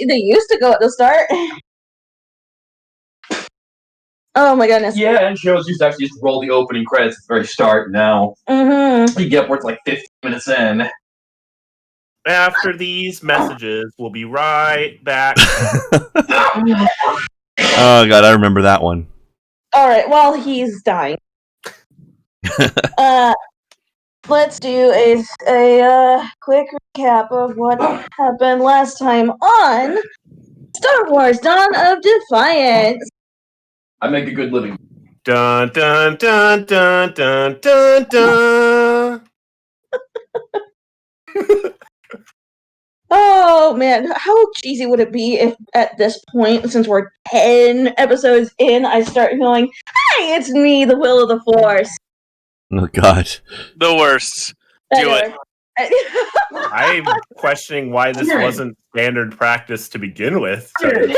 they used to go at the start. Oh my goodness. Yeah, and shows used to actually just roll the opening credits at the very start. Now you get where it's like 15 minutes in. After these messages, we'll be right back. Oh god, I remember that one. Alright, while he's dying. Let's do a quick recap of what happened last time on Star Wars Dawn of Defiance. I make a good living. Dun dun dun dun dun dun dun. Oh man, how cheesy would it be if at this point, since we're 10 episodes in, I start going, "Hey, it's me, the Will of the Force." Oh god. The worst. Do it. I'm questioning why this wasn't standard practice to begin with. You have to do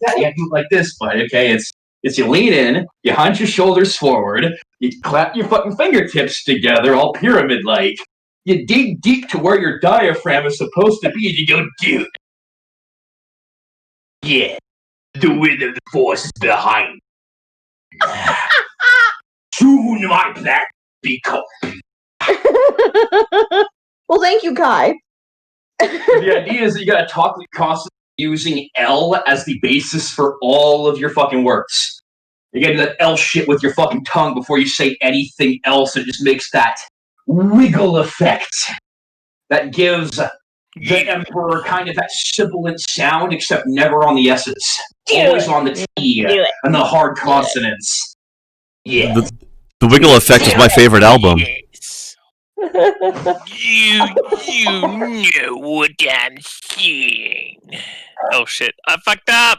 it like this, bud. Okay, it's you lean in, you hunch your shoulders forward, you clap your fucking fingertips together, all pyramid-like. You dig deep to where your diaphragm is supposed to be, and you go, dude. Yeah, the will of the Force is behind. Soon my plan become. Well, thank you, Kai. The idea is that you gotta talk constantly using L as the basis for all of your fucking words. You gotta do that L shit with your fucking tongue before you say anything else. It just makes that wiggle effect that gives the Emperor kind of that sibilant sound, except never on the S's. Always on the T and the hard consonants. Yeah. The Wiggle Effect is my favorite album. Yes. You know what I'm saying. Oh shit, I fucked up.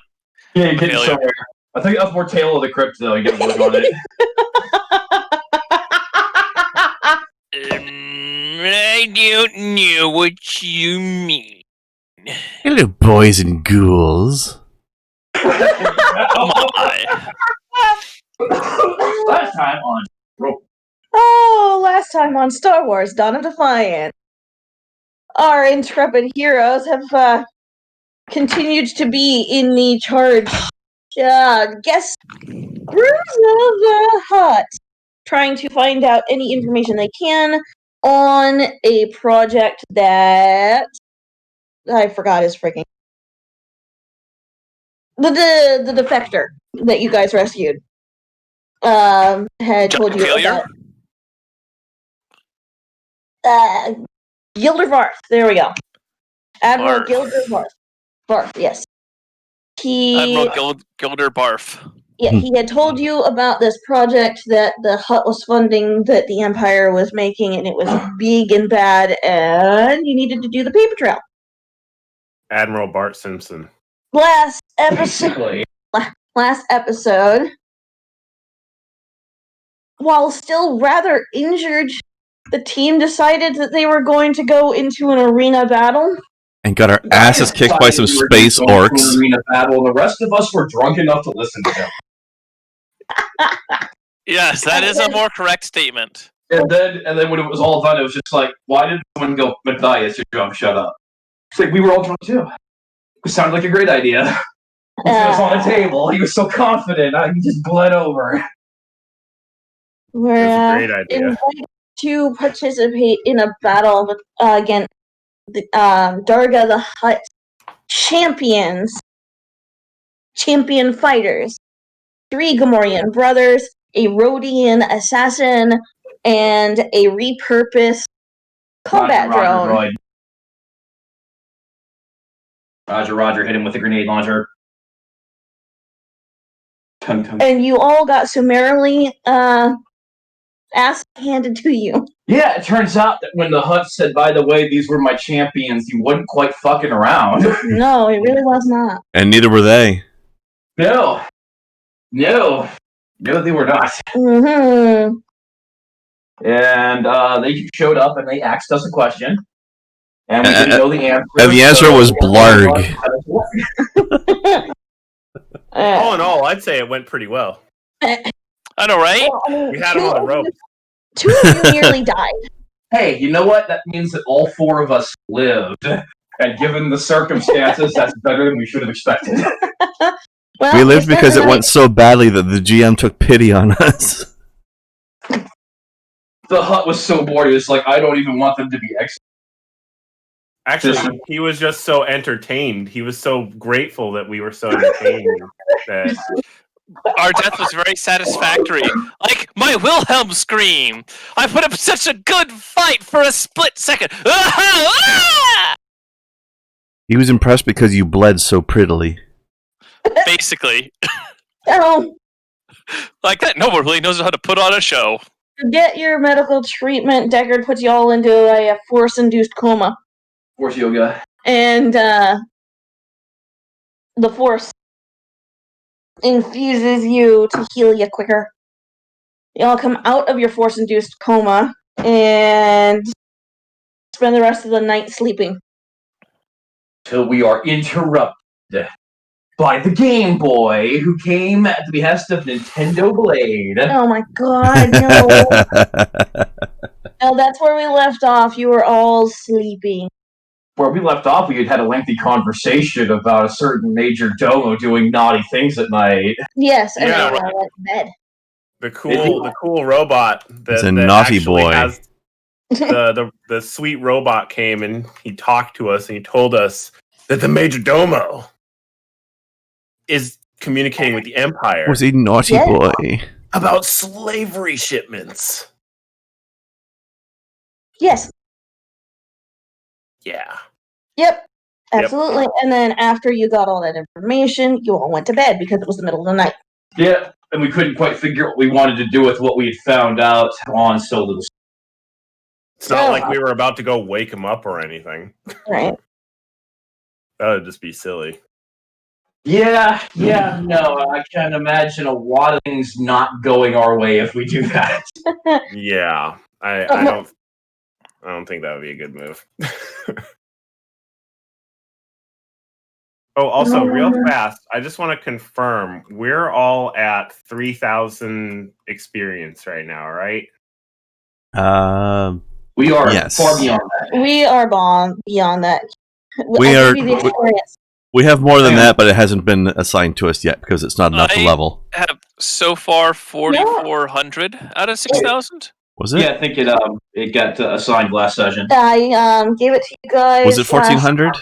Yeah, you're getting somewhere. I think that's more Tale of the Crypt, though. You gotta work on it. I don't know what you mean. Hello, boys and ghouls. Oh my. Last time on. Last time on Star Wars Dawn of Defiance, our intrepid heroes have continued to be in the charge guest rooms of the hut, trying to find out any information they can on a project that I forgot is freaking the defector that you guys rescued. Had told you about Gilder Varth. There we go. Admiral Barf. Gilder Varth, yes. Admiral Gilder Barf. Yeah, he had told you about this project that the Hutt was funding, that the Empire was making, and it was big and bad, and you needed to do the paper trail. Admiral Bart Simpson. Last episode, while still rather injured, the team decided that they were going to go into an arena battle. And got our asses kicked by some space orcs. Arena battle. The rest of us were drunk enough to listen to them. Yes, that is a more correct statement. And then when it was all done, it was just like, why did someone go, Matthias, you're drunk, shut up? It's like, we were all drunk too. It sounded like a great idea. He was on a table. He was so confident. He just bled over. We're Great idea. invited to participate in a battle against the Darga the Hutt champion fighters. 3 Gammorean brothers, a Rhodian assassin, and a repurposed combat drone. Roger, hit him with a grenade launcher. And you all got summarily ass handed to you. Yeah, it turns out that when the Hutt said, by the way, these were my champions, he wasn't quite fucking around. No, he really was not. And neither were they. No, they were not. Mm-hmm. And they showed up and they asked us a question. And we didn't know the answer. And the answer was blarg. All in all, I'd say it went pretty well. I know, right? Well, I mean, We had him on the rope. 2 of you nearly died. Hey, you know what? That means that all 4 of us lived. And And given the circumstances, that's better than we should have expected. Well, We you lived spent because the it night- went so badly that the GM took pity on us. The Hut was so bored, he was like, I don't even want them to be executed. Actually, he was just so entertained. He was so grateful that we were so entertained that Our death was very satisfactory. Like my Wilhelm scream. I put up such a good fight for a split second. He was impressed because you bled so prettily. Basically, Oh, like that. No one really knows how to put on a show. to get your medical treatment, Deckard puts you all into a force-induced coma. Force yoga. And the force infuses you to heal you quicker. You all come out of your force-induced coma and spend the rest of the night sleeping. Till we are interrupted by the Game Boy, who came at the behest of Nintendo Blade. Oh my god, no. No, that's where we left off. You were all sleeping. Where we left off, we had had a lengthy conversation about a certain Major Domo doing naughty things at night. Yes, and Yeah. then I went to bed. the cool robot that, He's a that naughty actually boy. has the sweet robot came and he talked to us and he told us that the Major Domo is communicating with the Empire Was he naughty Yeah. boy? about slavery shipments. Yes. Yeah. Yep. Absolutely. And then after you got all that information, you all went to bed because it was the middle of the night. Yeah, and we couldn't quite figure out what we wanted to do with what we had found out on so little. It's not like we were about to go wake him up or anything. Right. That would just be silly. Yeah, no, I can imagine a lot of things not going our way if we do that. Yeah. I don't think that would be a good move. Oh, also, real fast, I just want to confirm we're all at 3,000 experience right now, right? We are Yes. far beyond that. We are beyond that. We I'll are- give you the experience. We have more than that, but it hasn't been assigned to us yet because it's not enough I- level. Have so far 4,400 out of 6,000. Was it? Yeah, I think it got assigned last session. I gave it to you guys. Was it 1,400?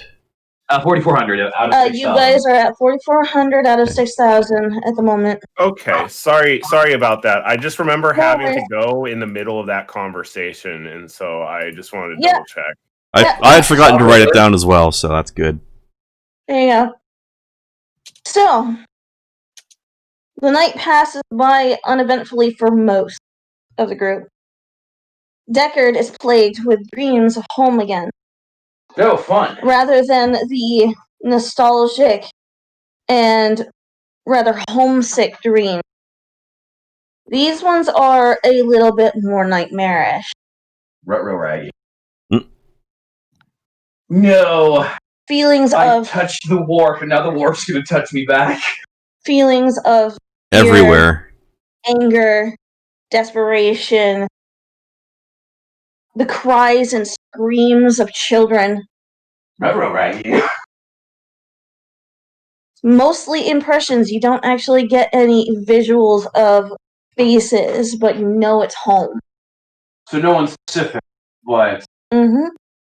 4,400 out of 6,000. You guys are at 4,400 out of 6,000 at the moment. Okay, sorry about that. I just remember No having to worries. go in the middle of that conversation, and so I just wanted to Yeah. double check. I had forgotten to write it down as well, so that's good. There you go. So, the night passes by uneventfully for most of the group. Deckard is plagued with dreams of home again, Oh, fun. rather than the nostalgic and rather homesick dreams. These ones are a little bit more nightmarish. Ruh-roh raggy. Mm. No, Feelings I of touched the warp, and now the warp's gonna touch me back. feelings of Everywhere. anger, desperation, the cries and screams of children. Ruh-roh raggy. Mostly impressions. You don't actually get any visuals of faces, but you know it's home. So no one's specific, but Mm-hmm.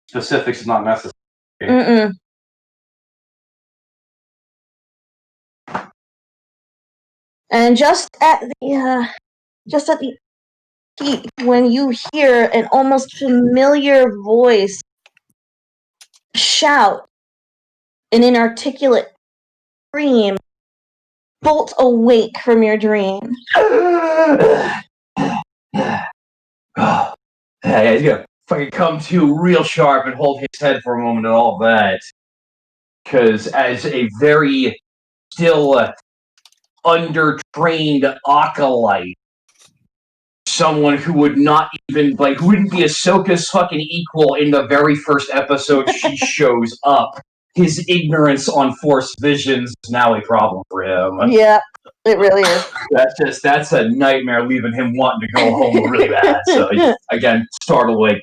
specifics is not necessary. Mm-mm. And just at the peak, when you hear an almost familiar voice shout an inarticulate scream, bolt awake from your dream. Hey, he's gonna fucking come to real sharp and hold his head for a moment and all that. Because as a very still undertrained acolyte, someone who would not even, like, who wouldn't be Ahsoka's fucking equal in the very first episode she shows up, his ignorance on Force visions is now a problem for him. Yeah, it really is. That's a nightmare, leaving him wanting to go home really bad. So again, startled, like,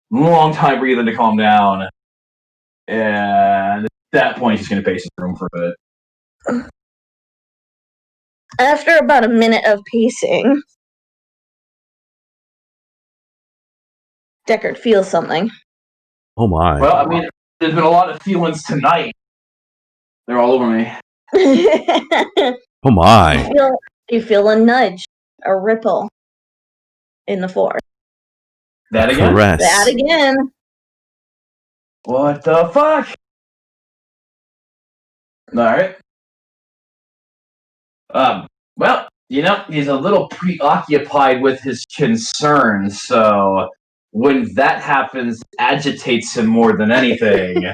long time breathing to calm down. And at that point, he's going to pace the room for a bit. After about a minute of pacing, Deckard feels something. Oh my. Well, I mean, there's been a lot of feelings tonight. They're all over me. Oh my. You feel a nudge, a ripple in the force. That again? Caress. That again. What the fuck? Alright. Well, he's a little preoccupied with his concerns, so when that happens, it agitates him more than anything.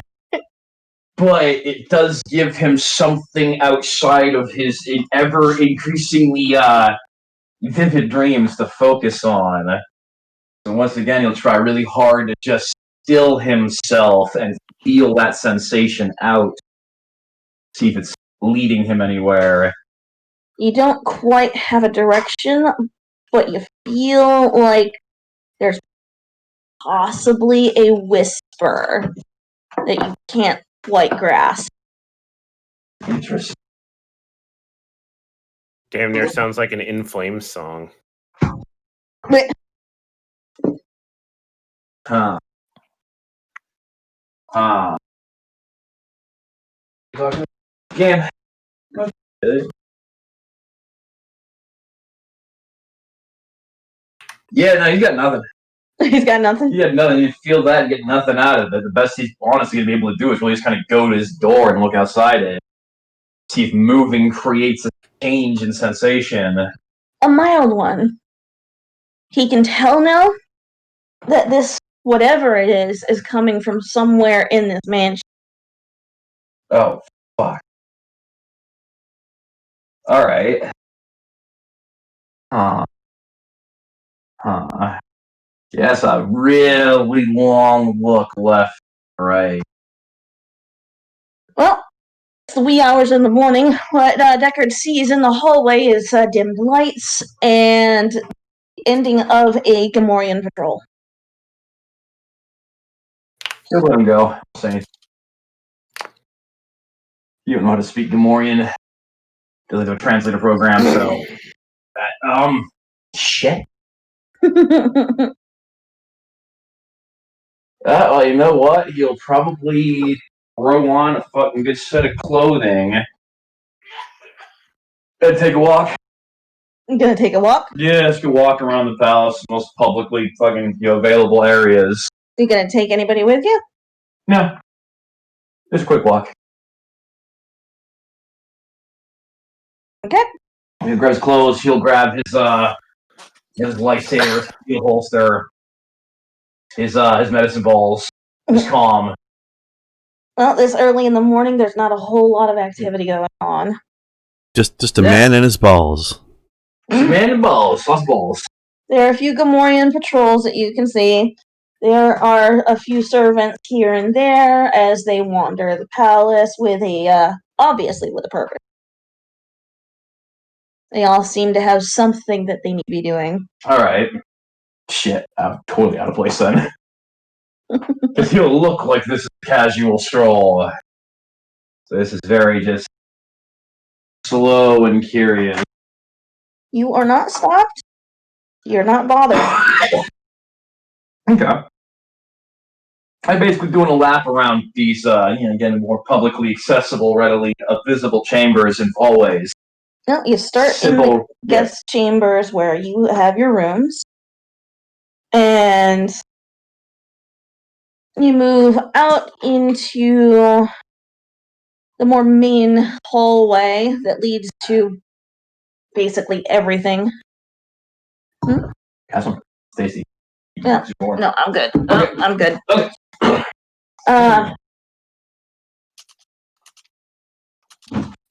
But it does give him something outside of his ever increasingly vivid dreams to focus on. And once again, he'll try really hard to just still himself and feel that sensation out. See if it's leading him anywhere. You don't quite have a direction, but you feel like there's possibly a whisper that you can't quite grasp. Interesting. Damn near sounds like an In Flames song. But Game. Yeah, no, he's got nothing. he's got nothing. He had nothing. You feel that and get nothing out of it. The best he's honestly going to be able to do is really just kind of go to his door and look outside it. See if moving creates a change in sensation. A mild one. He can tell now that this, whatever it is coming from somewhere in this mansion. Oh, fuck. Alright. Yes, a really long look left, right. Well, it's the wee hours in the morning. What Deckard sees in the hallway is dimmed lights and ending of a Gammorean patrol. He'll let him go. Say, you don't know how to speak Gammorean. Doesn't have a translator program, so shit. Well, you know what? He'll probably throw on a fucking good set of clothing and take a walk. You gonna take a walk? Yeah, just go walk around the palace, most publicly fucking available areas. You gonna take anybody with you? No, just a quick walk. Okay. He'll grab his clothes. He'll grab his lightsaber, his holster, his medicine balls, his calm. Well, this early in the morning, there's not a whole lot of activity going on. Just a man and his balls. Man and balls, lots of balls. There are a few Gammorean patrols that you can see. There are a few servants here and there as they wander the palace with obviously with a purpose. They all seem to have something that they need to be doing. Alright. Shit, I'm totally out of place then. Because he'll look like this is a casual stroll. So this is very just slow and curious. You are not stopped. You're not bothered. Okay. I'm basically doing a lap around these, again, more publicly accessible, readily visible chambers and hallways. No, you start in the guest chambers where you have your rooms, and you move out into the more main hallway that leads to basically everything. Have some, Stacy. No, I'm good. Okay. I'm good. Okay.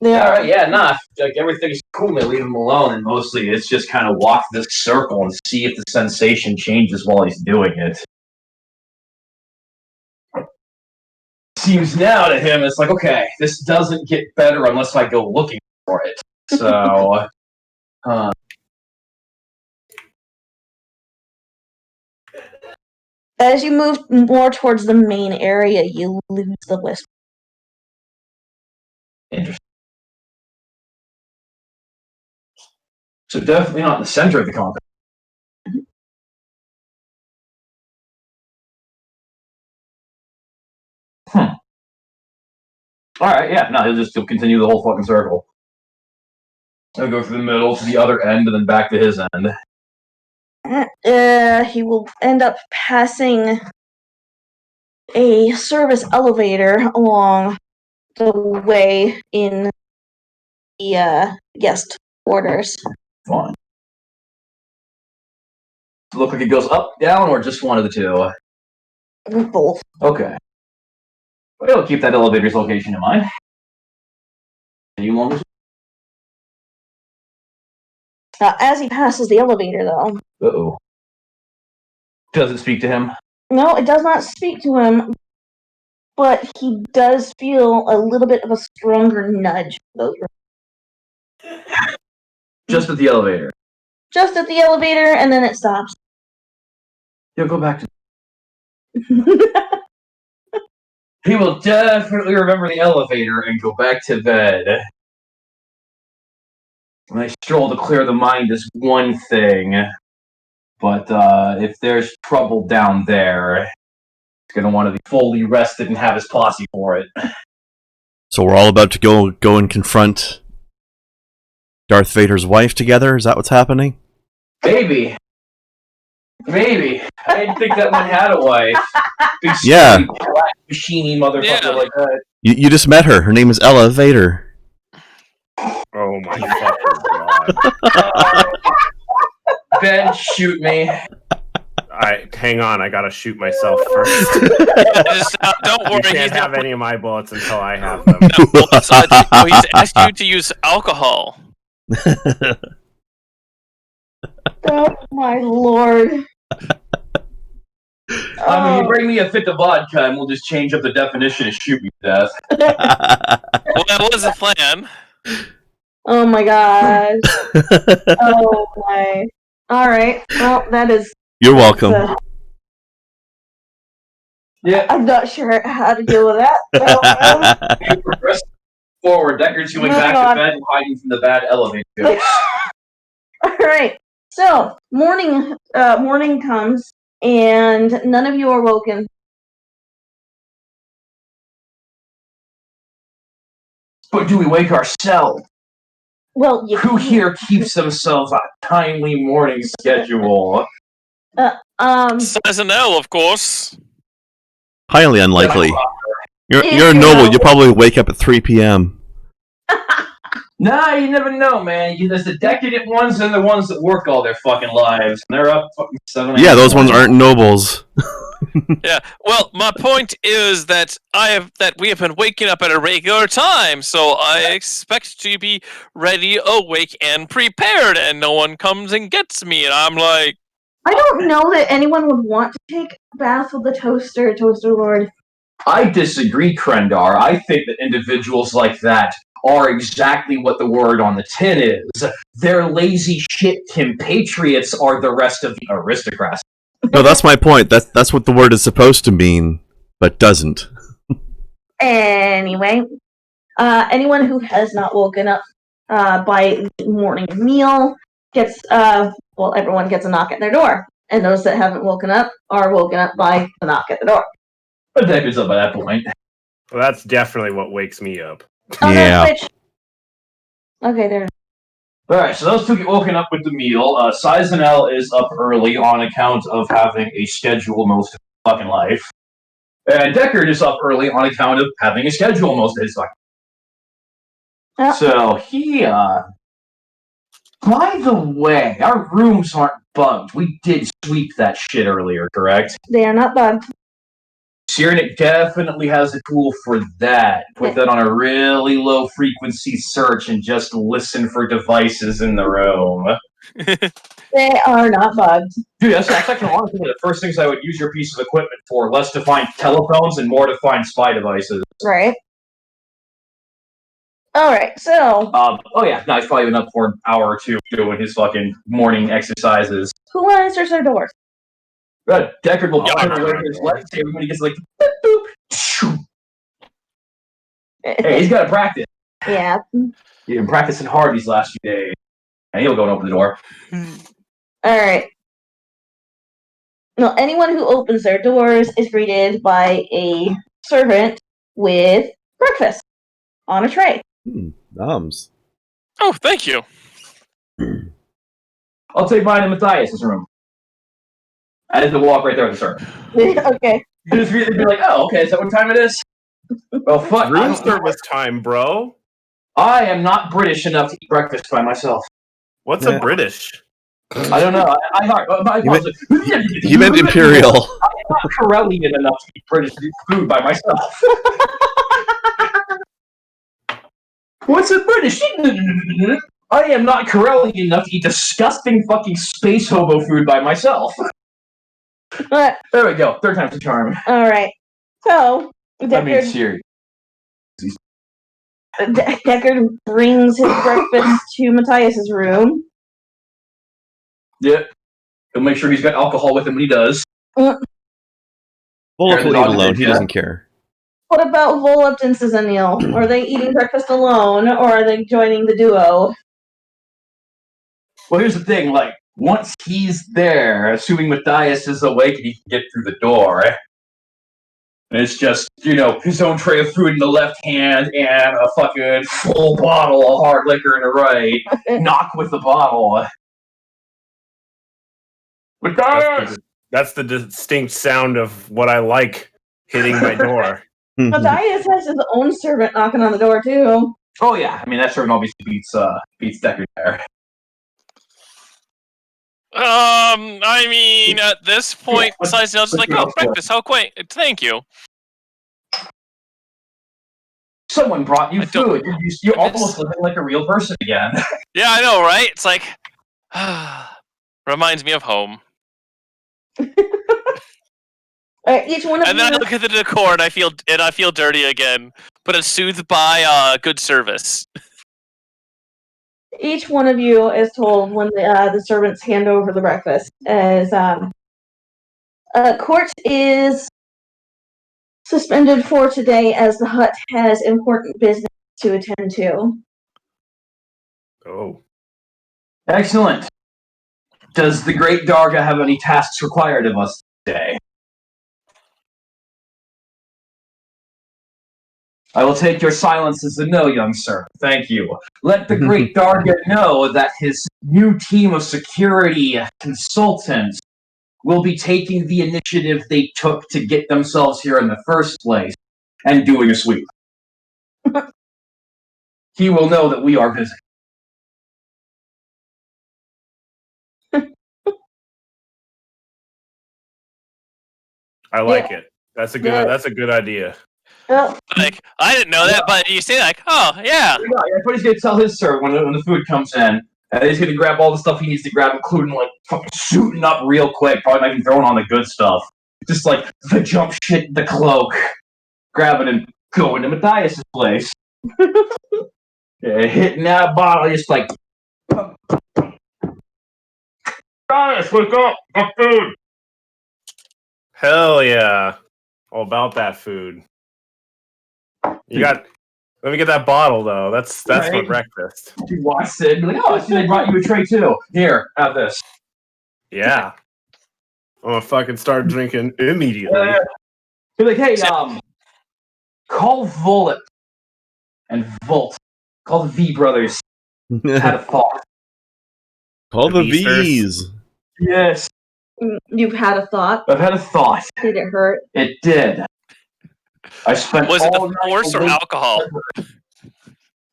Alright, yeah, nah. Like everything's cool, they leave him alone, and mostly it's just kind of walk this circle and see if the sensation changes while he's doing it. Seems now to him, it's like, okay, this doesn't get better unless I go looking for it. So, As you move more towards the main area, you lose the whisper. Interesting. So definitely not in the center of the compound. Alright, yeah, no, he'll continue the whole fucking circle. He'll go through the middle to the other end and then back to his end. He will end up passing a service elevator along the way in the guest quarters. Fine. Does it look like it goes up, down, or just one of the two? Both. Okay. We'll keep that elevator's location in mind. You want As he passes the elevator, though. Uh-oh. Does it speak to him? No, it does not speak to him, but he does feel a little bit of a stronger nudge. Just at the elevator. Just at the elevator, and then it stops. He'll go back to... He will definitely remember the elevator and go back to bed. When I stroll to clear the mind is one thing, but if there's trouble down there, he's going to want to be fully rested and have his posse for it. So we're all about to go and confront Darth Vader's wife together? Is that what's happening? Maybe. I didn't think that one had a wife. Big Yeah. black machine-y motherfucker like that. You just met her. Her name is Ella Vader. Oh my fucking god. Ben, shoot me. Hang on, I gotta shoot myself first. Don't worry, You can't he's have any of my bullets until I have them. he's asked you to use alcohol. Oh my lord. I mean, you bring me a fit of vodka and we'll just change up the definition and shoot me to death. Well, that was the plan. Oh my god. Oh my. Alright, well, that is... You're welcome. Yeah. I'm not sure how to deal with that. So, You progress forward. Decker's going back to bed and hiding from the bad elevator jokes. Alright, so, morning comes, and none of you are woken. But do we wake ourselves? Well, Who here keeps themselves on a timely morning schedule? Says a no, of course. Highly unlikely. You're Yeah. a noble. You probably wake up at 3 p.m. Nah, you never know, man. There's the decadent ones and the ones that work all their fucking lives. And they're up fucking 7 Yeah, those ones aren't nobles. Yeah. Well, my point is that we have been waking up at a regular time, so I expect to be ready, awake, and prepared, and no one comes and gets me, and I'm like, I don't know that anyone would want to take a bath with the Toaster Lord. I disagree, Krendar. I think that individuals like that are exactly what the word on the tin is. They're lazy shit compatriots are the rest of the aristocrats. No, that's my point. That's what the word is supposed to mean, but doesn't. Anyway, anyone who has not woken up by the morning meal gets, everyone gets a knock at their door. And those that haven't woken up are woken up by the knock at the door. But Decker's up by that point. Well, that's definitely what wakes me up. Oh, Yeah. no, switch. Okay, there. Alright, so those two get woken up with the meal. Sizenel is up early on account of having a schedule most of his fucking life. And Deckard is up early on account of having a schedule most of his fucking life. So he, by the way, our rooms aren't bugged. We did sweep that shit earlier, correct? They are not bugged. Cyranic definitely has a tool for that. Put that on a really low frequency search and just listen for devices in the room. They are not bugged. Dude, that's actually one of the first things I would use your piece of equipment for. Less to find telephones and more to find spy devices. Right. Alright, so... Oh yeah, no, he's probably been up for an hour or two doing his fucking morning exercises. Who answers their doors? Deckard will Yeah, put I'm away not his going. lightsaber when he gets like, boop, boop, shoo. Hey, he's got to practice. Yeah. He's been practicing hard these last few days. And he'll go and open the door. All right. No, anyone who opens their doors is greeted by a servant with breakfast on a tray. Noms. Oh, thank you. I'll take mine in Matthias' room. I had to walk right there with the servant. Okay. Just really be like, oh, okay, is that what time it is? Well, fuck. Room service time, bro. I am not British enough to eat breakfast by myself. What's Yeah. a British? I don't know. My He meant Imperial. I'm not Corellian enough to eat British food by myself. What's a British? I am not Corellian enough to eat disgusting fucking space hobo food by myself. There we go. Third time's a charm. All right. So Deckard, Siri. Deckard brings his breakfast to Matthias's room. Yep. He'll make sure he's got alcohol with him when he does. Volok will eat dog alone. did, He yeah. doesn't care. What about Volop and Cizanil? Are they eating breakfast alone, or are they joining the duo? Well, here's the thing. Like, once he's there, assuming Matthias is awake and he can get through the door, and it's just, his own tray of food in the left hand and a fucking full bottle of hard liquor in the right. Knock with the bottle. Matthias! That's the distinct sound of what I like hitting my door. Matthias has his own servant knocking on the door too. Oh yeah, I mean that servant obviously beats Deckard there. I mean, at this point, besides, I was like, oh, breakfast, how quaint. Thank you. Someone brought you I don't- food. You're almost living like a real person again. Yeah, I know, right? It's like, reminds me of home. Each one of And you. then I look at the decor and I feel dirty again. But it's soothed by good service. Each one of you is told when the servants hand over the breakfast. As court is suspended for today, as the hut has important business to attend to. Oh. Excellent. Does the Great Darga have any tasks required of us today? I will take your silence as a no, young sir. Thank you. Let the Great Darga know that his new team of security consultants will be taking the initiative they took to get themselves here in the first place and doing a sweep. He will know that we are visiting. I like it. That's a good idea. Oh, Like, I didn't know that, but you say like, oh, yeah. Everybody's going to tell his servant when the food comes in. And he's going to grab all the stuff he needs to grab, including, like, fucking suiting up real quick. Probably not even throwing on the good stuff. Just, like, the jump shit, the cloak. Grab it and go into Matthias' place. Hitting that bottle, just like... Matthias, wake up! Got food! Hell yeah. All about that food. Let me get that bottle though. That's Right. for breakfast. He walks in, be like, oh, I see they brought you a tray too. Here, have this. Yeah. I'm gonna fucking start drinking immediately. Be like, hey, call Volet and Volt. Call the V brothers. Had a thought. Call the The Beasters. V's. Yes, you've had a thought. I've had a thought. Did it hurt? It did. I spent Was it all the night force or awake. alcohol?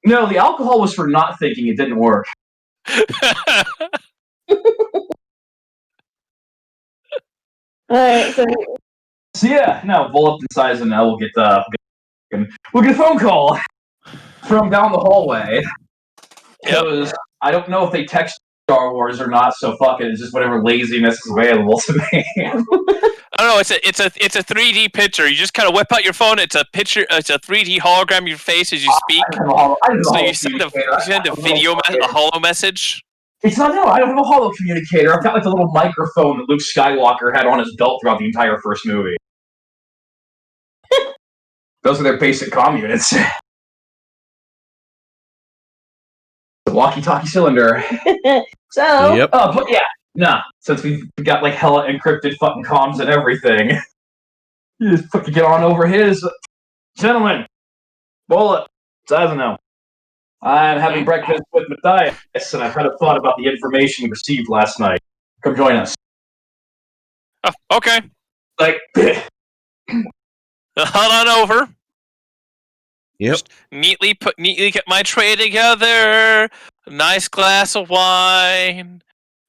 No, the alcohol was for not thinking. It didn't work. Alright, so So yeah, no, Vol up in size, and now we'll get a phone call from down the hallway. Because I don't know if they text Star Wars or not, so fuck it. It's just whatever laziness is available to me. I don't know. It's a 3D picture. You just kind of whip out your phone. It's a picture. It's a 3D hologram of your face as you speak. So you send a video, a holo message. It's not, no, I don't have a holo communicator. I've got like the little microphone that Luke Skywalker had on his belt throughout the entire first movie. Those are their basic comm units. The walkie-talkie cylinder. So, Yep. But yeah, nah. Since we've got like hella encrypted fucking comms and everything, you just fucking get on over his. Gentlemen, Bullet, Sazano. I'm having breakfast with Matthias, and I've had a thought about the information received last night. Come join us. Oh, okay. Like, Hold on over. Yep. Just neatly get my tray together. Nice glass of wine,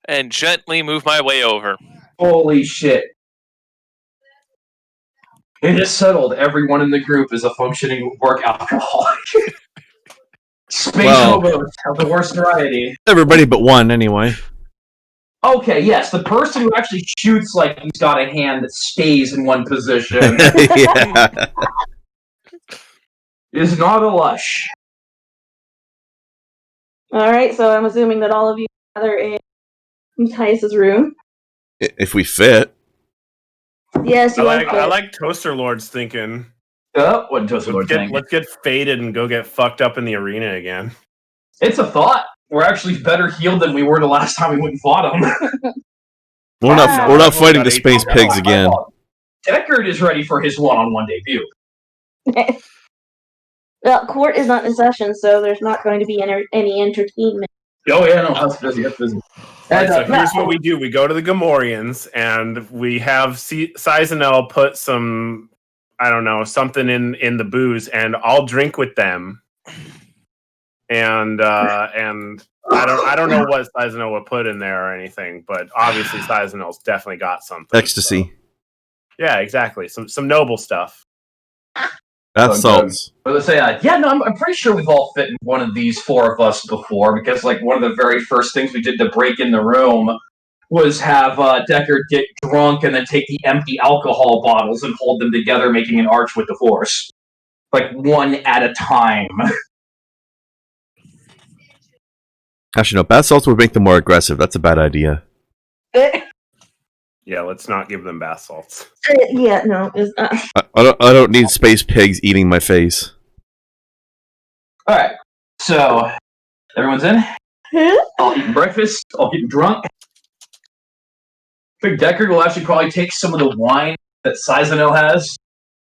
and gently move my way over. holy shit. It is settled. Everyone in the group is a functioning work alcoholic. Space hobos have the worst variety. Everybody but one, anyway. Okay, yes, the person who actually shoots like he's got a hand that stays in one position Yeah. is not a lush. alright, so I'm assuming that all of you gather in Matthias's room. If we fit. Yes, you are. I like Toaster Lord's thinking. Oh, what does Lord think? Let's get faded and go get fucked up in the arena again. It's a thought. We're actually better healed than we were the last time we went and fought them. We're not fighting the space pigs again. Deckard is ready for his one-on-one debut. Well, court is not in session, so there's not going to be any entertainment. Oh yeah, no, that's busy. That's busy. Right, so And, here's what we do. We go to the Gammoreans, and we have Sizanel put some, I don't know, something in the booze, and I'll drink with them. And I don't know what Sizanel would put in there or anything, but obviously Sizanel's definitely got something. Ecstasy. So. Yeah, exactly. Some noble stuff. That's salts. But let's say, I'm pretty sure we've all fit in one of these four of us before, because like one of the very first things we did to break in the room was have Deckard get drunk and then take the empty alcohol bottles and hold them together, making an arch with the Force, like one at a time. Actually, no. Bath salts would make them more aggressive. That's a bad idea. Yeah, let's not give them bath salts. Yeah, no. I don't need space pigs eating my face. All right, so everyone's in. All eating breakfast. All getting drunk. I think Deckard will actually probably take some of the wine that Sizanel has,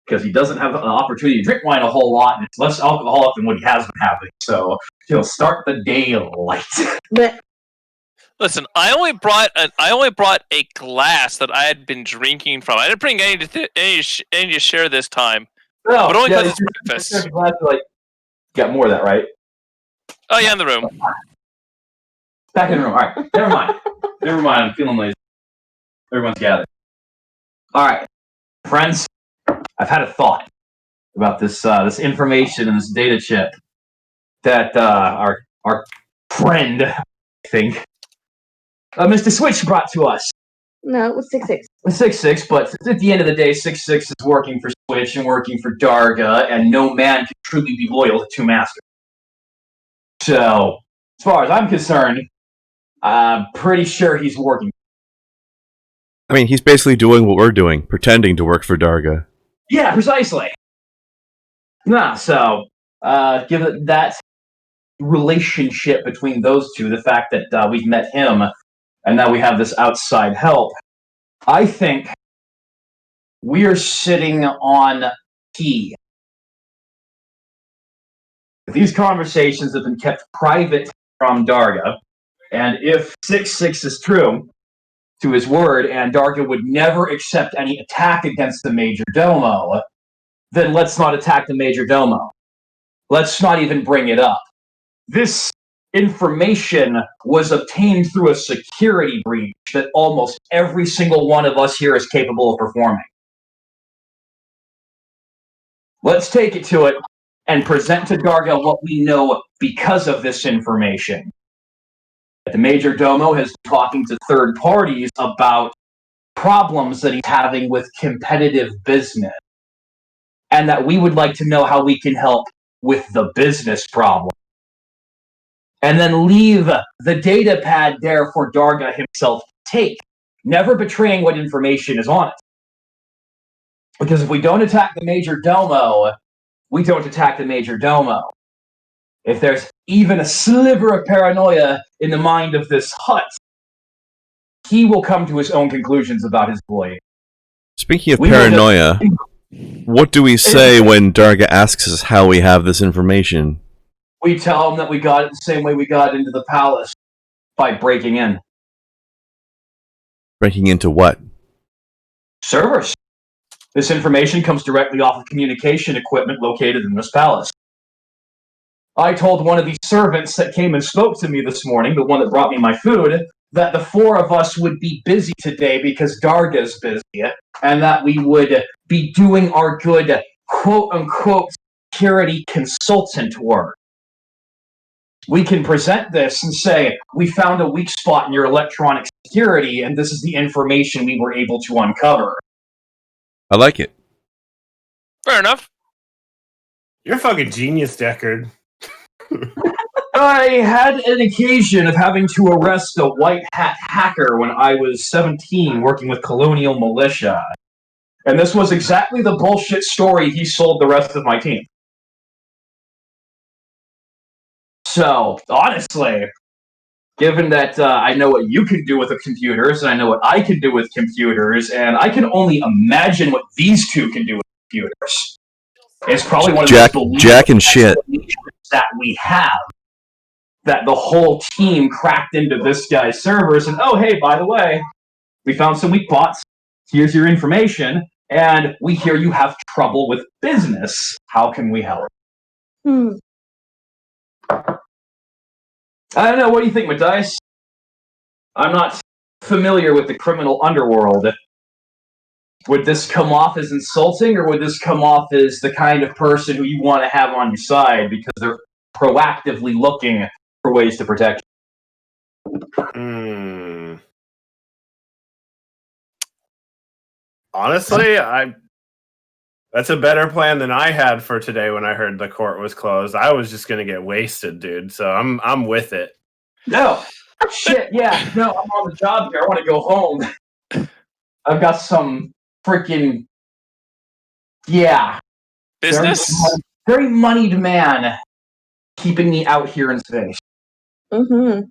because he doesn't have an opportunity to drink wine a whole lot, and it's less alcoholic than what he has been having. So he'll start the day light. But Listen, I only brought a glass that I had been drinking from. I didn't bring any to share this time, No, but only because yeah, it's breakfast. Glad to like get more of that, right? Oh yeah, in the room. Back in the room. All right, never mind. I'm feeling lazy. Everyone's gathered. All right, friends. I've had a thought about this information and this data chip that our friend, I think, Mr. Switch brought to us. no, it was 6-6. 6-6, but at the end of the day, 6-6 is working for Switch and working for Darga, and no man can truly be loyal to two masters. So, as far as I'm concerned, I'm pretty sure he's working. I mean, he's basically doing what we're doing, pretending to work for Darga. Yeah, precisely. So, given that relationship between those two, the fact that we've met him, and now we have this outside help, I think we are sitting on key. These conversations have been kept private from Darga, and if 6-6 is true to his word, and Darga would never accept any attack against the Major Domo, then let's not attack the Major Domo. Let's not even bring it up. This information was obtained through a security breach that almost every single one of us here is capable of performing. Let's take it to it and present to Darga what we know because of this information. The Major Domo has been talking to third parties about problems that he's having with competitive business, and that we would like to know how we can help with the business problem. and then leave the data pad there for Darga himself to take, never betraying what information is on it. Because if we don't attack the Major Domo, we don't attack the Major Domo. If there's even a sliver of paranoia in the mind of this Hutt, he will come to his own conclusions about his boy. Speaking of paranoia, what do we say when Darga asks us how we have this information? We tell him that we got it the same way we got into the palace, by breaking in. Breaking into what? Servers. This information comes directly off of communication equipment located in this palace. I told one of these servants that came and spoke to me this morning, the one that brought me my food, that the four of us would be busy today because Darga's busy, and that we would be doing our good quote-unquote security consultant work. We can present this and say, we found a weak spot in your electronic security, and this is the information we were able to uncover. I like it. Fair enough. You're a fucking genius, Deckard. I had an occasion of having to arrest a white hat hacker when I was 17 working with Colonial Militia. And this was exactly the bullshit story he sold the rest of my team. So, honestly, given that I know what you can do with the computers, and I know what I can do with computers, and I can only imagine what these two can do with computers, it's probably one of the Jack and shit that we have. That the whole team cracked into this guy's servers, and oh, hey, by the way, we found some weak spots. Here's your information, and we hear you have trouble with business. How can we help? Hmm. I don't know. What do you think, Matthijs? I'm not familiar with the criminal underworld. Would this come off as insulting, or would this come off as the kind of person who you want to have on your side because they're proactively looking for ways to protect you? Honestly, that's a better plan than I had for today when I heard the court was closed. I was just gonna get wasted, dude. So I'm with it. No. Shit, yeah. No, I'm on the job here. I want to go home. I've got some freaking... Yeah. Business? Very moneyed man keeping me out here in space. Mm-hmm.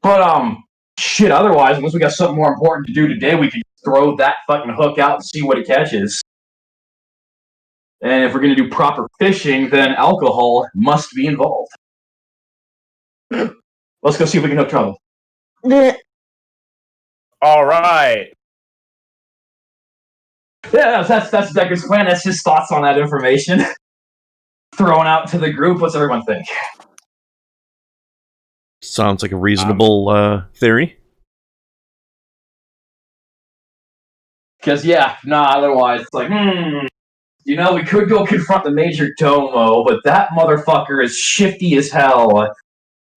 But, shit, otherwise, unless we got something more important to do today, we can throw that fucking hook out and see what it catches. And if we're going to do proper fishing, then alcohol must be involved. Let's go see if we can hook trouble. All right. Yeah, that's Decker's plan. That's his thoughts on that information. Thrown out to the group. What's everyone think? Sounds like a reasonable theory. Because, otherwise, it's like, we could go confront the Major Domo, but that motherfucker is shifty as hell,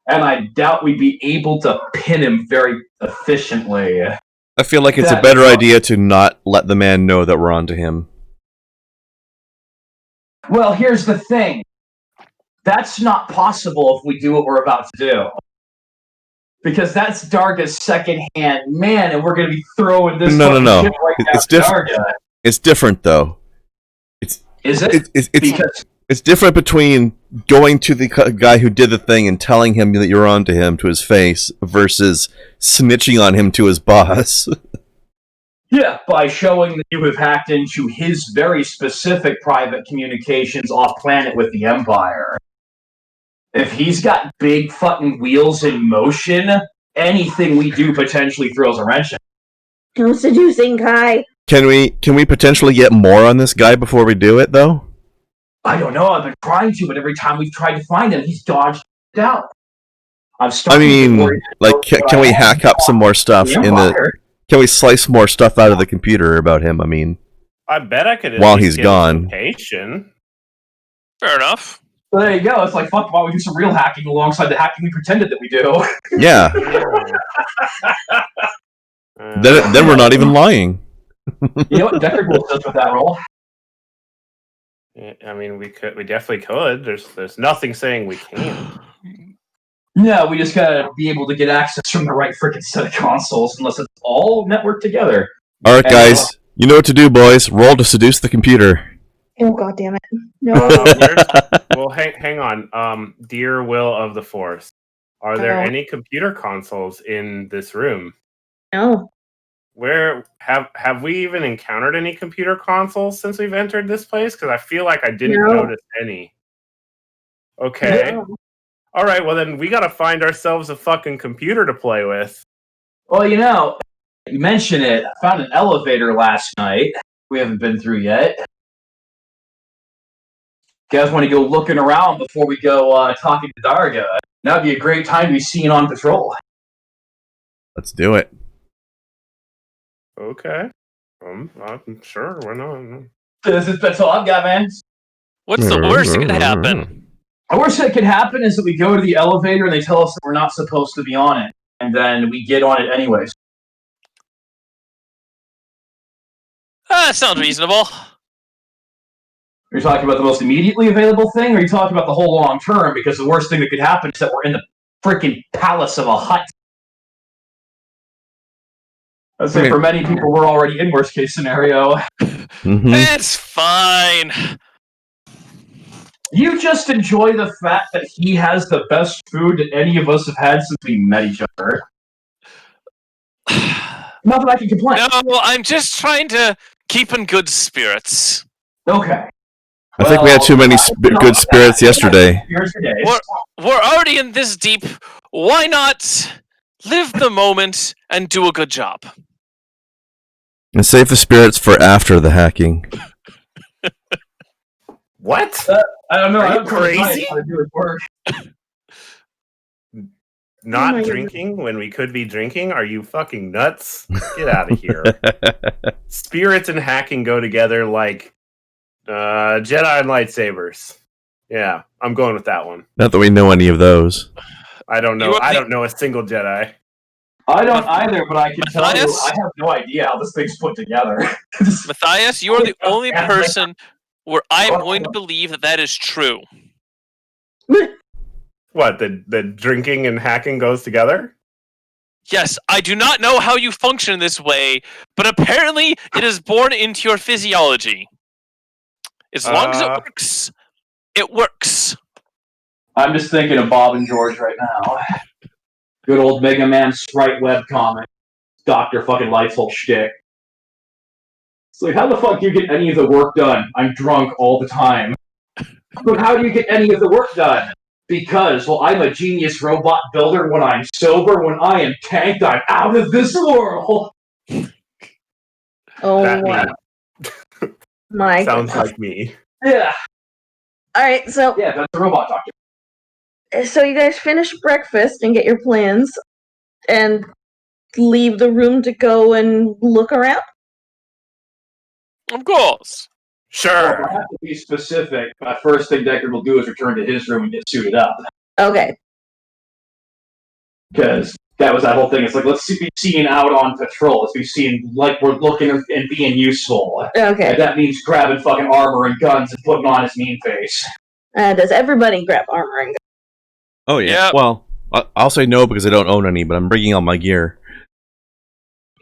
and I doubt we'd be able to pin him very efficiently. I feel like it's a better idea to not let the man know that we're onto him. Well, here's the thing. That's not possible if we do what we're about to do. Because that's Darga's second-hand man, and we're going to be throwing this shit right it's different. Darga. It's different, though. Is it? It's different between going to the guy who did the thing and telling him that you're onto him to his face versus snitching on him to his boss. Yeah, by showing that you have hacked into his very specific private communications off-planet with the Empire. If he's got big fucking wheels in motion, anything we do potentially throws a wrench in. No seducing, Kai. Can we potentially get more on this guy before we do it, though? I don't know. I've been trying to, but every time we've tried to find him, he's dodged out. Can we hack up some more stuff in the? Can we slice more stuff out of the computer about him? I mean, I bet I could. While he's gone. Fair enough. So there you go. It's like, fuck, why don't we do some real hacking alongside the hacking we pretended that we do? Yeah. Then we're not even lying. You know what Deckard will does with that role? I mean, we definitely could. There's nothing saying we can't. No, we just gotta be able to get access from the right freaking set of consoles, unless it's all networked together. All right, guys, you know what to do, boys. Roll to seduce the computer. Oh, God damn it. No. Well, hang on. Dear Will of the Force, are there any computer consoles in this room? No. Where have we even encountered any computer consoles since we've entered this place? Because I feel like I didn't notice any. Okay. No. All right. Well, then we got to find ourselves a fucking computer to play with. Well, you mentioned it. I found an elevator last night. We haven't been through yet. You guys want to go looking around before we go talking to Darga? That'd be a great time to be seen on patrol. Let's do it. Okay. I'm sure. Why not? That's all I've got, man. What's the worst that could happen? The worst that could happen is that we go to the elevator and they tell us that we're not supposed to be on it, and then we get on it anyways. That sounds reasonable. Are you talking about the most immediately available thing, or are you talking about the whole long term? Because the worst thing that could happen is that we're in the freaking palace of a hut. I'd say for many people, we're already in worst case scenario. Mm-hmm. It's fine. You just enjoy the fact that he has the best food that any of us have had since we met each other. Not that I can complain. No, I'm just trying to keep in good spirits. Okay. I think we had too many good spirits yesterday. We're already in this deep. Why not live the moment and do a good job? And save the spirits for after the hacking. What? I don't know. Are you I'm crazy? How to do it work. Not drinking when we could be drinking? Are you fucking nuts? Get out of here. Spirits and hacking go together like Jedi and lightsabers. Yeah, I'm going with that one. Not that we know any of those. I don't know. I don't know a single Jedi. I don't either, but I can tell you, Matthias? I have no idea how this thing's put together. Matthias, you are the only person where I'm going to believe that is true. What, the drinking and hacking goes together? Yes, I do not know how you function this way, but apparently it is born into your physiology. As long as it works, it works. I'm just thinking of Bob and George right now. Good old Mega Man Sprite webcomic. Dr. fucking Light's whole shtick. It's like, how the fuck do you get any of the work done? I'm drunk all the time. But how do you get any of the work done? Because, well, I'm a genius robot builder when I'm sober. When I am tanked, I'm out of this world. Oh, That my sounds goodness. like me. Yeah. All right, so Yeah, that's a robot doctor. So you guys finish breakfast and get your plans and leave the room to go and look around? Of course. Sure. Well, I have to be specific. My first thing Deckard will do is return to his room and get suited up. Okay. Because that was that whole thing. It's like, let's be seen out on patrol. Let's be seen like we're looking and being useful. Okay. And that means grabbing fucking armor and guns and putting on his mean face. Does everybody grab armor and guns? Oh, yeah. Yep. Well, I'll say no because I don't own any, but I'm bringing all my gear.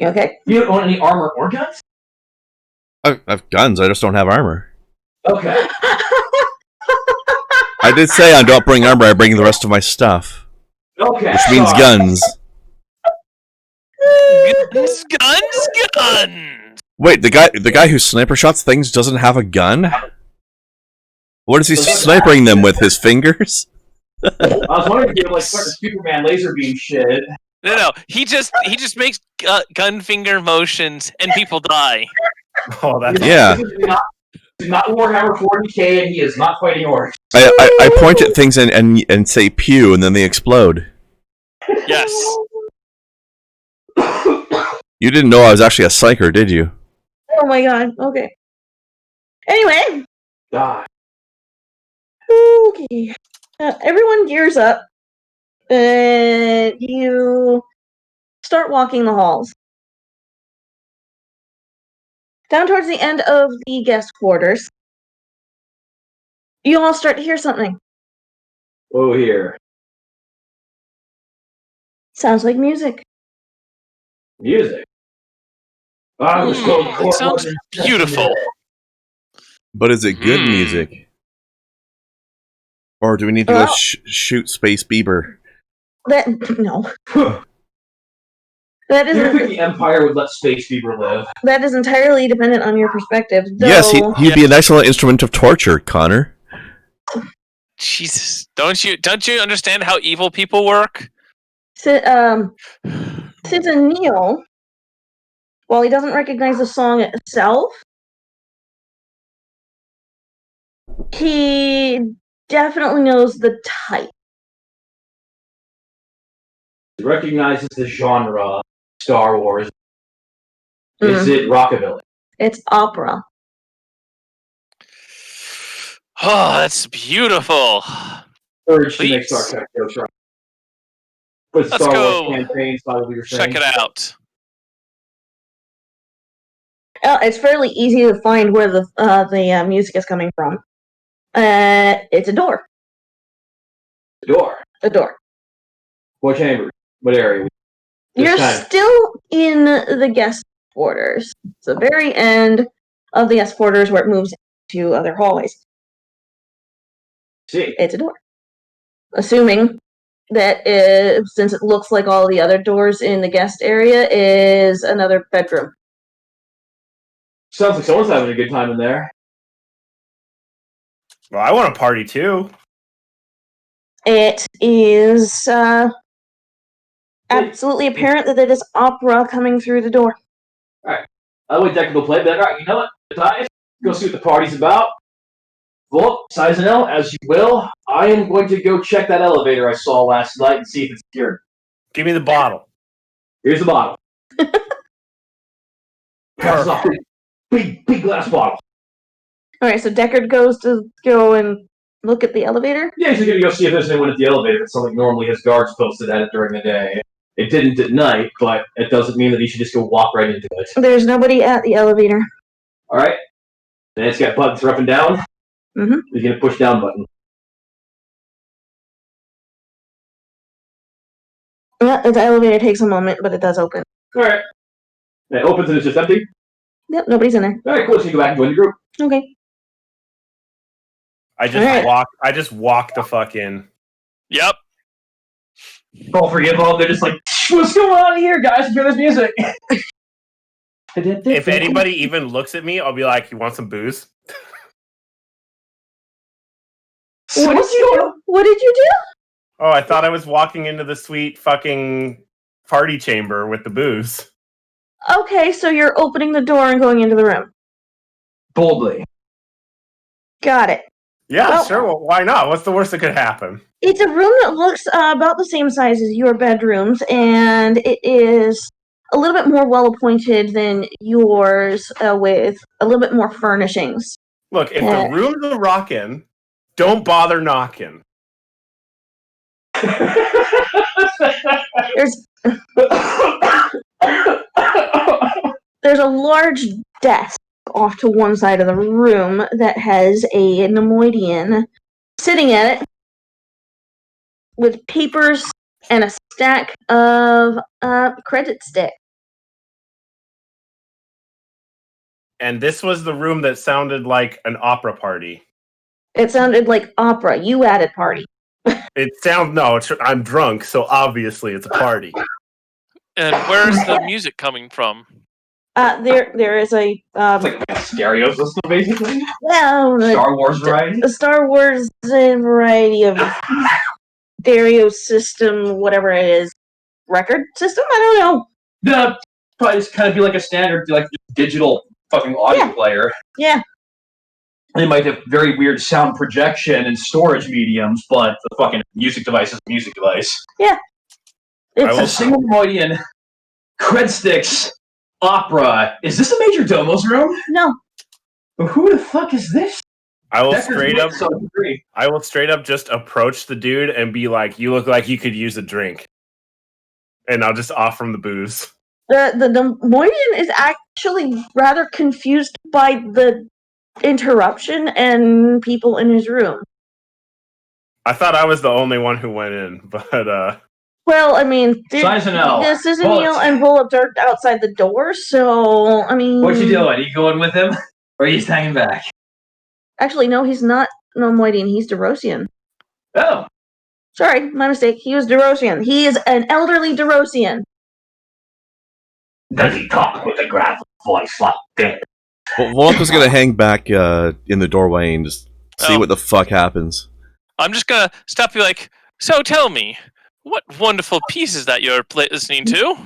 Okay. You don't own any armor or guns? I have guns, I just don't have armor. Okay. I did say I don't bring armor, I bring the rest of my stuff. Okay. Which means guns. Guns! Wait, the guy who sniper shots things doesn't have a gun? What is he snipering them with, his fingers? I was wondering if you were like Superman laser beam shit. No. He just makes gun finger motions and people die. Oh, that's Yeah. He's not Warhammer 40k and he is not fighting orcs. I point at things and say pew, and then they explode. Yes. You didn't know I was actually a psyker, did you? Oh my god. Okay. Anyway. God. Okay. Everyone gears up. And you start walking the halls. Down towards the end of the guest quarters, You all start to hear something. Oh, here. Sounds like music. Music. I was told It sounds beautiful. But is it good music? Or do we need to go Well- shoot Space Bieber? That no. That Do you think isn't. the Empire would let Space Fever live? That is entirely dependent on your perspective. Though, Yes, he'd be an excellent instrument of torture, Connor. Jesus, don't you understand how evil people work? Since Neil, while he doesn't recognize the song itself, he definitely knows the type. He recognizes the genre Star Wars. Mm. Is it rockabilly? It's opera. Oh, that's beautiful. Urge to make Please. Star Trek jokes, right? But Let's Star go. Wars campaigns, probably you're saying. Check it out. It's fairly easy to find where the music is coming from. It's a door. The door. A door. What chamber? What area? This You're time. still in the guest quarters. It's the very end of the guest quarters where it moves to other hallways. See. It's a door. Assuming that since it looks like all the other doors in the guest area is another bedroom. Sounds like someone's having a good time in there. Well, I want to party too. It is absolutely apparent that it is opera coming through the door. I wait Deck to go play, but alright, you know what? Guys, go see what the party's about. Well, Saizenel, as you will, I am going to go check that elevator I saw last night and see if it's secured. Give me the bottle. Here's the bottle. Pass it off. Big glass bottle. Alright, so Deckard goes to go and look at the elevator. Yeah, he's gonna go see if there's anyone at the elevator. It's something normally his guards posted at it during the day. It didn't at night, but it doesn't mean that he should just go walk right into it. There's nobody at the elevator. Alright. And it's got buttons for up and down. Mhm. He's gonna push down button. Yeah, the elevator takes a moment, but it does open. Alright. It opens and it's just empty. Yep, nobody's in there. Alright, cool. So you go back and join the group. Okay. I just Alright. walk the fuck in. Yep. All three involved, they're just like, what's going on here, guys? Hear this music. If anybody even looks at me, I'll be like, "You want some booze?" What did you do? What did you do? Oh, I thought I was walking into the sweet fucking party chamber with the booze. Okay, so you're opening the door and going into the room. Boldly. Got it. Yeah, Well- sure. Well, why not? What's the worst that could happen? It's a room that looks about the same size as your bedrooms, and it is a little bit more well appointed than yours, with a little bit more furnishings. Look, if Yeah. the room's a rockin', don't bother knocking. There's there's a large desk off to one side of the room that has a Nemoidian sitting at it with papers and a stack of credit stick. And this was the room that sounded like an opera party. It sounded like opera. You added party. I'm drunk, so obviously it's a party. And where's the music coming from? There is a It's like a stereo system, basically. well, Star Wars variety. a Star Wars variety of stereo system, whatever it is, record system. I don't know. The probably just kind of be like a standard, like digital fucking audio player. Yeah. They might have very weird sound projection and storage mediums, but the fucking music device is a music device. I It's will- a single Nemoidian, cred sticks, opera. Is this a Major Domo's room? No. Who the fuck is this? I will Decker's straight with up some degree. I will straight up just approach the dude and be like, "You look like you could use a drink." And I'll just offer him the booze. The Nemoidian is actually rather confused by the interruption and people in his room. I thought I was the only one who went in, but Well, I mean, Saizenel, this is Bullet. Neil and Bullet are outside the door, so I mean. What you doing? You going with him, or are you staying back? Actually, no, he's not Nomoidian. He's Derosian. Oh, Sorry, my mistake. He was Derosian. He is an elderly Derosian. does he talk with a gravel voice like this? Well, Volk was gonna hang back in the doorway and just see what the fuck happens. I'm just gonna stop you like, so tell me, what wonderful piece is that you're listening to?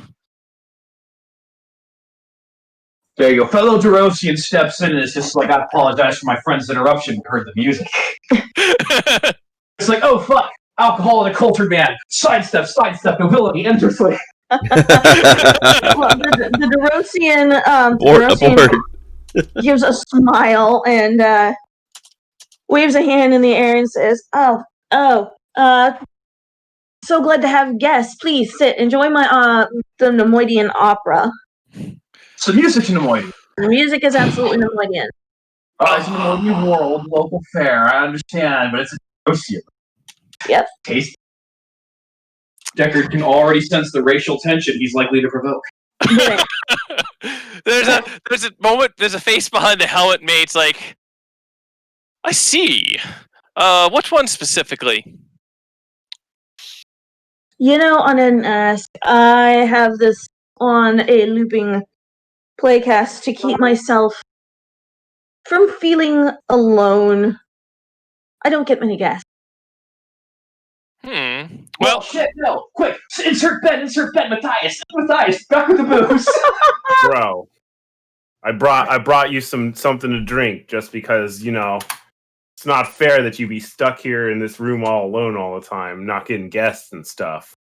There you go. Fellow Derosian steps in and is just like, I apologize for my friend's interruption. Heard the music. It's like, oh fuck, alcohol and a cultured man. Sidestep, nobility, enters like. Well, the Derosian, gives a smile and waves a hand in the air and says, so glad to have guests. Please sit, enjoy my the Nemoidian opera. So music in Nemoidian. The music is absolutely Nemoidian. It's a Nemoidian world, local fair, I understand, but it's a Derosian. Yep. Taste. Deckard can already sense the racial tension he's likely to provoke. There's a moment, there's a face behind the helmet mate's like, I see. Which one specifically? On an ask, I have this on a looping playcast to keep myself from feeling alone. I don't get many guests. Well, shit, no. Quick, insert Ben, Matthias, back with the booze. bro, I brought you something to drink just because, it's not fair that you be stuck here in this room all alone all the time, not getting guests and stuff.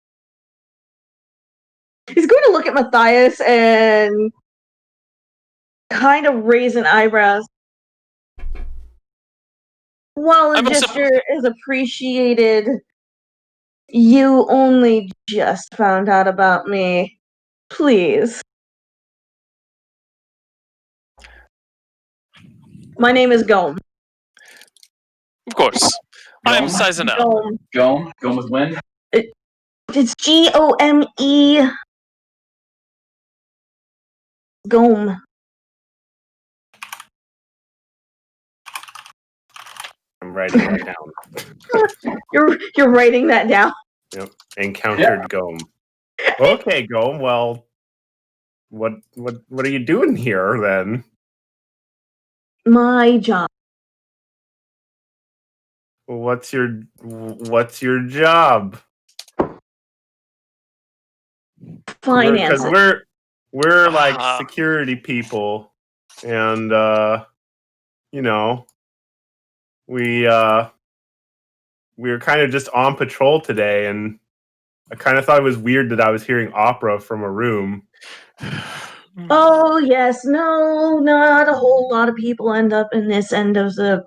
He's going to look at Matthias and kind of raise an eyebrows. While the gesture is appreciated, you only just found out about me. Please. My name is Gome. Of course. I'm Saizenel. Gome with wind. It's Gome. Gome. I'm writing that down. You're writing that down. Yep. Encountered Gome. Okay, Gome. Well, what are you doing here then? My job. What's your job? Finance. Because we're like security people, and we were kind of just on patrol today, and I kind of thought it was weird that I was hearing opera from a room. Oh, yes. No, not a whole lot of people end up in this end of the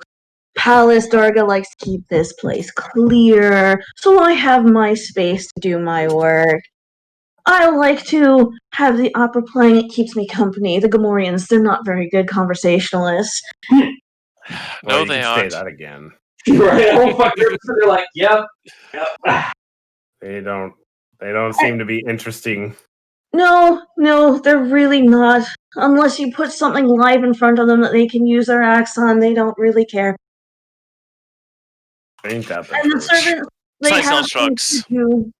palace. Darga likes to keep this place clear, so I have my space to do my work. I like to have the opera playing. It keeps me company. The Gammoreans, they're not very good conversationalists. No, they aren't. Say that again. Right? Oh, fuck, they're like, yep. They don't seem to be interesting. No, they're really not. Unless you put something live in front of them that they can use their axe on, they don't really care. Ain't that And the servants, they have things to do.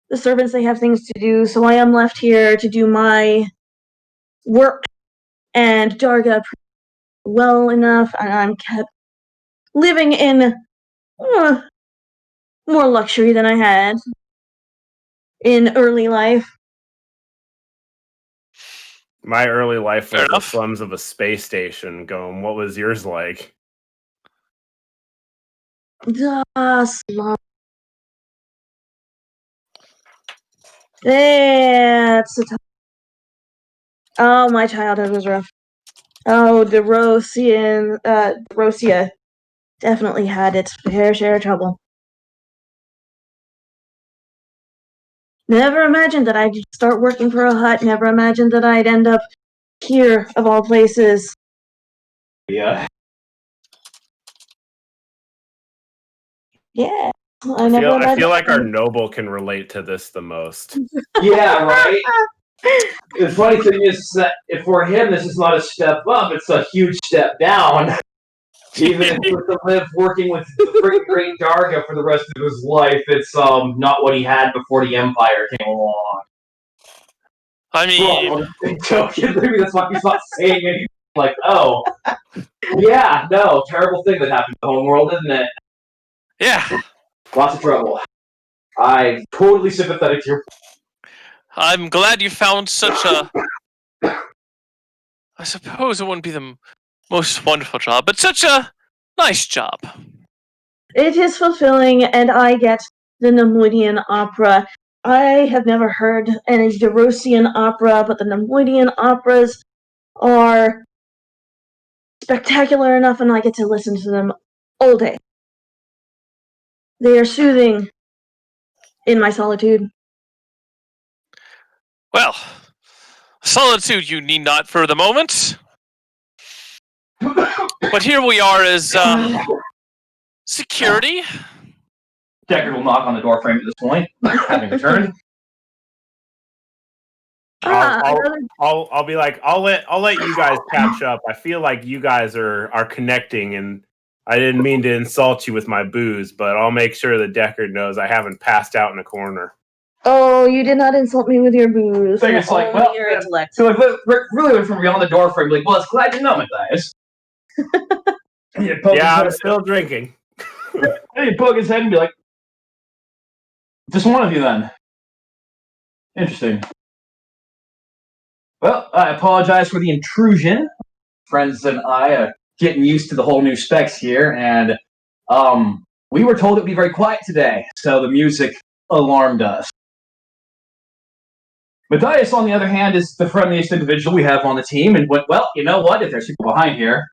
The servants, they have things to do, so I am left here to do my work. And Darga well enough, and I'm kept living in more luxury than I had in early life. My early life was the slums of a space station. Going, what was yours like? The slum. That's a Oh, my childhood was rough. Oh, Derosia definitely had its fair share of trouble. Never imagined that I'd start working for a hut. Never imagined that I'd end up here, of all places. Yeah. Yeah. I feel like our noble can relate to this the most. Yeah, right? The funny thing is that if for him this is not a step up, it's a huge step down. Even if he was to live working with the freaking Great Darga for the rest of his life, it's not what he had before the Empire came along. I mean, Well, maybe that's why he's not saying anything like, oh, yeah, no, terrible thing that happened to the homeworld, isn't it? yeah. Lots of trouble. I'm totally sympathetic to your. I'm glad you found such a. I suppose it wouldn't be the most wonderful job, but such a nice job. It is fulfilling, and I get the Nemoidian opera. I have never heard any Derosian opera, but the Nemoidian operas are spectacular enough, and I get to listen to them all day. They are soothing in my solitude. Well, solitude you need not for the moment. But here we are as security. Deckard will knock on the door frame at this point, having returned. I'll be like, I'll let you guys catch up. I feel like you guys are connecting, and I didn't mean to insult you with my booze, but I'll make sure that Deckard knows I haven't passed out in a corner. Oh, you did not insult me with your booze. So it's like, well, your intellect. So really went from beyond the door frame, like, well, it's glad you know, Matthias. Yeah, I'm still drinking. And he'd poke his head and be like, just one of you then. Interesting. Well, I apologize for the intrusion. Friends and I are getting used to the whole new specs here, and we were told it would be very quiet today, so the music alarmed us. Matthias, on the other hand, is the friendliest individual we have on the team, and went, well, you know what? If there's people behind here.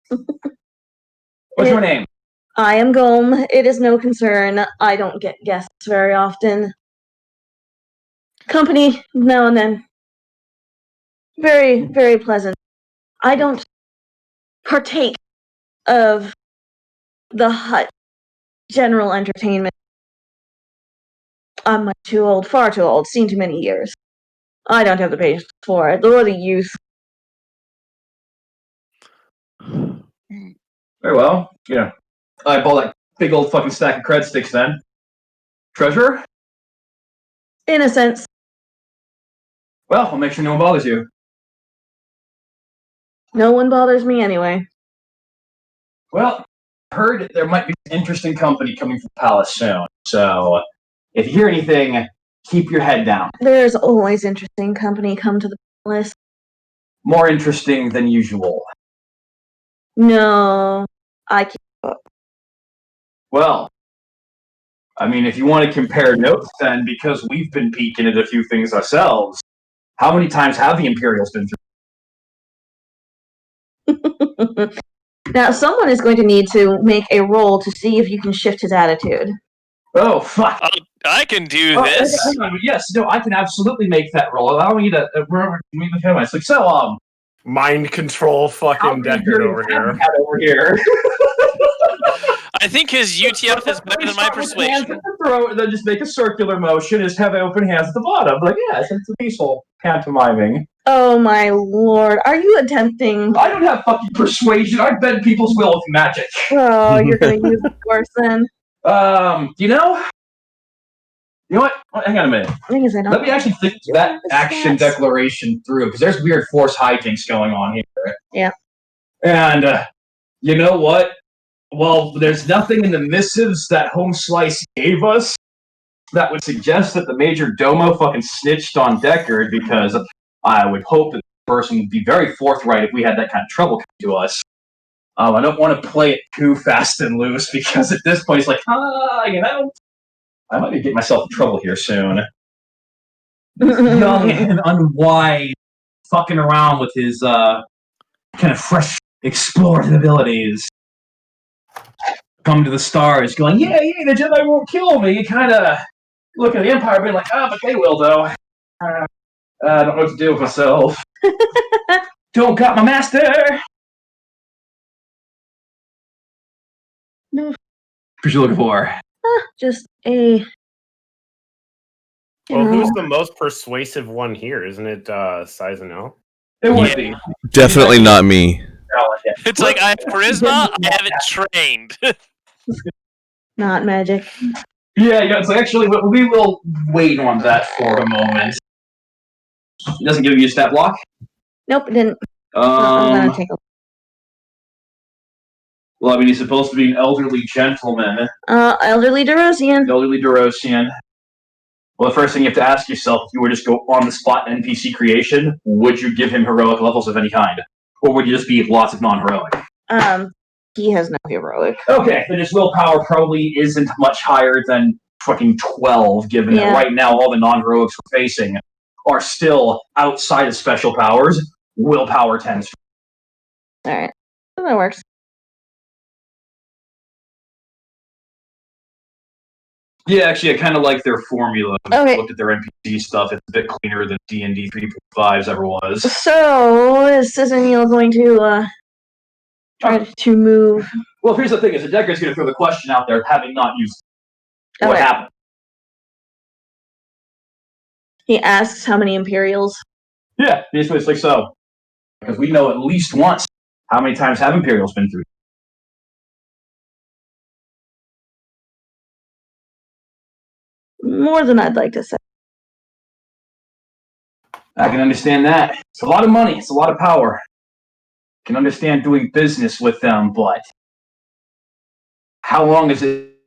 What's your name? I am Gome. It is no concern. I don't get guests very often. Company, now and then. Very, very pleasant. I don't partake of the hut general entertainment. I'm much too old, far too old, seen too many years. I don't have the patience for it, or the youth. Very well. Yeah. I bought that big old fucking stack of cred sticks then. Treasurer? In a sense. Well, I'll make sure no one bothers you. No one bothers me anyway. Well, I heard there might be an interesting company coming from the palace soon. So, if you hear anything, keep your head down. There's always interesting company come to the palace. More interesting than usual. No, I can't. Well, I mean, if you want to compare notes then, because we've been peeking at a few things ourselves, how many times have the Imperials been through? Now, someone is going to need to make a roll to see if you can shift his attitude. Oh, fuck. I can do this. Yes, no, I can absolutely make that roll. Allow me to remember me the camera. It's like, so, mind control fucking Deckard over here. I think his UTF is better than my persuasion. And then just make a circular motion, just have open hands at the bottom. Like, yes, it's a peaceful pantomiming. Oh my lord, are you attempting? I don't have fucking persuasion. I bend people's will with magic. Oh, you're gonna use the force then. You know what? Hang on a minute. Let me actually think that action declaration through, because there's weird force hijinks going on here. Yeah. And you know what? Well, there's nothing in the missives that Home Slice gave us that would suggest that the Major Domo fucking snitched on Deckard, because I would hope that the person would be very forthright if we had that kind of trouble come to us. I don't want to play it too fast and loose, because at this point it's like, you know, I might be getting myself in trouble here soon. Young and unwise, fucking around with his kind of fresh explorative abilities. Come to the stars, going, yeah, the Jedi won't kill me. You kind of look at the Empire, being like, but they will, though. I don't know what to do with myself. Don't got my master. What you looking for? Just a. Well, who's the most persuasive one here? Isn't it Saizenel? It would Yeah. be. Definitely not me. It's like I have charisma, I have it trained. Not magic. Yeah, it's like actually we will wait on that for a moment. It doesn't give you a stat block. Nope, it didn't. I'm gonna take a. Well, I mean, he's supposed to be an elderly gentleman. Elderly Derosian. Elderly Derosian. Well, the first thing you have to ask yourself, if you were just go on the spot NPC creation, would you give him heroic levels of any kind? Or would you just be lots of non-heroic? He has no heroic. Okay, then his willpower probably isn't much higher than fucking 12, given that right now all the non-heroics we're facing are still outside of special powers. Willpower 10. Alright. That works. Yeah, actually, I kind of like their formula. Okay. I looked at their NPC stuff. It's a bit cleaner than D&D 3.5's ever was. So, is Saizenel going to try to move? Well, here's the thing: is the Decker's going to throw the question out there, having not used it. What happened? He asks how many Imperials. Yeah, basically it's like so. Because we know at least once how many times have Imperials been through. More than I'd like to say. I can understand that. It's a lot of money. It's a lot of power. I can understand doing business with them, but how long is it?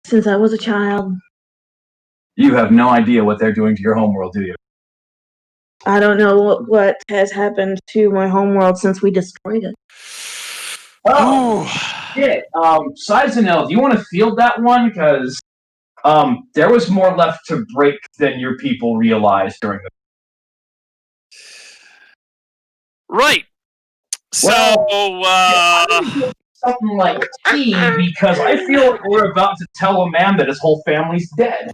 Since I was a child. You have no idea what they're doing to your homeworld, do you? I don't know what has happened to my homeworld since we destroyed it. Oh, shit. Saizenel, do you want to field that one? Because there was more left to break than your people realized during the... Right. So, something like tea, because I feel like we're about to tell a man that his whole family's dead.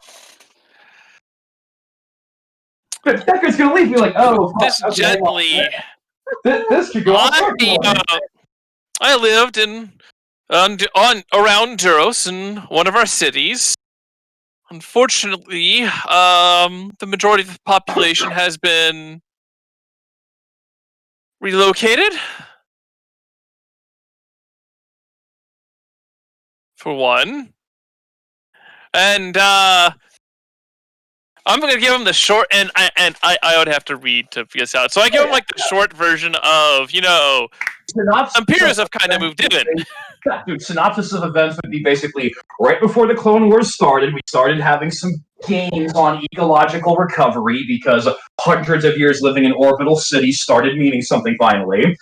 But Decker's gonna leave me like, oh, this gently. This could go on. I lived around Duros in one of our cities. Unfortunately, the majority of the population has been relocated. For one. And I'm gonna give him the short, and I would have to read to figure this out. So I give him like the short version of, some peers have kind of moved in. Dude, synopsis of events would be basically right before the Clone Wars started. We started having some gains on ecological recovery because hundreds of years living in orbital cities started meaning something finally.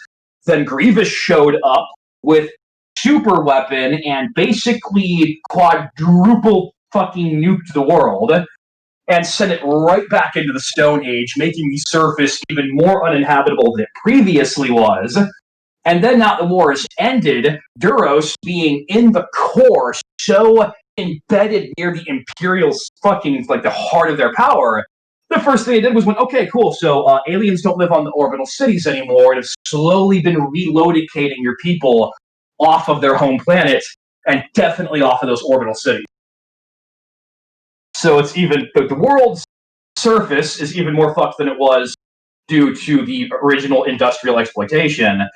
Then Grievous showed up with super weapon and basically quadruple fucking nuked the world and sent it right back into the Stone Age, making the surface even more uninhabitable than it previously was. And then now the war has ended, Duros being in the core, so embedded near the Imperials fucking, like, the heart of their power, the first thing they did was went, okay, cool, so aliens don't live on the orbital cities anymore, and have slowly been relocating your people off of their home planet, and definitely off of those orbital cities. So it's even, the world's surface is even more fucked than it was due to the original industrial exploitation.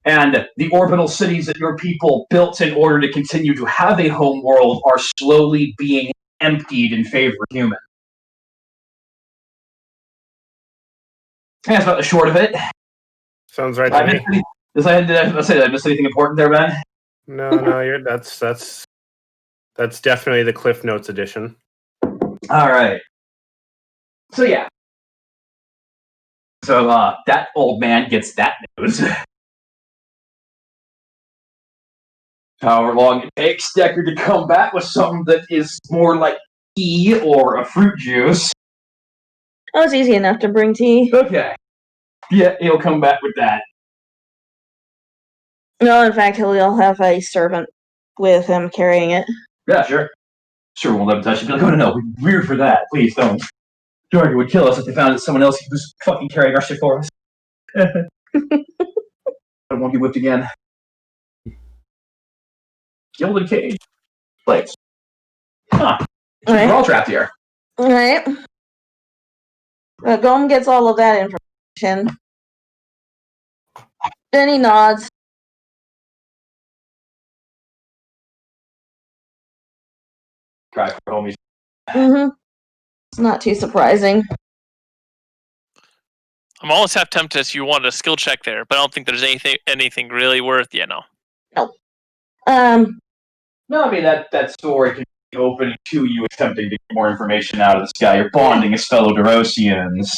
And the orbital cities that your people built in order to continue to have a home world are slowly being emptied in favor of humans. And that's about the short of it. Sounds right to me. Did I miss anything important there, Ben? No, that's definitely the Cliff Notes edition. All right. So yeah. So that old man gets that news. However long it takes Decker to come back with something that is more like tea or a fruit juice. Oh, it's easy enough to bring tea. Okay. Yeah, he'll come back with that. No, in fact, he'll have a servant with him carrying it. Yeah, sure. Sure, won't let him touch it. Be like, oh no, we're weird for that. Please don't. Jordan would kill us if they found that someone else was fucking carrying our shit for us. I won't get whipped again. Gilded cage. Place. Huh. All right. We're all trapped here. All right. Gom gets all of that information. Then he nods. Cry for homies. Mm-hmm. It's not too surprising. I'm almost half tempted if you wanted a skill check there, but I don't think there's anything really worth, No. No, I mean that story can be open to you attempting to get more information out of this guy. You're bonding as fellow Derosians.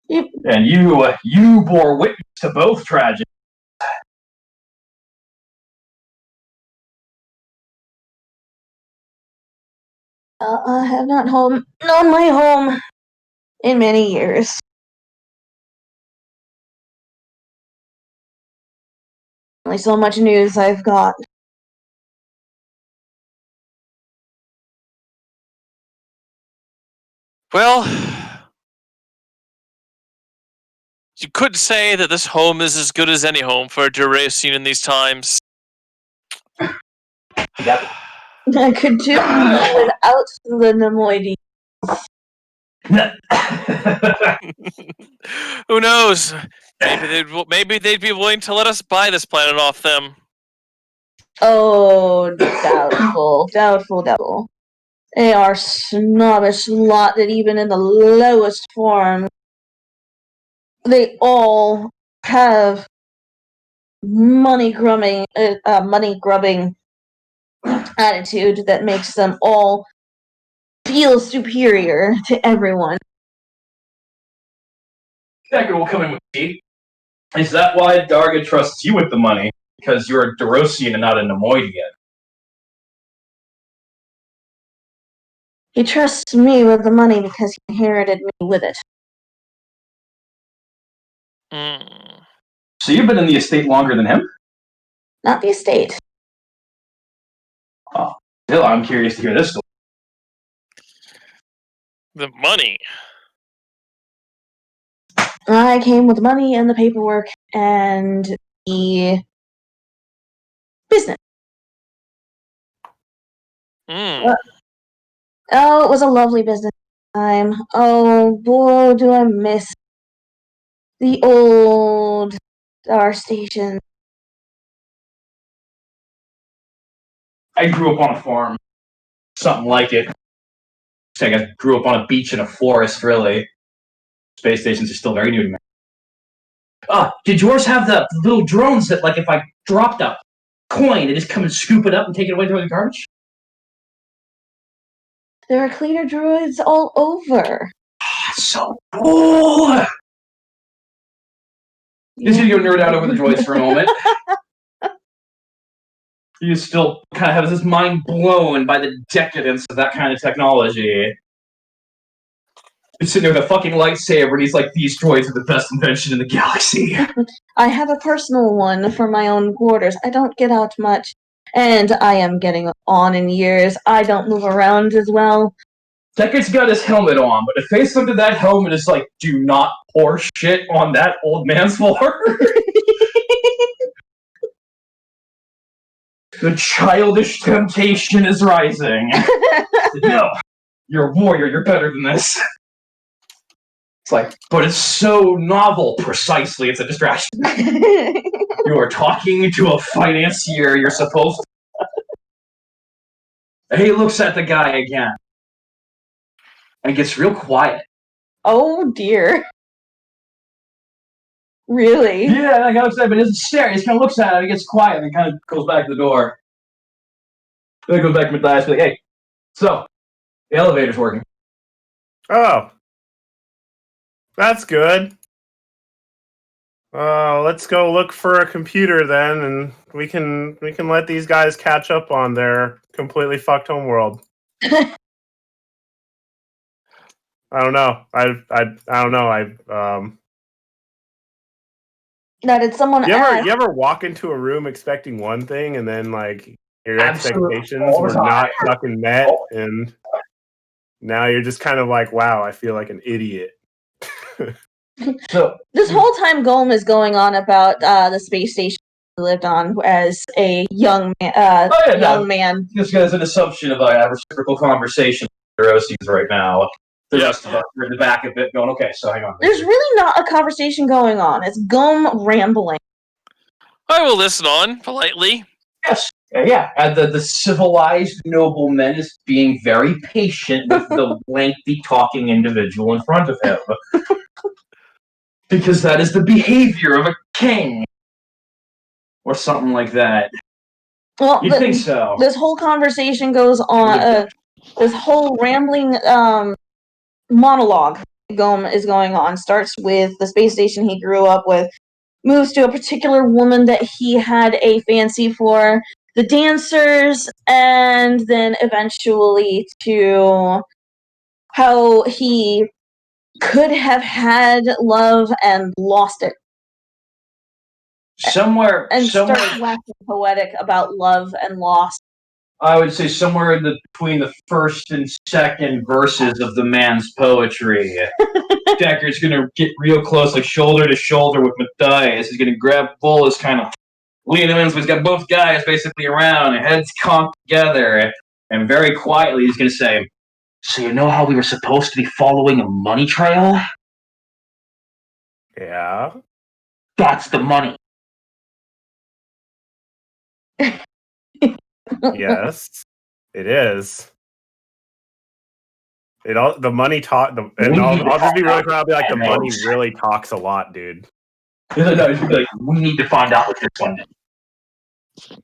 Yep. And you bore witness to both tragedies. I have not known my home in many years. Only so much news I've got. Well, you could say that this home is as good as any home for a Derosian in these times. Yep. I could do without the Nemoides. Who knows? Maybe they'd be willing to let us buy this planet off them. Oh, doubtful. They are snobbish lot that even in the lowest form, they all have money grubbing attitude that makes them all feel superior to everyone. Decker will come in with tea. Is that why Darga trusts you with the money? Because you're a Derosian and not a Nemoidian. He trusts me with the money because he inherited me with it. So you've been in the estate longer than him? Not the estate. Oh, still, I'm curious to hear this story. The money. I came with the money and the paperwork and the business. Oh, it was a lovely business time. Oh, boy, do I miss the old Star Station. I grew up on a farm. Something like it. I guess grew up on a beach in a forest, really. Space stations are still very new to me. Did yours have the little drones that, like, if I dropped a coin, they just come and scoop it up and take it away through the garbage? There are cleaner droids all over. So cool! Just gonna go nerd out over the droids for a moment. You still kind of have this mind blown by the decadence of that kind of technology. He's sitting there with a fucking lightsaber, and he's like, these droids are the best invention in the galaxy. I have a personal one for my own quarters. I don't get out much, and I am getting on in years. I don't move around as well. Decker's got his helmet on, but the face under that helmet is like, do not pour shit on that old man's floor. The childish temptation is rising. No, you're a warrior, you're better than this. It's like, but it's so novel. Precisely, it's a distraction. You are talking to a financier, you're supposed to. He looks at the guy again. And gets real quiet. Oh, dear. Really? Yeah, I got upset, but he doesn't stare. He just kind of looks at it, and he gets quiet, and kind of goes back to the door. Then he goes back to Matthias and be like, hey, so, the elevator's working. Oh. That's good. Let's go look for a computer then, and we can let these guys catch up on their completely fucked homeworld. I don't know. I don't know. Now, did someone ask? You ever walk into a room expecting one thing and then like your Absolutely. expectations were not fucking met, and now you're just kind of like, wow, I feel like an idiot. So this whole time Golem is going on about the space station lived on as a young man. This guy's an assumption of a reciprocal conversation with neuroses right now. The rest of us are in the back of it going, okay, so hang on. There's really not a conversation going on. It's Gum rambling. I will listen on politely. Yes. Yeah, and the civilized nobleman is being very patient with the lengthy talking individual in front of him. Because that is the behavior of a king. Or something like that. Well, You'd think so. This whole conversation goes on, this whole rambling monologue is going on. Starts with the space station he grew up with, moves to a particular woman that he had a fancy for, the dancers, and then eventually to how he could have had love and lost it. Somewhere starts waxing poetic about love and loss. I would say somewhere between the first and second verses of the man's poetry. Decker's gonna get real close, like shoulder to shoulder with Matthias. He's gonna grab Bull's kind of lean him in, so he's got both guys basically around, and heads conked together, and very quietly he's gonna say, "So you know how we were supposed to be following a money trail? Yeah. That's the money." Yes, it is. The money talk, and I'll just be really proud. I'll be like, the money really talks a lot, dude. No, he's gonna be like, we need to find out what this one knows.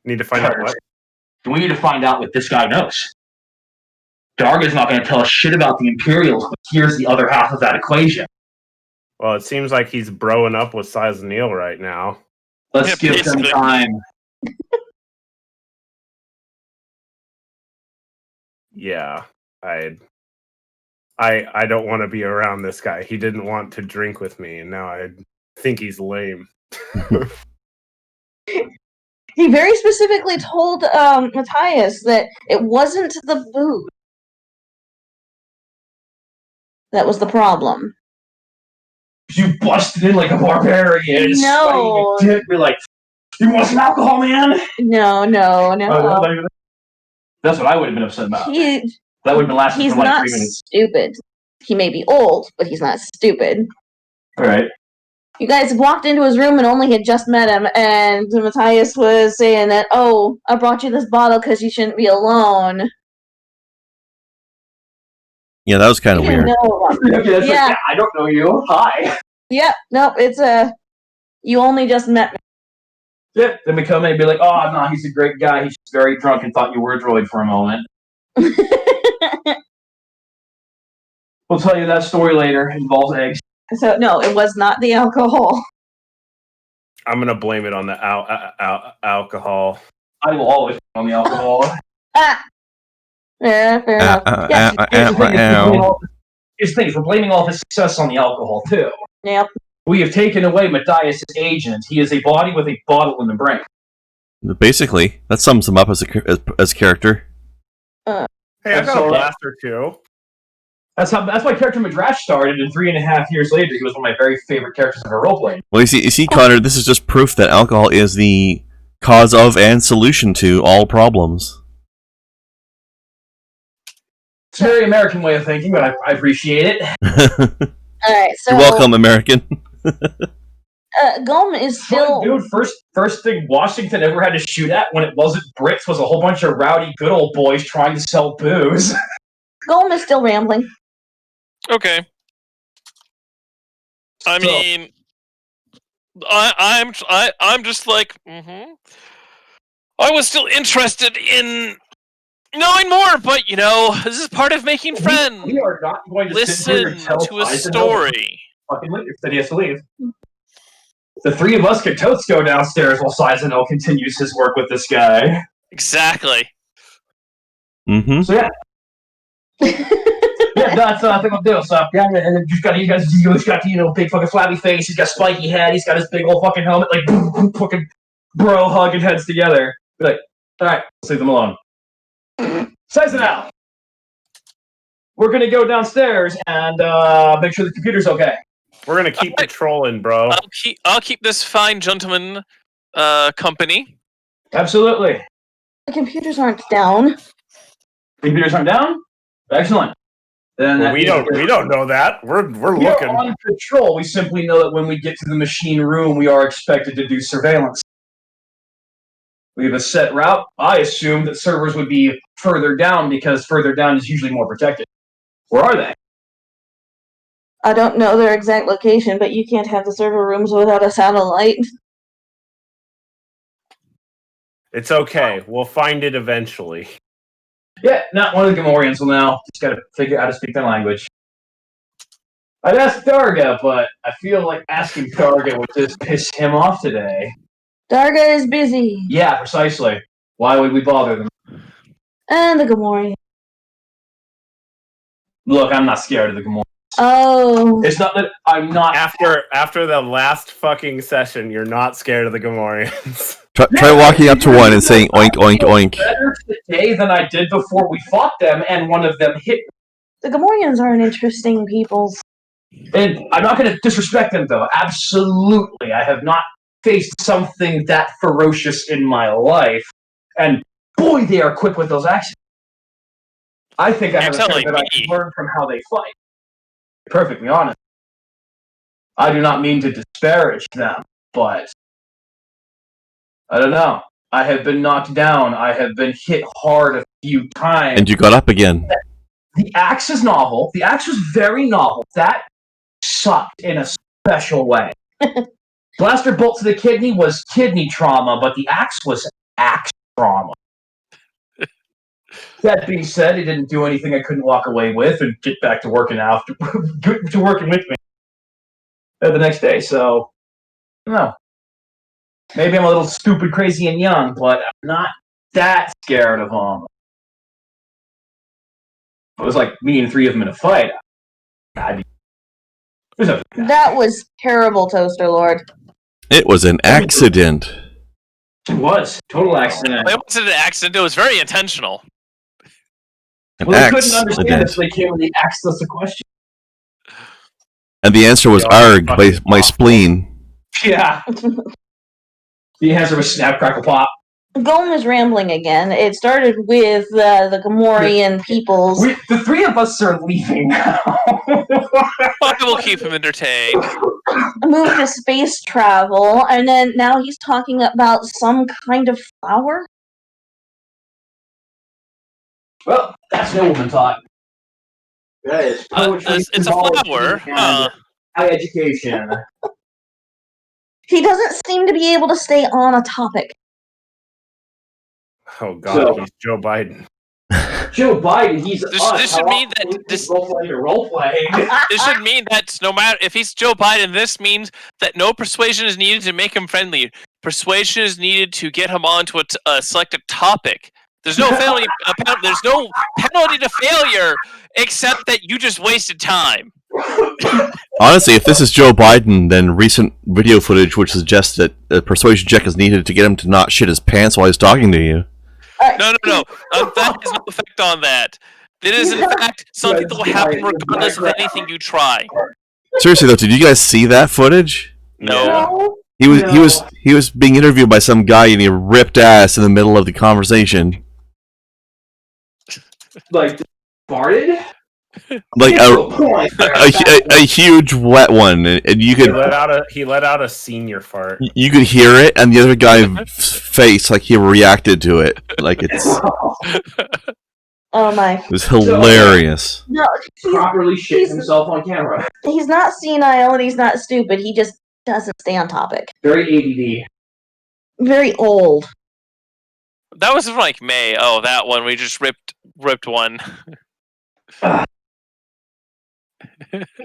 Need to find out what? We need to find out what this guy knows. Darga's not going to tell us shit about the Imperials, but here's the other half of that equation. Well, it seems like he's broing up with Size Neil right now. Let's give him time. Yeah, I don't want to be around this guy. He didn't want to drink with me, and now I think he's lame. He very specifically told Matthias that it wasn't the booze that was the problem. You busted in like a barbarian. No. We're like, you want some alcohol, man? No. That's what I would have been upset about. That would have been lasting he's for like not 3 minutes. Stupid. He may be old, but he's not stupid. All right. You guys walked into his room and only had just met him, and Matthias was saying that, oh, I brought you this bottle because you shouldn't be alone. Yeah, that was kind of weird. Okay, yeah. Like, I don't know you. Hi. Yep. Nope. It's you only just met me. Yeah. Then we come in and be like, oh, no, he's a great guy. He's just very drunk and thought you were a droid for a moment. We'll tell you that story later. It involves eggs. So, no, it was not the alcohol. I'm going to blame it on the alcohol. I will always blame on the alcohol. Yeah, fair enough. Here's the thing, we're blaming all his success on the alcohol, too. Yep. We have taken away Matthias' agent. He is a body with a bottle in the brain. Basically, that sums him up as a character. Hey, I've got a blaster, too. That's why character Madrash started, and 3.5 years later, he was one of my very favorite characters in a roleplay. Well, you see, Connor, this is just proof that alcohol is the cause of and solution to all problems. It's a very American way of thinking, but I appreciate it. Alright, so... You're welcome, American. Gulm is still... Dude, first thing Washington ever had to shoot at when it wasn't Brits was a whole bunch of rowdy good old boys trying to sell booze. Gulm is still rambling. Okay. I mean, I'm just like, I was still interested in knowing more, but this is part of making friends. We are not going to listen to a story. Fucking later, said he has to leave. The three of us can totes go downstairs while Sizenel continues his work with this guy. Exactly. Mm-hmm. So yeah. Yeah, that's I think I'll do. So yeah, and then he's got big fucking flabby face. He's got spiky head. He's got his big old fucking helmet. Like fucking bro hugging heads together. Be like, all right, let's leave them alone. Sizenel, we're gonna go downstairs and make sure the computer's okay. We're gonna keep patrolling, bro. I'll keep this fine gentleman company. Absolutely. The computers aren't down. Computers aren't down? Excellent. Then Well, that we means don't know that. We're we are looking. on patrol. We simply know that when we get to the machine room, we are expected to do surveillance. We have a set route. I assume that servers would be further down because further down is usually more protected. Where are they? I don't know their exact location, but you can't have the server rooms without a satellite. It's okay. We'll find it eventually. Yeah, not one of the Gammoreans will know. Just gotta figure out how to speak their language. I'd ask Darga, but I feel like asking Darga would just piss him off today. Darga is busy. Yeah, precisely. Why would we bother them? And the Gammorean. Look, I'm not scared of the Gammoreans. Oh. It's not that I'm not. After the last fucking session, you're not scared of the Gammoreans. Try walking up to one and saying oink, oink, oink. Better today than I did before we fought them, and one of them hit me. The Gammoreans are an interesting people. And I'm not going to disrespect them, though. Absolutely. I have not faced something that ferocious in my life. And boy, they are quick with those actions. I think I have a fair bit I can learn from how they fight. To be perfectly honest. I do not mean to disparage them, but I don't know. I have been knocked down. I have been hit hard a few times. And you got up again. The axe is novel. The axe was very novel. That sucked in a special way. Blaster bolt to the kidney was kidney trauma, but the axe was axe trauma. That being said, it didn't do anything I couldn't walk away with and get back to working after to working with me the next day. So, I don't know. Maybe I'm a little stupid, crazy, and young, but I'm not that scared of them. It was like me and three of them in a fight. That was terrible, Toaster Lord. It was an accident. It was. Total accident. It wasn't an accident, it was very intentional. An Well, they couldn't understand accident. this. They came when they asked us a question. And the answer was arg, my spleen. Yeah. The answer was snap, crackle, pop. Golem is rambling again. It started with the Gammorean peoples. The three of us are leaving now. But we'll keep him entertained. Moved to space travel, and then now he's talking about some kind of flower. Well, that's no woman talk. That is poetry. It's a flower. High education. He doesn't seem to be able to stay on a topic. Oh god, he's Joe Biden. Joe Biden, he's This should mean that this should mean that no matter if he's Joe Biden, this means that no persuasion is needed to make him friendly. Persuasion is needed to get him onto a selected topic. There's no failure. There's no penalty to failure, except that you just wasted time. Honestly, if this is Joe Biden, then recent video footage would suggest that a persuasion check is needed to get him to not shit his pants while he's talking to you. No. That has no effect on that. It is, in fact, something that will happen regardless of anything you try. Seriously though, did you guys see that footage? No. He was being interviewed by some guy and he ripped ass in the middle of the conversation. Like farted? Like a huge wet one, and you could he let out a senior fart. You could hear it, and the other guy's face, like he reacted to it, like it's. Oh my! It was hilarious. No, properly shit himself on camera. He's not senile and he's not stupid. He just doesn't stay on topic. Very ADD. Very old. That was from like May. Oh, that one we just ripped one.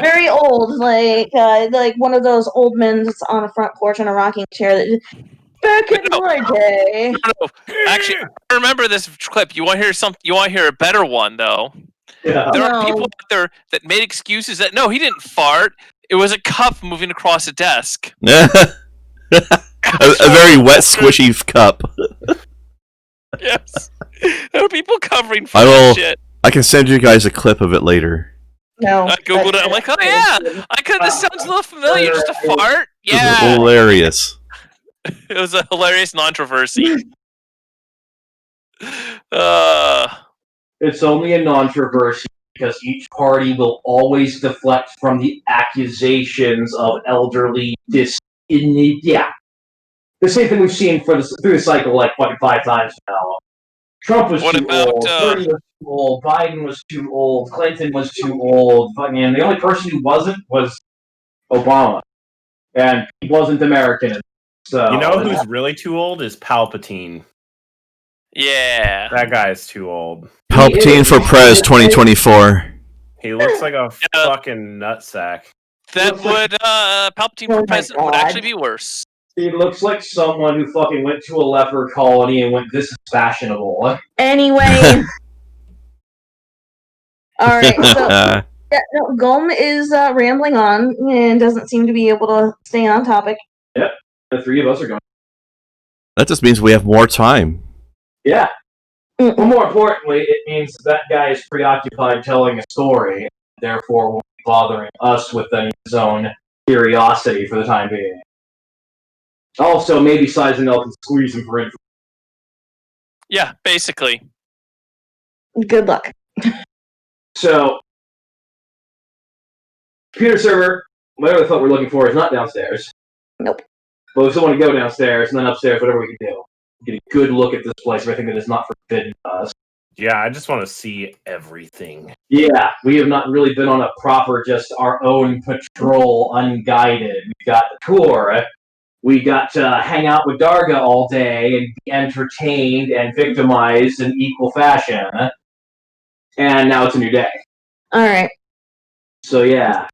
Very old, like one of those old men that's on a front porch in a rocking chair. That back in my day. No. Actually, I remember this clip. You want to hear something? You want to hear a better one, though? Yeah. There are people out there that made excuses that no, he didn't fart. It was a cup moving across a desk. a very wet, squishy cup. Yes, there are people covering for this shit. I can send you guys a clip of it later. No, I googled it. I'm like, oh yeah, this sounds a little familiar. Just a fart. This is Yeah. hilarious. It was a hilarious controversy. It's only a controversy because each party will always deflect from the accusations of elderly yeah. The same thing we've seen through the cycle like fucking 5 times now. Trump was too old, Bernie was too old, Biden was too old, Clinton was too old. Fucking the only person who wasn't was Obama. And he wasn't American. So You know who's really too old is Palpatine. Yeah. That guy's too old. Palpatine for Prez 2024. He looks like a fucking nutsack. That would Palpatine for president would actually be worse. He looks like someone who fucking went to a leper colony and went, "This is fashionable." Anyway. Alright, so Gom is rambling on and doesn't seem to be able to stay on topic. Yep, the 3 of us are going. That just means we have more time. Yeah. Well, more importantly, it means that guy is preoccupied telling a story, therefore won't be bothering us with any of his own curiosity for the time being. Also, maybe Sizenel can squeeze him for info. Yeah, basically. Good luck. So, computer server, whatever the fuck we're looking for, is not downstairs. Nope. But we still want to go downstairs, and then upstairs, whatever we can do. Get a good look at this place, everything that is not forbidden to us. Yeah, I just want to see everything. Yeah, we have not really been on a proper, just our own patrol, unguided. We got the tour. We got to hang out with Darga all day and be entertained and victimized in equal fashion. And now it's a new day. Alright. So yeah,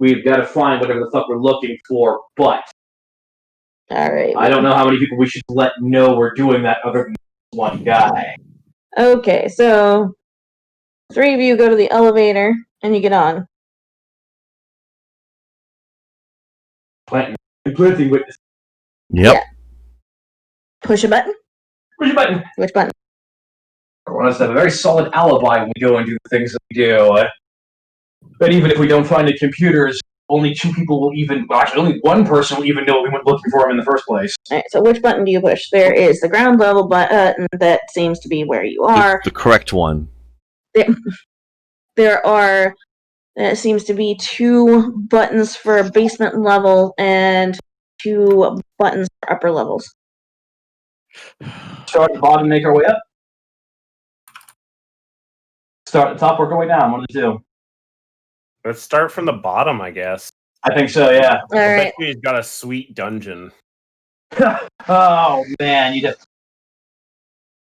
we've got to find whatever the fuck we're looking for, but Alright. I don't know how many people we should let know we're doing that other than one guy. Okay, so 3 of you go to the elevator and you get on. Planting witness. Yep. Yeah. Push a button? Push a button. Which button? I want us to have a very solid alibi when we go and do the things that we do. But even if we don't find the computers, only 2 people will even... Well, actually, only 1 person will even know we went looking for them in the first place. Alright, so which button do you push? There is the ground level button that seems to be where you are. The correct one. There are... It seems to be 2 buttons for basement level and 2 buttons for upper levels. Start at the bottom and make our way up. Start at the top, work our way down. One of the 2. Let's start from the bottom, I guess. I think so, yeah. I Alright. bet he's got a sweet dungeon. Oh, man, you just...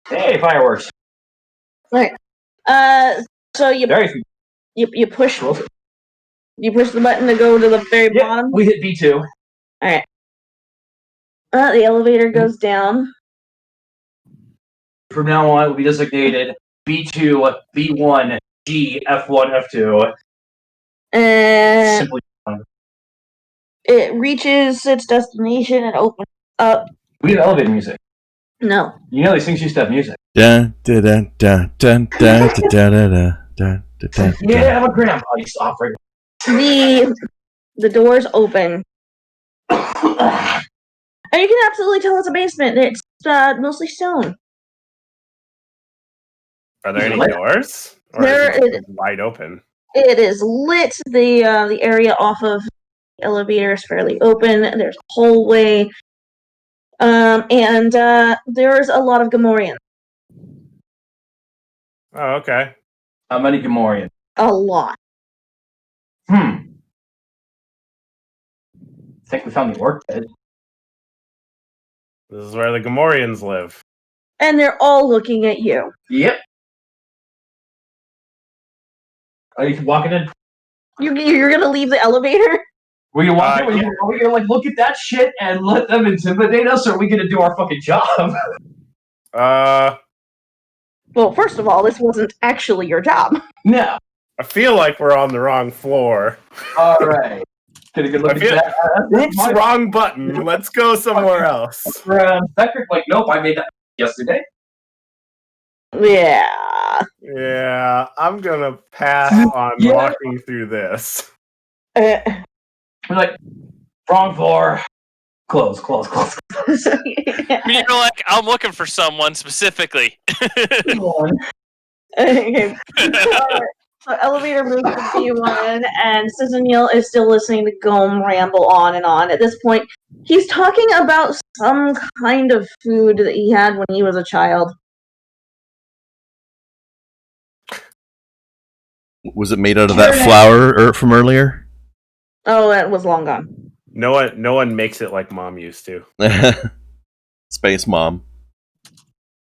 Hey, fireworks. Alright. So you Very few. you push the button to go to the very bottom? We hit B2. Alright. The elevator goes down. From now on, it will be designated B2, B1, G, F1, F2. And Simply it reaches its destination and opens up. we have elevator music. No. You know these things used to have music. Dun, dun, dun, dun, dun, dun, dun, dun, dun, dun, dun. Yeah, my grandpa used to operate. The doors open. And you can absolutely tell it's a basement. It's mostly stone. Are there any doors? Or There is it is- wide open? It is lit. The area off of the elevator is fairly open. There's a hallway. And there's a lot of Gammorean. Oh, okay. How many Gammorean? A lot. I think we found the orc bed. This is where the Gammoreans live. And they're all looking at you. Yep. Are you walking in? You're gonna leave the elevator? Were you walking? Yeah. Are we gonna like look at that shit and let them intimidate us, or are we gonna do our fucking job? Well, first of all, this wasn't actually your job. No. I feel like we're on the wrong floor. All right. Get a good look I feel- at that. Oops, wrong button. Let's go somewhere else. Patrick, like, nope, I made that yesterday. Yeah. Yeah, I'm gonna pass on Yeah. walking through this. We're like, wrong floor. Close. I mean, you're like, I'm looking for someone specifically. Okay. So elevator moves to B1, and Cizanil is still listening to Gome ramble on and on. At this point, he's talking about some kind of food that he had when he was a child. Was it made out of that flour from earlier? Oh, that was long gone. No one makes it like Mom used to. Space Mom.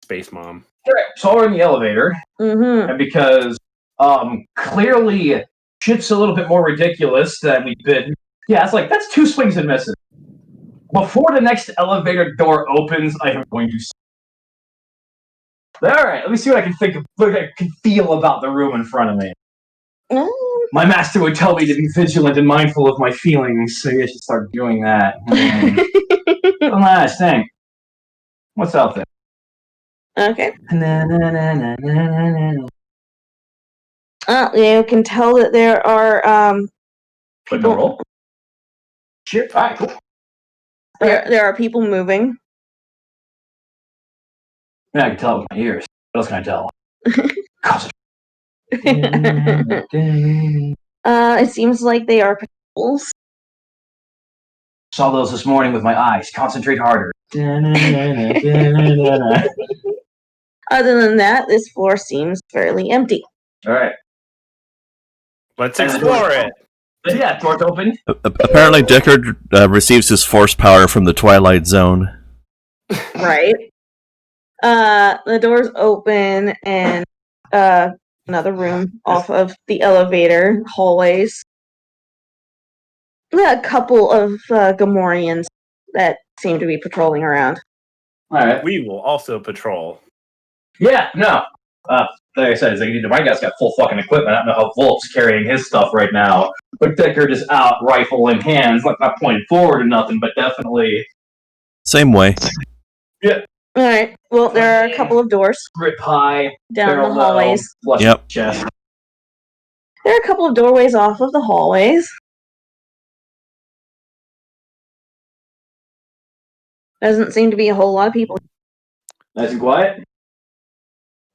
Space Mom. Alright, so we're in the elevator, Mm-hmm. and because clearly shit's a little bit more ridiculous than we've been. Yeah, it's like, that's 2 swings and misses. Before the next elevator door opens, I am going to... Alright, let me see what I can think of, what I can feel about the room in front of me. My master would tell me to be vigilant and mindful of my feelings, so I should start doing that. One last thing. What's out there? Okay. You can tell that there are But no roll? Sure. Alright, cool. there are people moving. Yeah, I can tell it with my ears. What else can I tell? It seems like they are patrols. Saw those this morning with my eyes. Concentrate harder. Other than that, this floor seems fairly empty. Alright. Let's explore it. Yeah, door's open. Apparently, Deckard receives his force power from the Twilight Zone. Right. The doors open and another room off of the elevator hallways. A couple of Gammoreans that seem to be patrolling around. Alright. We will also patrol. Yeah, no. Like I said, my guy's got full fucking equipment. I don't know how Volt's carrying his stuff right now. But Deckard is out, rifle in hand. Like, not pointed forward or nothing, but definitely... Same way. Alright, well, there are a couple of doors Grip high, down barrel the hallways. low, flush Yep. chest. There are a couple of doorways off of the hallways. Doesn't seem to be a whole lot of people. Nice and quiet?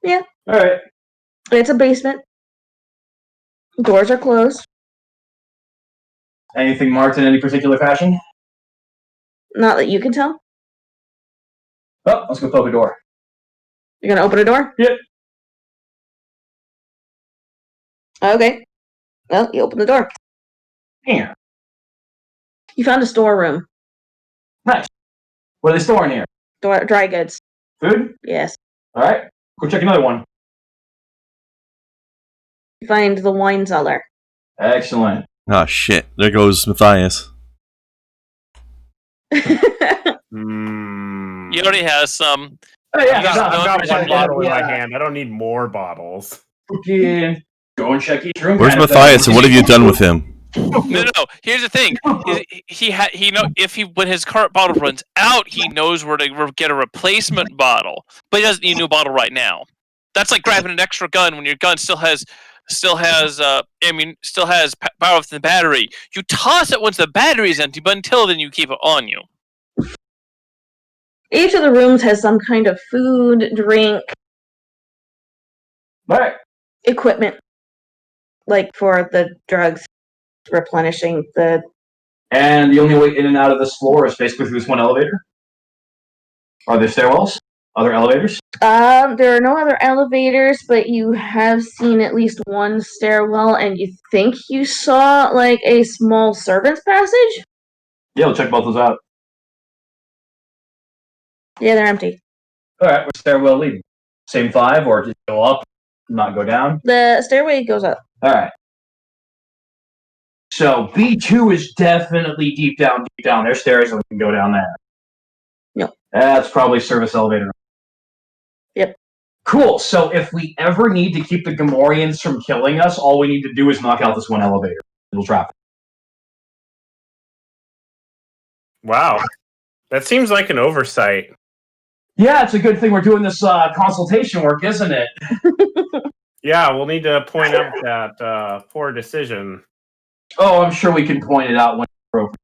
Yeah. Alright. It's a basement. Doors are closed. Anything marked in any particular fashion? Not that you can tell. Oh, let's go poke a door. You're gonna open a door? Yep. Okay. Well, you open the door. Here. You found a storeroom. Nice. What are they storing here? Dry goods. Food? Yes. Alright. Go check another one. You find the wine cellar. Excellent. Oh shit! There goes Matthias. He already has some. Oh, yeah, I've I've got one bottle in my yeah. hand. I don't need more bottles. Okay. Go and check each room. Where's kind of Matthias, thing. and what have you done with him? No. Here's the thing. He know if when his current bottle runs out, he knows where to get a replacement bottle, but he doesn't need a new bottle right now. That's like grabbing an extra gun when your gun still has power within the battery. You toss it once the battery is empty, but until then you keep it on you. Each of the rooms has some kind of food, drink, Alright. equipment. Like for the drugs, replenishing the... And the only way in and out of this floor is basically through this one elevator? Are there stairwells? Other elevators? There are no other elevators, but you have seen at least one stairwell, and you think you saw, like, a small servant's passage? Yeah, we'll check both those out. Yeah, they're empty. Alright, where's stairwell leading? Same 5, or just go up, not go down? The stairway goes up. Alright. So, B2 is definitely deep down. There's stairs, and we can go down there. Yep. That's probably service elevator. Yep. Cool, so if we ever need to keep the Gammoreans from killing us, all we need to do is knock out this one elevator. It'll trap it. Wow. That seems like an oversight. Yeah, it's a good thing we're doing this consultation work, isn't it? Yeah, we'll need to point out that poor decision. Oh, I'm sure we can point it out when it's appropriate.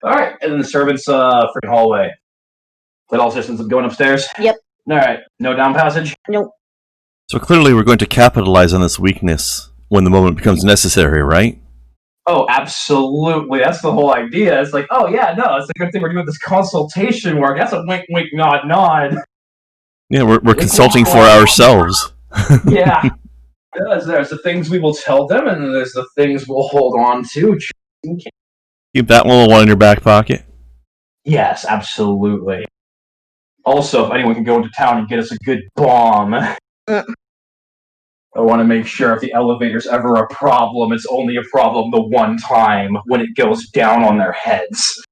Alright, and then the servants' freaking hallway. Is that all systems going upstairs? Yep. Alright, no down passage? Nope. So clearly we're going to capitalize on this weakness when the moment becomes necessary, right? Oh, absolutely. That's the whole idea. It's like, oh yeah, no, it's a good thing we're doing this consultation work. That's a wink, wink, nod, nod. Yeah, we're consulting for ourselves. Yeah. There's the things we will tell them, and then there's the things we'll hold on to. Keep that little one in your back pocket. Yes, absolutely. Also, if anyone can go into town and get us a good bomb, I want to make sure if the elevator's ever a problem, it's only a problem the one time when it goes down on their heads.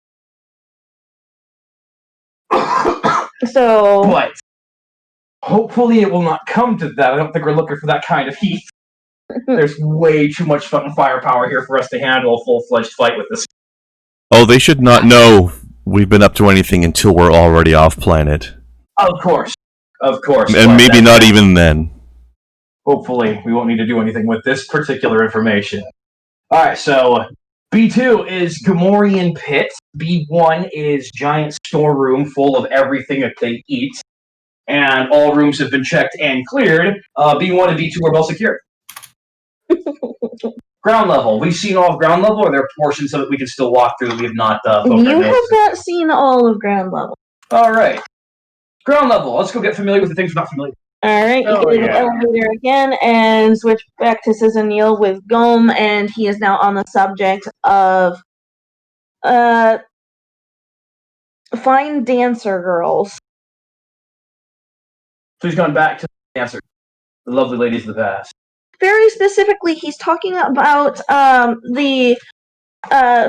So, But hopefully it will not come to that. I don't think we're looking for that kind of heat. There's way too much fucking firepower here for us to handle a full-fledged fight with this. Oh, they should not know we've been up to anything until we're already off planet. Of course. And maybe not even then. Hopefully, we won't need to do anything with this particular information. Alright, so B2 is Gammorean Pit. B1 is giant storeroom full of everything that they eat. And all rooms have been checked and cleared. B1 and B2 are well secured. Ground level. We've seen all of ground level, or there are portions of it we can still walk through that we have not you have not seen all of ground level. Alright. Ground level. Let's go get familiar with the things we're not familiar with. Alright, you get the elevator again and switch back to Neil with Gom, and he is now on the subject of fine dancer girls. So he's gone back to the answer. The lovely ladies of the past. Very specifically, he's talking about the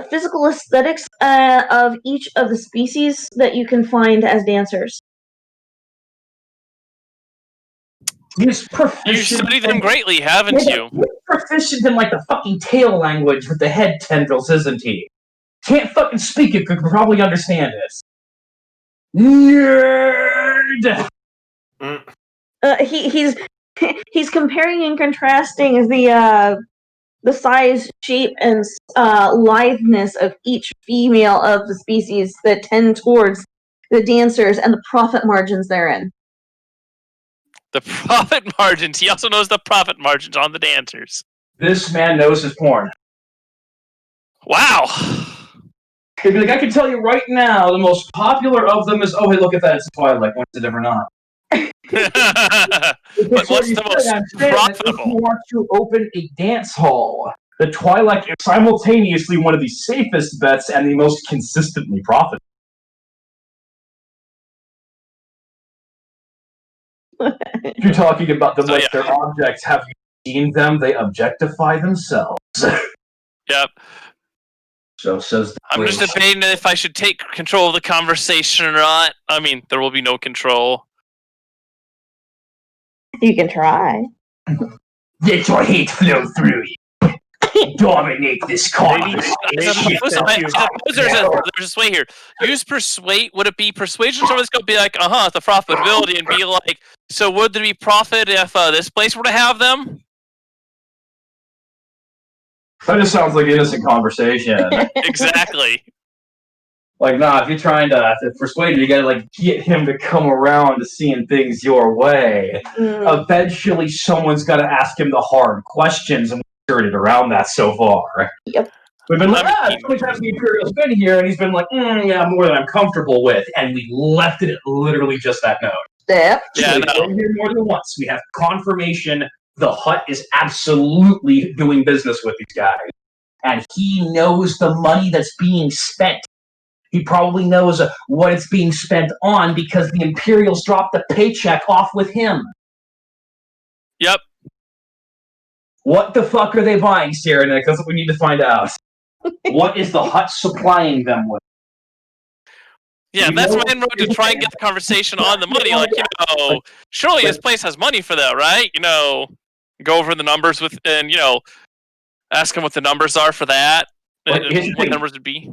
physical aesthetics of each of the species that you can find as dancers. He's proficient. You studied them greatly, haven't you? He's proficient in like the fucking tail language with the head tendrils, isn't he? Can't fucking speak it, could probably understand this. Nerd! He's comparing and contrasting the size, shape, and litheness of each female of the species that tend towards the dancers and the profit margins therein. The profit margins. He also knows the profit margins on the dancers. This man knows his porn. Wow. He'd be like, I can tell you right now, the most popular of them is, oh, hey, look at that, it's Twilight. What's it ever not? But what's the most profitable? If you want to open a dance hall, the Twilight is simultaneously one of the safest bets and the most consistently profitable. If you're talking about them like their objects, have you seen them? They objectify themselves. Yep. So says I'm just debating if I should take control of the conversation or not. I mean, there will be no control. You can try. Let your hate flow through you. Dominate this conversation. There's a way here. Use persuade. Would it be persuasion? Someone's going to be like, the profitability, and be like, so would there be profit if this place were to have them? That just sounds like innocent conversation. Exactly. Like, nah, if you're trying to persuade him, you gotta, like, get him to come around to seeing things your way. Eventually, someone's gotta ask him the hard questions, and we've skirted around that so far. Yep. We've been like, how many times the Imperial's been here? And he's been like, yeah, more than I'm comfortable with. And we left it at literally just that note. Yeah. So we've been here more than once. We have confirmation the Hutt is absolutely doing business with these guys. And he knows the money that's being spent. He probably knows what it's being spent on because the Imperials dropped the paycheck off with him. Yep. What the fuck are they buying, Cyrenik? That's what we need to find out. What is the Hutt supplying them with? Yeah, that's my inroad to try and get the conversation on the money. Like, surely this place has money for that, right? Go over the numbers with, and, ask them what the numbers are for that. What numbers would be.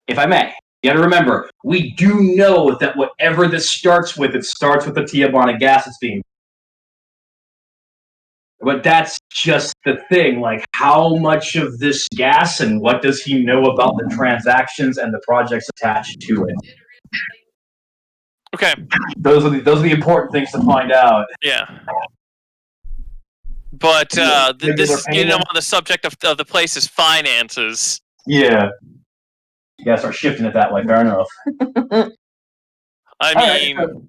If I may. You gotta remember, we do know that whatever this starts with, it starts with the Tiabana gas that's being. But that's just the thing. Like, how much of this gas and what does he know about the transactions and the projects attached to it? Okay. Those are the important things to find out. Yeah. But Maybe this they're is getting paying on the subject of the place's finances. Yeah. You gotta start shifting it that way. Fair enough. I mean,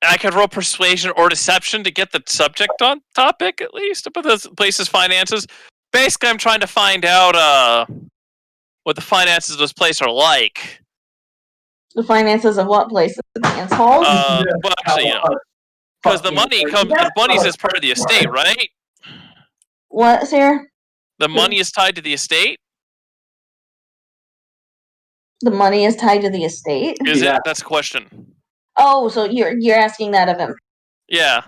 I could roll persuasion or deception to get the subject on topic, at least, about the place's finances. Basically, I'm trying to find out what the finances of this place are like. The finances of what place? The dance halls? Well, actually, because the money's as part of the estate, right? What, Sarah? The money is tied to the estate. The money is tied to the estate? Is it? That's a question. Oh, so you're asking that of him. Yeah.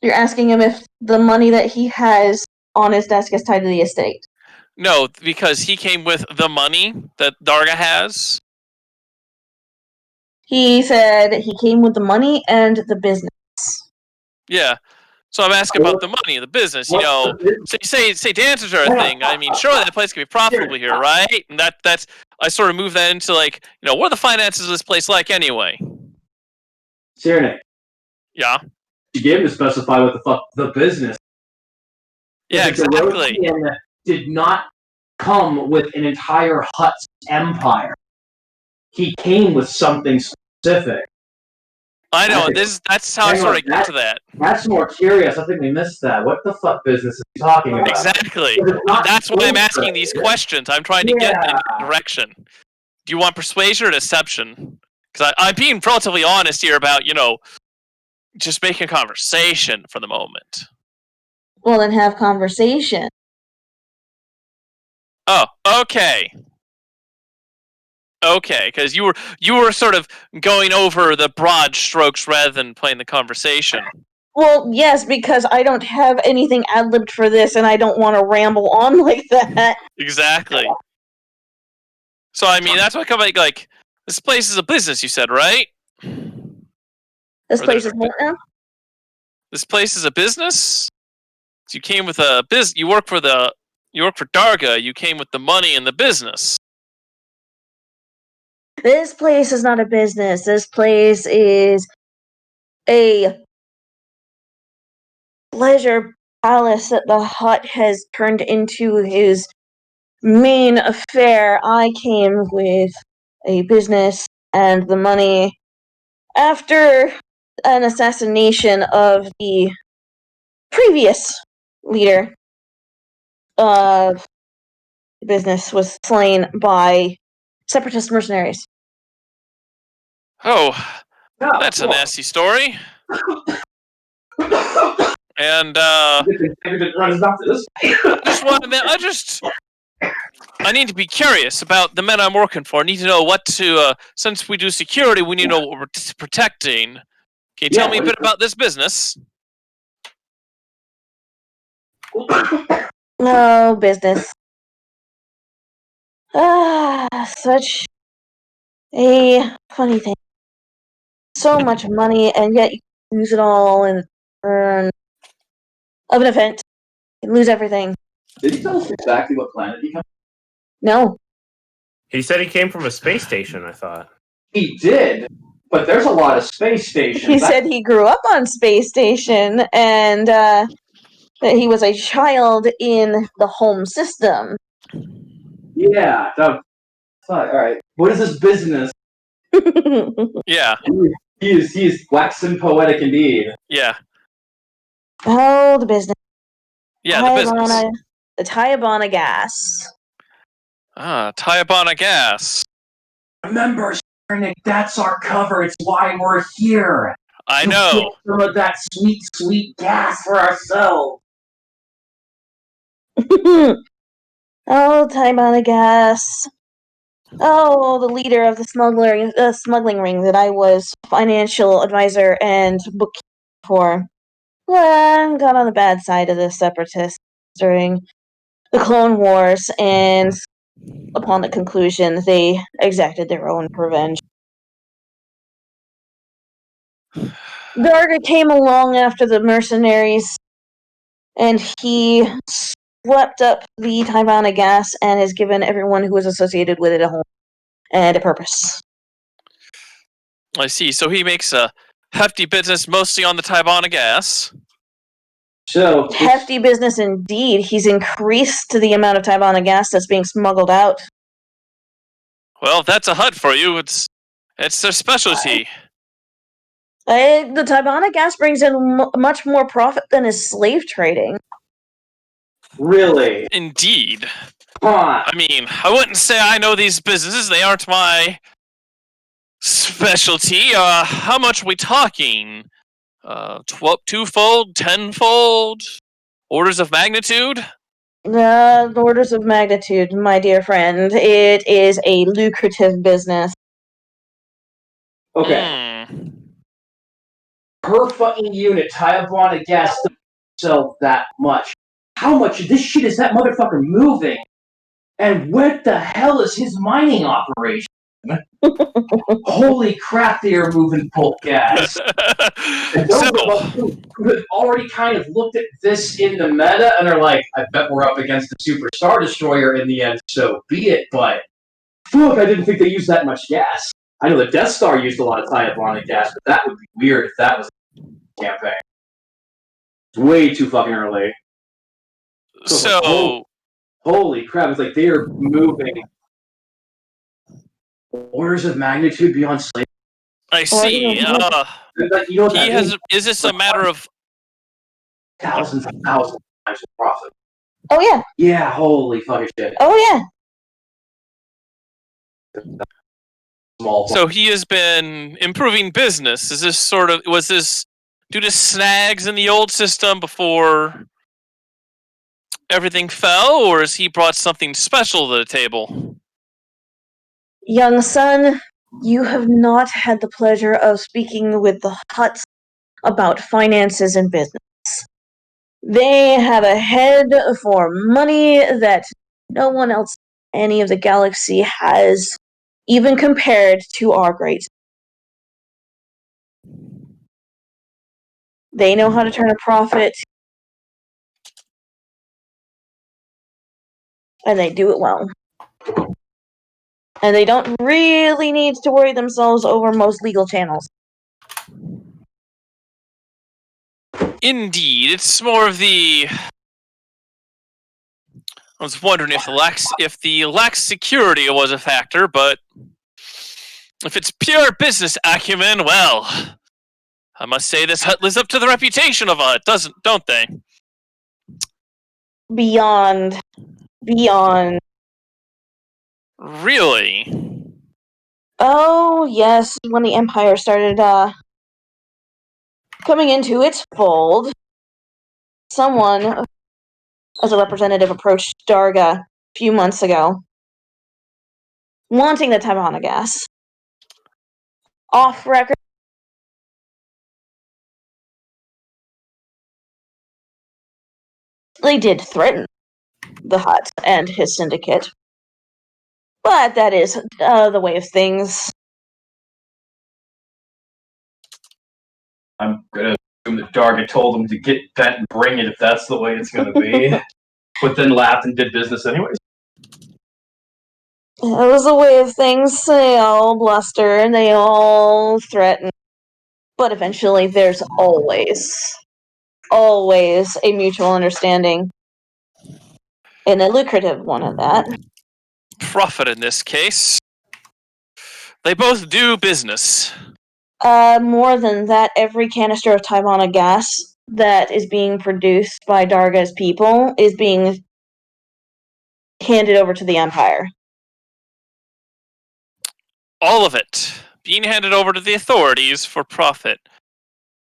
You're asking him if the money that he has on his desk is tied to the estate. No, because he came with the money that Darga has. He said he came with the money and the business. Yeah. So I'm asking about the money, the business. You know, say dances are a thing. I mean, sure, that place can be profitable here, right? And that's I sort of move that into like, you know, what are the finances of this place like anyway? Cyrenaic. Yeah. You gave him to specify what the fuck the business. Yeah, exactly. Galactic did not come with an entire Hutt's empire. He came with something specific. I know. That's how I sort of get to that. That's more curious. I think we missed that. What the fuck business is he talking about? Exactly. That's why I'm asking these questions. I'm trying to get in that direction. Do you want persuasion or deception? Because I'm being relatively honest here about, you know, just making conversation for the moment. Well, then have conversation. Oh, okay. Okay, because you were sort of going over the broad strokes rather than playing the conversation. Well, yes, because I don't have anything ad-libbed for this, and I don't want to ramble on like that. Exactly. So, I mean, that's why I come like, this place is a business, you said, right? This place is what now? This place is a business? So you came with a business. You work for Darga. You came with the money and the business. This place is not a business. This place is a pleasure palace that the Hutt has turned into his main affair. I came with a business and the money after an assassination of the previous leader of the business was slain by separatist mercenaries. Oh, that's a nasty story. And I need to be curious about the men I'm working for. I need to know what to. Since we do security, we need to know what we're protecting. Can you tell me a bit about this business? No business. Such a funny thing. So much money, and yet you lose it all in turn of an event. You lose everything. Did he tell us exactly what planet he comes from? No. He said he came from a space station, I thought. He did, but there's a lot of space stations. He said he grew up on space station, and that he was a child in the home system. Yeah. Alright. What is this business? Yeah. He is waxen poetic indeed. Yeah. Oh, the business. Yeah, the business. The Tyabana gas. Tyabana gas. Remember, Cyrenaic, that's our cover. It's why we're here. I know. Get some of that sweet, sweet gas for ourselves. Oh, Tyabana gas. Oh, the leader of the smuggling ring that I was financial advisor and bookkeeper for. Got on the bad side of the separatists during the Clone Wars, and upon the conclusion, they exacted their own revenge. Darga came along after the mercenaries, and he swept up the Taibana gas and has given everyone who was associated with it a home and a purpose. I see. So he makes a hefty business mostly on the Taibana gas. So Hefty business indeed. He's increased the amount of Taibana gas that's being smuggled out. Well, that's a hut for you. It's their specialty. The Taibana gas brings in much more profit than his slave trading. really, Indeed. huh? I mean, I wouldn't say I know these businesses. They aren't my specialty. How much are we talking? 2-fold, 10-fold? Orders of magnitude? Orders of magnitude, my dear friend. It is a lucrative business. Okay, Hmm. per fucking unit, Taibana gas doesn't sell that much. How much of this shit is that motherfucker moving? And what the hell is his mining operation? Holy crap, they are moving bulk gas. And those So, motherfuckers who have already kind of looked at this in the meta and are like, I bet we're up against the Super Star Destroyer in the end, so be it, but fuck, I didn't think they used that much gas. I know the Death Star used a lot of Taibana gas, but that would be weird if that was a campaign. It's way too fucking early. so Holy crap, it's like they are moving orders of magnitude beyond slavery. I see. You know what He that has. means? Is this a matter of? Thousands and thousands of times the profit. Oh yeah. Yeah, holy fucking shit. Oh yeah. Small. So he has been improving business. Is this was this due to snags in the old system before everything fell, or has he brought something special to the table? Young son, you have not had the pleasure of speaking with the Hutts about finances and business. They have a head for money that no one else in any of the galaxy has, even compared to our great. They know how to turn a profit, and they do it well. And they don't really need to worry themselves over most legal channels. Indeed, it's more of the. I was wondering if the lax security was a factor, but if it's pure business acumen, well, I must say this hut lives up to the reputation of a hut, don't they? Beyond. Really? Oh, yes, when the Empire started coming into its fold, someone, as a representative, approached Darga a few months ago, wanting the Taibana gas. Off record. They did threaten the Hutt and his syndicate. But that is the way of things. I'm gonna assume that Darga told him to get that and bring it if that's the way it's gonna be. But then laughed and did business anyways. It was the way of things. They all bluster and they all threaten. But eventually there's always a mutual understanding. And a lucrative one at that. Profit in this case. They both do business. More than that, every canister of Taibana gas that is being produced by Darga's people is being handed over to the Empire. All of it being handed over to the authorities for profit.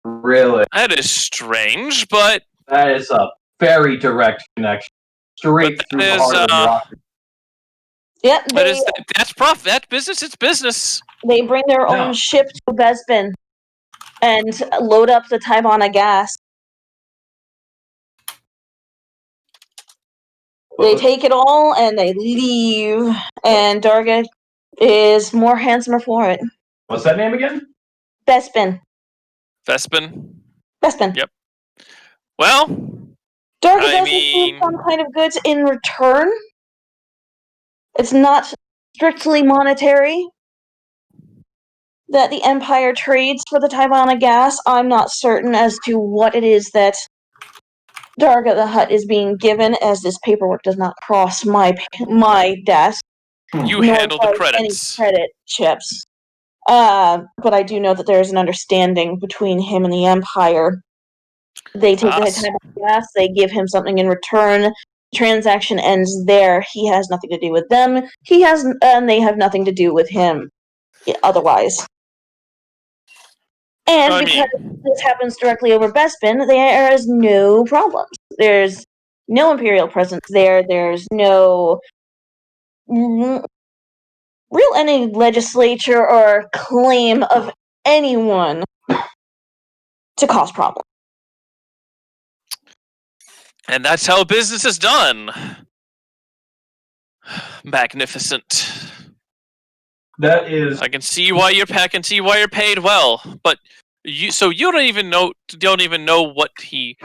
Really? That is strange, but That is a very direct connection. Straight through the heart of Rocket. Yep, that's profit. That's business. It's business. They bring their own ship to Bespin and load up the Taibana gas. They take it all and they leave, and Darga is more handsomer for it. What's that name again? Bespin. Bespin? Bespin. Yep. Well, Darga I does receive mean- some kind of goods in return. It's not strictly monetary that the Empire trades for the Tybana gas. I'm not certain as to what it is that Darga the Hutt is being given, as this paperwork does not cross my desk. you nor handle the does credits. Any credit chips. But I do know that there is an understanding between him and the Empire. They take the Tybana gas, they give him something in return. Transaction ends there. He has nothing to do with them. And they have nothing to do with him. Otherwise. And because this happens directly over Bespin, there is no problems. There's no Imperial presence there. There's no real any legislature or claim of anyone to cause problems. And that's how business is done. Magnificent. That is I can see why you're paid well, but you don't even know what the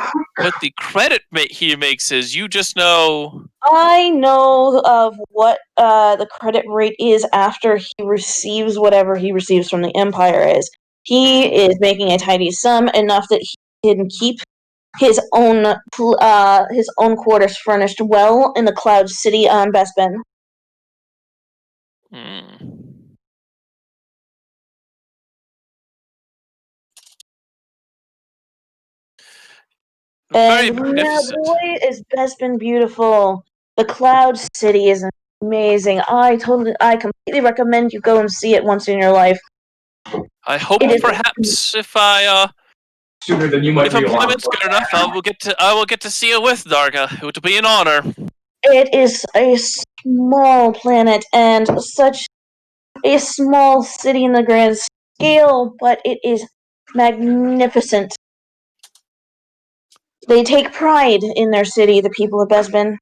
credit he makes is. You just know. I know of what the credit rate is after he receives whatever he receives from the Empire is. He is making a tidy sum, enough that he can keep his own quarters furnished well in the Cloud City on Bespin. And boy, is Bespin beautiful. The Cloud City is amazing. I completely recommend you go and see it once in your life. I hope perhaps if sooner than you might if employment's good enough, I will get to see it with Darga. It would be an honor. It is a small planet and such a small city in the grand scale, but it is magnificent. They take pride in their city, the people of Bespin.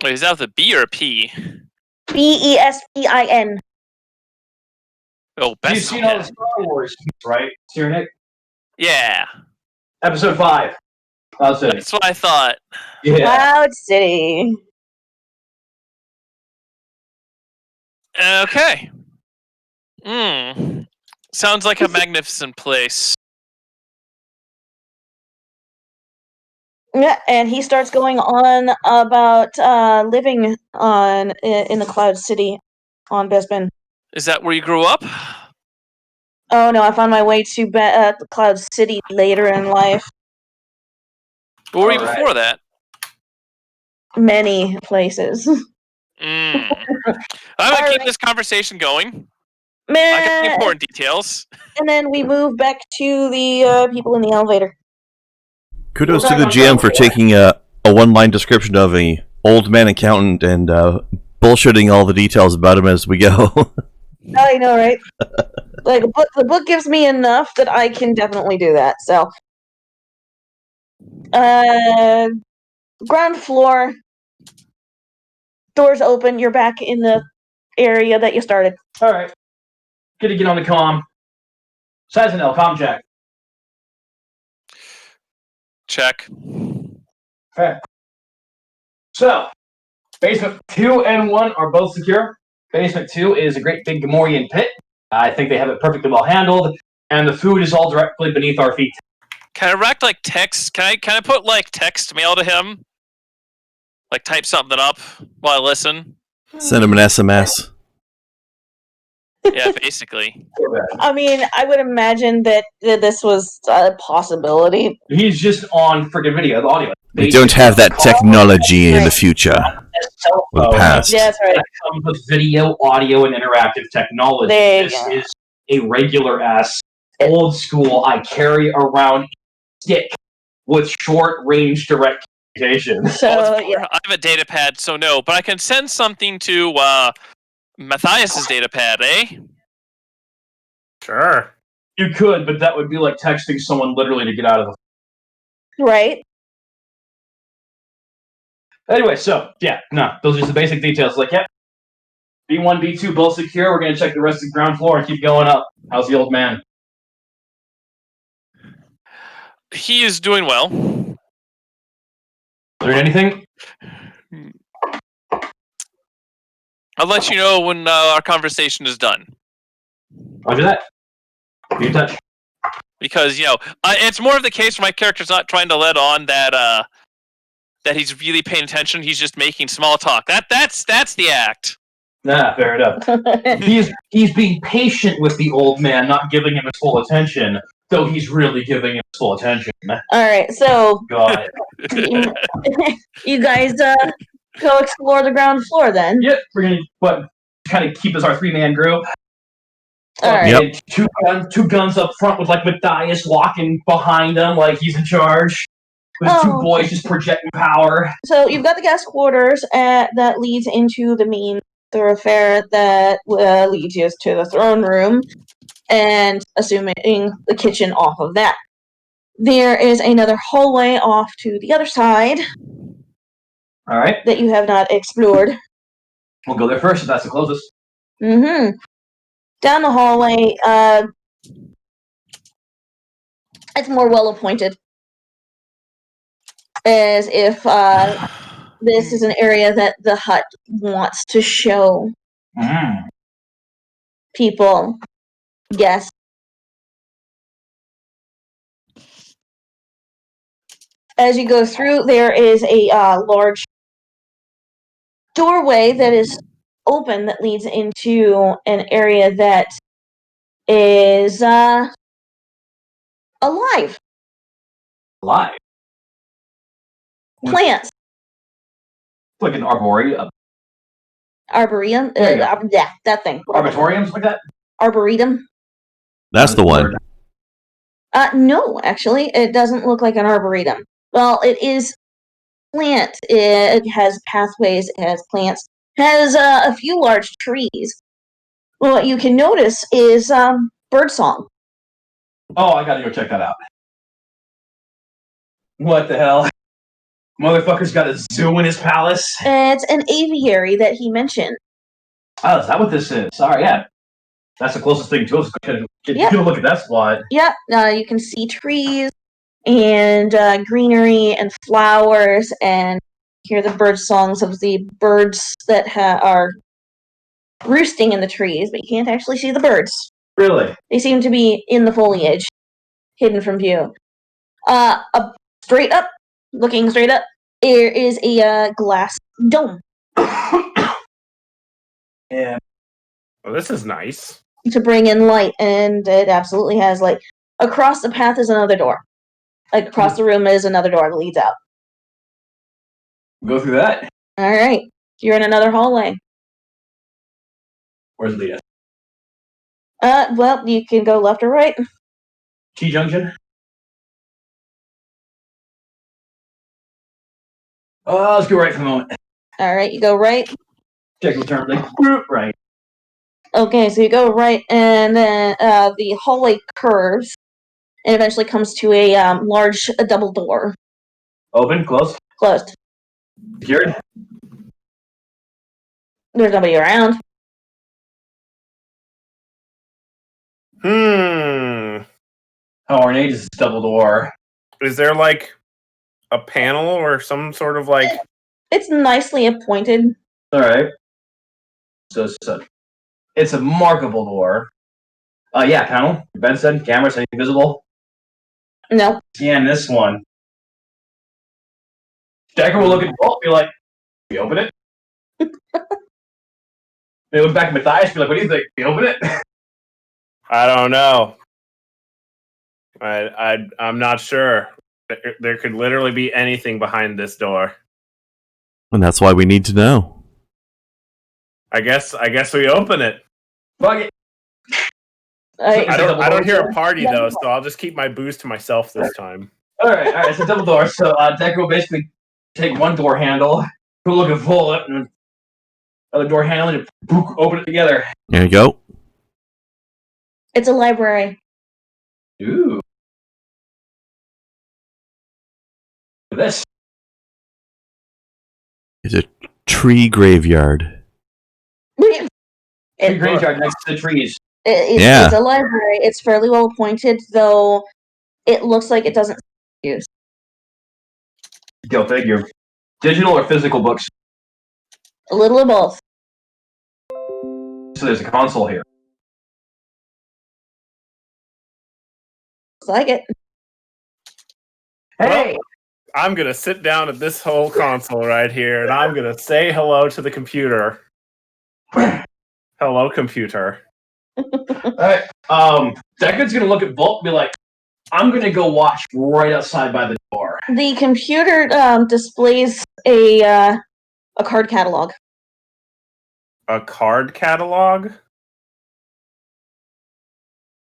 Wait, is that with a B or a P? Bespin. Oh, Bespin. You've seen all the Star Wars, right, Cyrenix? Yeah. Episode 5. Cloud City. That's what I thought. Yeah. Cloud City. Okay. Sounds like a magnificent place. Yeah, and he starts going on about living in the Cloud City on Bespin. Is that where you grew up? Oh no, I found my way to the Cloud City later in life. Where were you before that? Many places. I'm gonna keep this conversation going. Man. I got the important details. And then we move back to the people in the elevator. Kudos to the GM for taking a one-line description of a old man accountant and bullshitting all the details about him as we go. I know, right? Like the book gives me enough that I can definitely do that. So, ground floor, doors open. You're back in the area that you started. All right. Good to get on the comm. Sazanel, comm check. Check. Okay. So, basement 2 and 1 are both secure. Basement 2 is a great big Gammorean pit. I think they have it perfectly well handled, and the food is all directly beneath our feet. Can I rack like text? Can I put like text mail to him? Like type something up while I listen? Send him an SMS. Yeah, basically. I mean, I would imagine that this was a possibility. He's just on friggin' video, the audio. We don't have that technology in the future. Or the past. Yeah, that's right. That comes with video, audio, and interactive technology. This is a regular ass, old school, I carry around a stick with short range direct communication. So, yeah. I have a data pad, so no, but I can send something to Matthias's data pad, eh? Sure. You could, but that would be like texting someone literally to get out of the... Right. Anyway, so, yeah, no, those are just the basic details. Like, yeah, B1, B2, both secure. We're gonna check the rest of the ground floor and keep going up. How's the old man? He is doing well. Learn anything? I'll let you know when our conversation is done. Roger that. Be in touch. Because, it's more of the case where my character's not trying to let on that that he's really paying attention. He's just making small talk. That's the act. Nah, fair enough. He's being patient with the old man, not giving him his full attention, though he's really giving him his full attention. Alright, so Got it. you guys go explore the ground floor then. Yep, we're gonna kind of keep as our 3-man group. Alright. Yep. Two guns up front with like Matthias walking behind him like he's in charge. With two boys just projecting power. So you've got the guest quarters that leads into the main thoroughfare that leads you to the throne room, and assuming the kitchen off of that. There is another hallway off to the other side. All right. That you have not explored. We'll go there first if that's the closest. Mm-hmm. Down the hallway, it's more well appointed. As if this is an area that the hut wants to show people. Yes. As you go through, there is a large doorway that is open that leads into an area that is alive. Alive? Plants. Like an arboretum. Arboretum? Yeah, that thing. Arboretum, like that? Arboretum? That's the one. No, actually, it doesn't look like an arboretum. Well, it is plant. It has pathways, it has plants, it has a few large trees. What you can notice is birdsong. Oh, I gotta go check that out. What the hell? Motherfucker's got a zoo in his palace? It's an aviary that he mentioned. Oh, is that what this is? Sorry, yeah. That's the closest thing to us. Get a look at that spot. Yep, you can see trees and greenery and flowers and hear the bird songs of the birds that are roosting in the trees, but you can't actually see the birds. Really? They seem to be in the foliage, hidden from view. Looking straight up, there is a glass dome. Yeah. Well, this is nice. To bring in light, and it absolutely has light. Across the path is another door. Like, across the room is another door that leads out. Go through that. Alright. You're in another hallway. Where's Leah? Well, you can go left or right. T-junction? Let's go right for the moment. Alright, you go right. Check the turn. Right. Okay, so you go right, and then the hallway curves, and eventually comes to a large double door. Open? Closed? Closed. Secured? There's nobody around. How ornate is this double door? Is there like a panel or some sort of like... It's nicely appointed. Alright. So it's a markable door. Yeah, panel. Bedstead, cameras, anything visible? No. Scan this one. Decker will look at the vault and be like, we open it? They look back at Matthias and be like, what do you think? We open it? I don't know. I'm not sure. There could literally be anything behind this door. And that's why we need to know. I guess we open it. Fuck it. I don't hear a party though, so I'll just keep my booze to myself this time. Alright, so double door. So Decker will basically take one door handle, we'll look at pull it, and other door handle, and open it together. There you go. It's a library. Ooh. Look at this. It's a tree graveyard. It- graveyard next to the trees. It's a library. It's fairly well appointed, though it looks like it doesn't use. Go figure. Digital or physical books? A little of both. So there's a console here. Looks like it. Hey! Well, I'm going to sit down at this whole console right here, and I'm going to say hello to the computer. Hello, computer. Alright, Deckard's gonna look at Bolt and be like, I'm gonna go watch right outside by the door. The computer displays a card catalog. A card catalog?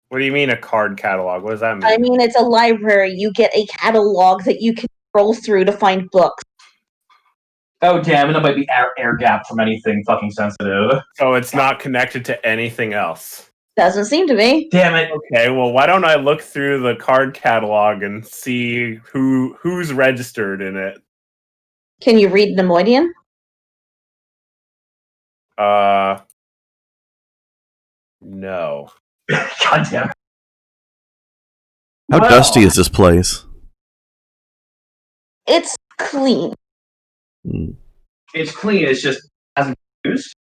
What do you mean a card catalog? What does that mean? I mean, it's a library. You get a catalog that you can scroll through to find books. Oh damn, and it might be air gap from anything fucking sensitive. So it's not connected to anything else. Doesn't seem to be. Damn it. Okay, well, why don't I look through the card catalog and see who's registered in it? Can you read Nemoidian? No. God damn it. How Well, dusty is this place? It's clean. Hmm. It's clean, it's just hasn't been used.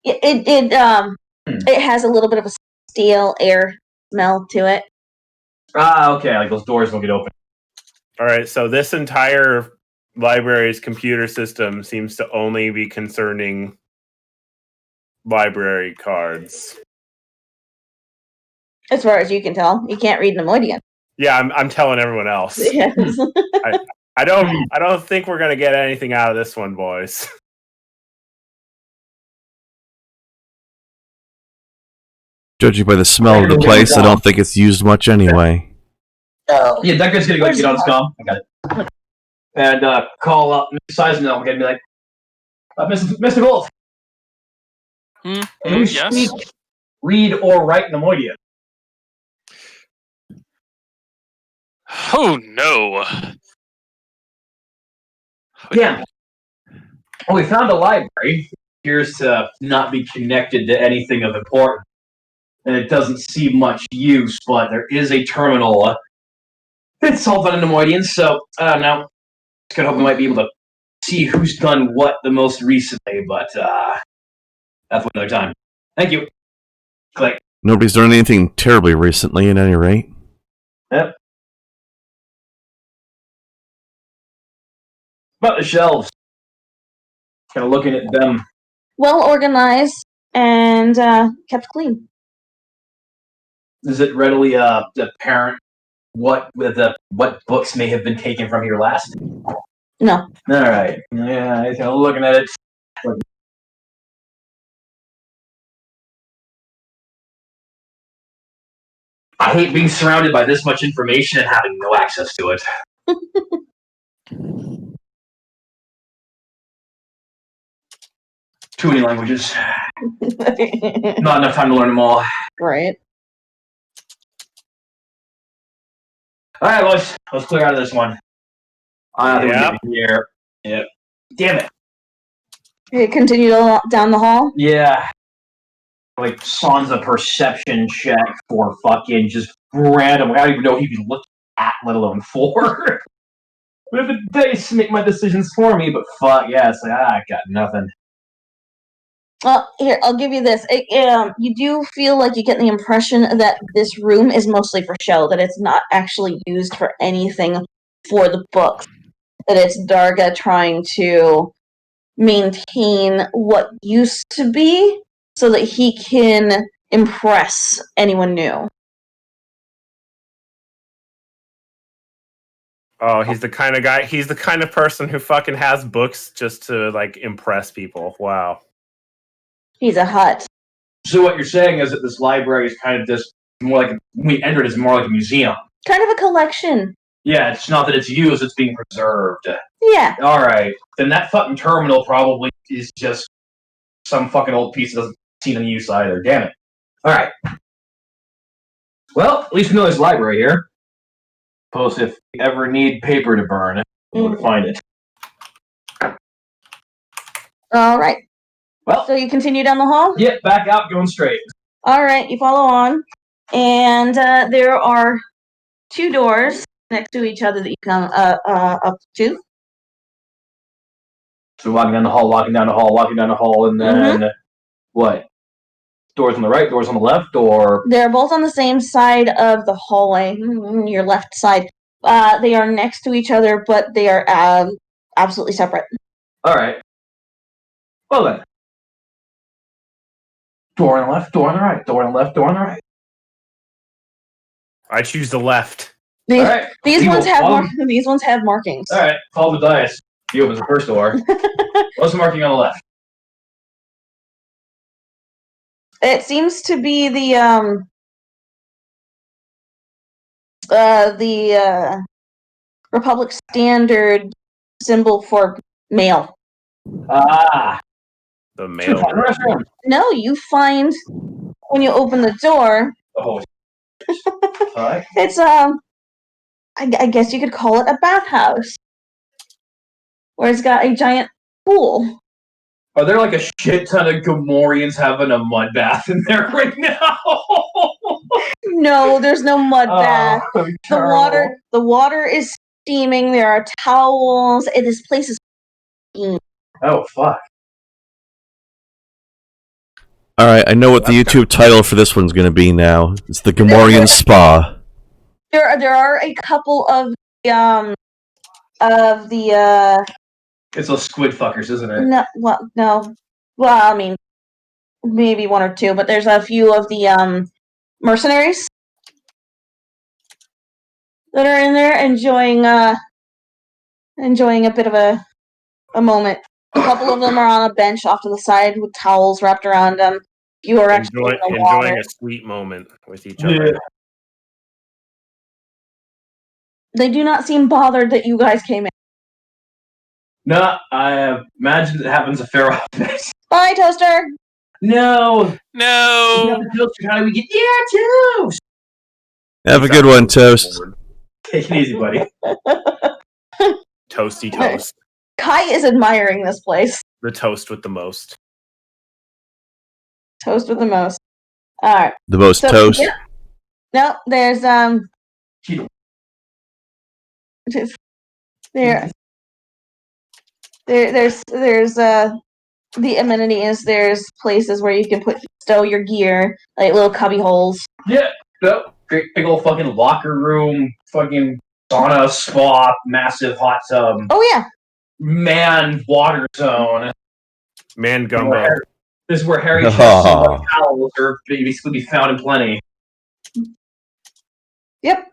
It has a little bit of a stale air smell to it. Ah, okay, like those doors don't get open. All right, so this entire library's computer system seems to only be concerning library cards. As far as you can tell, you can't read Nemoidian. Yeah, I'm telling everyone else. Yes. I don't think we're gonna get anything out of this one, boys. Judging by the smell of the place, I don't think it's used much anyway. Oh. Yeah, Deckard's gonna go Where's get on the- Scum. I got it. And call up Miss Seisnell and be like, Mr. Bolt, can you Yes. speak, read, or write Nemoidian? Oh no. Yeah. Well, we found a library. Appears to not be connected to anything of importance. And it doesn't see much use, but there is a terminal. It's all done in Nemoidian, so I don't know. Just gonna hope we might be able to see who's done what the most recently, but that's for another time. Thank you. Click. Nobody's done anything terribly recently, at any rate. Yep. About the shelves. Kind of looking at them. Well organized and kept clean. Is it readily apparent what books may have been taken from here last? No. All right. Yeah, kind of looking at it. I hate being surrounded by this much information and having no access to it. Too many languages. Not enough time to learn them all. Right. All right, let's clear out of this one. Yeah. Here. Yep. Damn it. You continue down the hall. Yeah. Like Sansa perception check for fucking just random. I don't even know what he'd be looking at, let alone for. But if it does make my decisions for me, but fuck yeah, it's like I got nothing. Well, here, I'll give you this. You do feel like you get the impression that this room is mostly for show, that it's not actually used for anything for the books. That it's Darga trying to maintain what used to be so that he can impress anyone new. Oh, he's the kind of guy. He's the kind of person who fucking has books just to like impress people. Wow. He's a hut. So what you're saying is that this library is kind of just more like when we entered, it's more like a museum. Kind of a collection. Yeah, it's not that it's used; it's being preserved. Yeah. All right, then that fucking terminal probably is just some fucking old piece that doesn't see any use either. Damn it! All right. Well, at least we know there's a library here. Suppose if we ever need paper to burn, we'll find it. All right. Well, So you continue down the hall? get back out, going straight. All right, you follow on. And there are 2 doors next to each other that you come up to. So walking down the hall, and then what? Doors on the right, doors on the left, or They're both on the same side of the hallway, your left side. They are next to each other, but they are absolutely separate. all right. Well then, door on the left, door on the right, door on the left, door on the right. I choose the left. These, All right. these ones have these ones have markings. All right. Follow the dice. He opens the first door. What's the marking on the left? It seems to be the Republic standard symbol for mail. Ah. The mail. Restroom. No, you find when you open the door, Oh. All right. it's I guess you could call it a bathhouse, where it's got a giant pool. Are there like a shit ton of Gammoreans having a mud bath in there right now? No, there's no mud bath. The water is steaming. There are towels. This place is steaming. Oh fuck. All right, I know what the YouTube title for this one's going to be now. It's the Gammorean Spa. There are a couple of the It's those squid fuckers, isn't it? no. Well, I mean, maybe 1 or 2, but there's a few of the mercenaries that are in there enjoying a bit of a moment. A couple of them are on a bench off to the side with towels wrapped around them. You are actually in the water. Enjoying a sweet moment with each other. They do not seem bothered that you guys came in. No, I imagine it happens a fair amount. Bye, Toaster. No. No. How do we get? Yeah, toast. Have a good one, Toast. Take it easy, buddy. Toasty toast. Kai is admiring this place. The toast with the most. Toast with the most. All right. The most toast. Yeah. No, there's Cheeto. There's the amenity is there's places where you can stow your gear, like little cubby holes. Yeah. No. Great big old fucking locker room, fucking sauna, spa, massive hot tub. Oh yeah. Man, water zone. Man gumbo. This is where Harry towels are basically be found in plenty. Yep.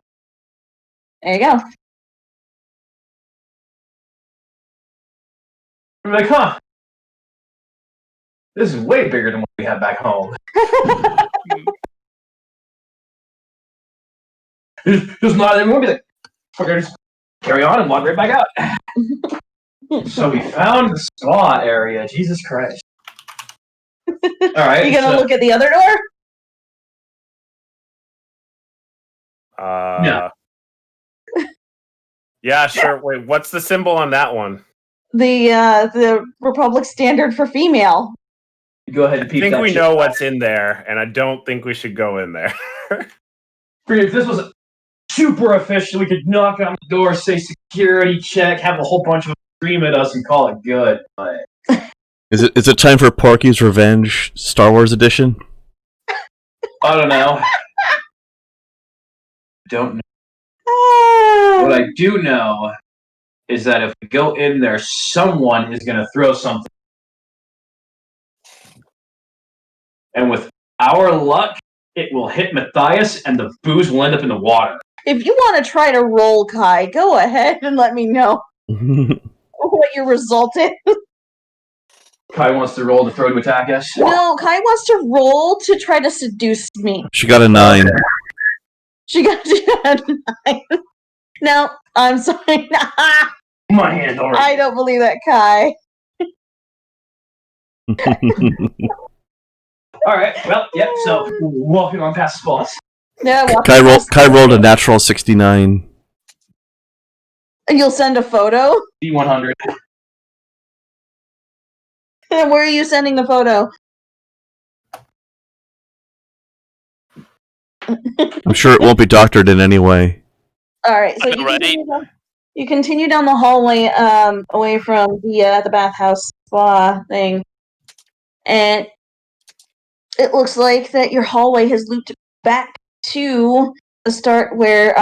There you go. I'm like, huh. This is way bigger than what we had back home. Just not everyone be like, okay, just carry on and walk right back out. So we found the spa area. Jesus Christ. Alright. You gonna look at the other door? No. Yeah, sure. Wait, what's the symbol on that one? The Republic standard for female. Go ahead and peep I think that we shit know out. what's in there, and I don't think we should go in there. If this was super official, we could knock on the door, say security check, have a whole bunch of them scream at us, and call it good. But Is it time for Porky's Revenge Star Wars edition? I don't know. Don't know. What I do know is that if we go in there, someone is going to throw something. And with our luck, it will hit Matthias, and the booze will end up in the water. If you want to try to roll, Kai, go ahead and let me know what your result is. Kai wants to roll to throw to attack us. No, Kai wants to roll to try to seduce me. She got a 9. She got a 9. No, I'm sorry. My hand already. I don't believe that, Kai. All right. Well, yep. So walking on past the boss. Yeah, Kai rolled a natural 69. And you'll send a photo? D100. Where are you sending the photo? I'm sure it won't be doctored in any way. All right, so you continue down the hallway, away from the bathhouse spa thing, and it looks like that your hallway has looped back to the start where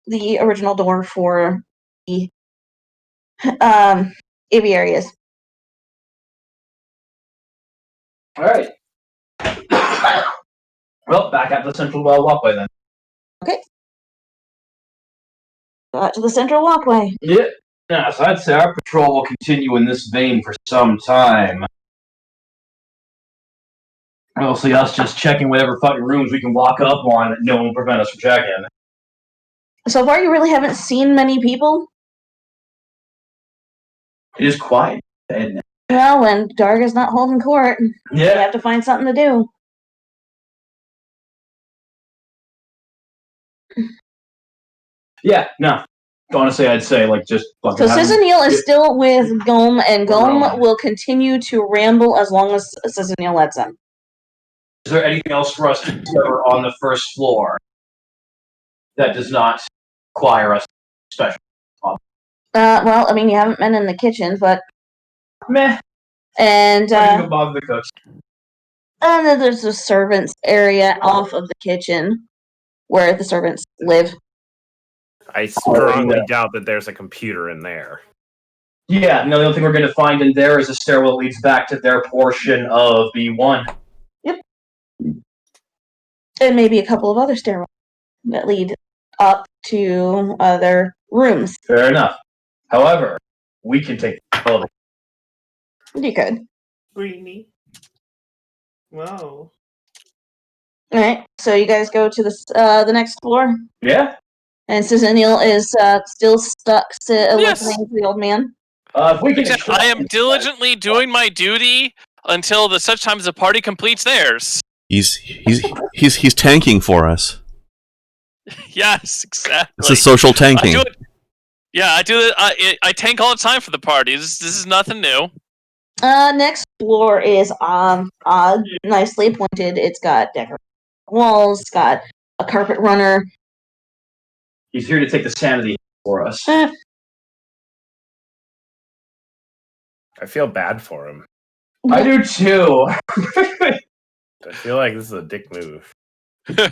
the original door for the aviary is. All right. Well, back at the central walkway then. Okay. Got to the central walkway. Yeah. Yeah, so I'd say our patrol will continue in this vein for some time. Mostly us just checking whatever fucking rooms we can walk up on that no one will prevent us from checking. So far, you really haven't seen many people? It is quiet, isn't it? Well, when Darga's not holding court, you have to find something to do. Yeah, no. Honestly, I'd say, like, just fucking... So Cizanil is still with Gom, and Gom will continue to ramble as long as Cizanil lets him. Is there anything else for us to cover on the first floor that does not require us special? Well, I mean, you haven't been in the kitchen, but... Meh. And, above the cooks. And then there's a servants area off of the kitchen where the servants live. I strongly doubt that there's a computer in there. Yeah, no, the only thing we're going to find in there is a stairwell that leads back to their portion of B1. Yep. And maybe a couple of other stairwells that lead up to other rooms. Fair enough. However, we can take the elevator. You could. Greeny. Whoa. Alright, so you guys go to the next floor? Yeah. And Cizanil is still stuck listening to the old man? If we can I am diligently doing my duty until the such time as the party completes theirs. He's tanking for us. Yes, exactly. It's a social tanking. I do it. Yeah, I do it. I tank all the time for the party. This is nothing new. Next floor is nicely appointed. It's got decorated walls. It's got a carpet runner. He's here to take the sanity for us. I feel bad for him. I do too. I feel like this is a dick move. We're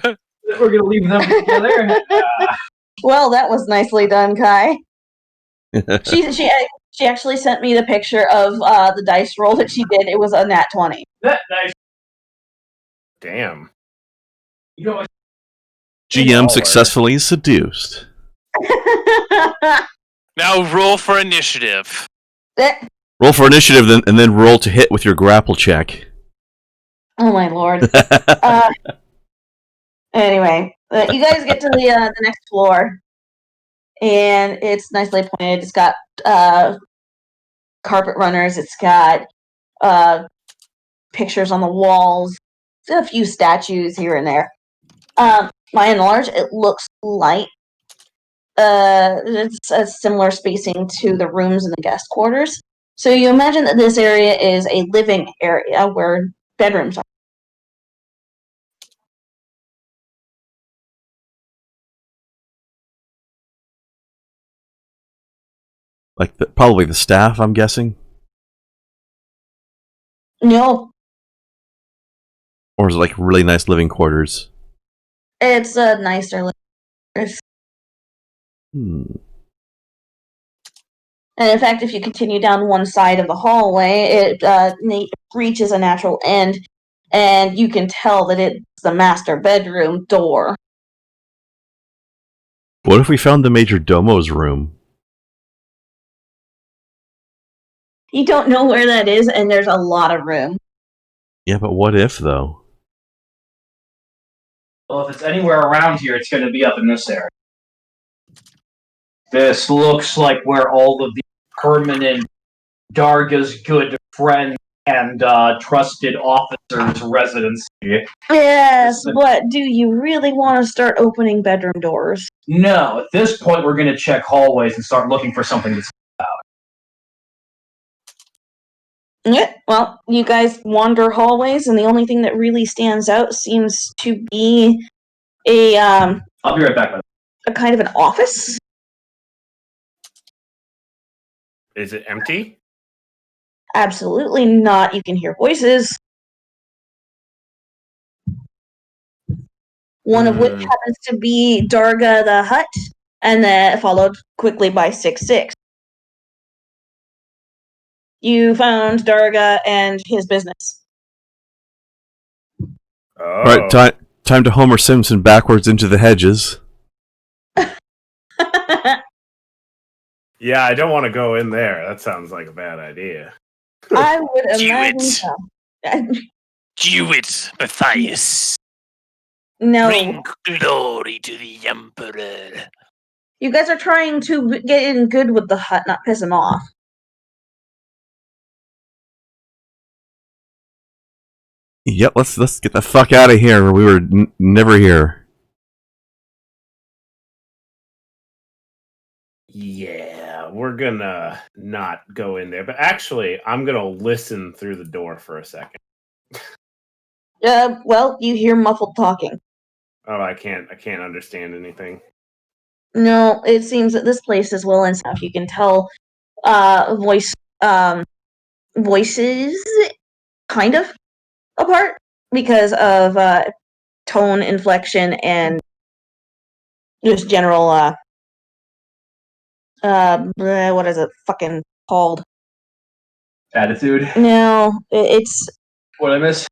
gonna leave them together. Well, that was nicely done, Kai. She actually sent me the picture of the dice roll that she did. It was a nat 20. That nice. Damn. You know, GM successfully seduced. Now roll for initiative. Roll for initiative, and then roll to hit with your grapple check. Oh my lord. Anyway, you guys get to the next floor, and it's nicely appointed. It's got carpet runners. It's got pictures on the walls. A few statues here and there. By and large, it looks like it's a similar spacing to the rooms in the guest quarters. So you imagine that this area is a living area where bedrooms are. Like probably the staff, I'm guessing. No. Or is it like really nice living quarters? It's a nicer living quarters. And in fact, if you continue down one side of the hallway, it reaches a natural end, and you can tell that it's the master bedroom door. What if we found the Major Domo's room? You don't know where that is, and there's a lot of room. Yeah, but what if, though? Well, if it's anywhere around here, it's going to be up in this area. This looks like where all of the permanent Darga's good friends and trusted officers' residency. Yes, but do you really want to start opening bedroom doors? No, at this point we're going to check hallways and start looking for something that's Yeah, well, you guys wander hallways, and the only thing that really stands out seems to be a I'll be right back. a kind of an office. Is it empty? Absolutely not. You can hear voices. One of which happens to be Darga the Hutt, and then followed quickly by 6-6. You found Darga and his business. Oh. All right, time to Homer Simpson backwards into the hedges. Yeah, I don't want to go in there. That sounds like a bad idea. I would Do imagine it. so. Do it, Matthias. No, Bring glory to the Emperor. you guys are trying to get in good with the Hutt, not piss him off. Yep, let's get the fuck out of here. We were never here. Yeah, we're gonna not go in there. But actually, I'm gonna listen through the door for a second. Well, you hear muffled talking. Oh, I can't understand anything. No, it seems that this place is well and stuff. You can tell voices kind of apart because of tone, inflection, and just general what is it fucking called? Attitude. No, it's What I miss?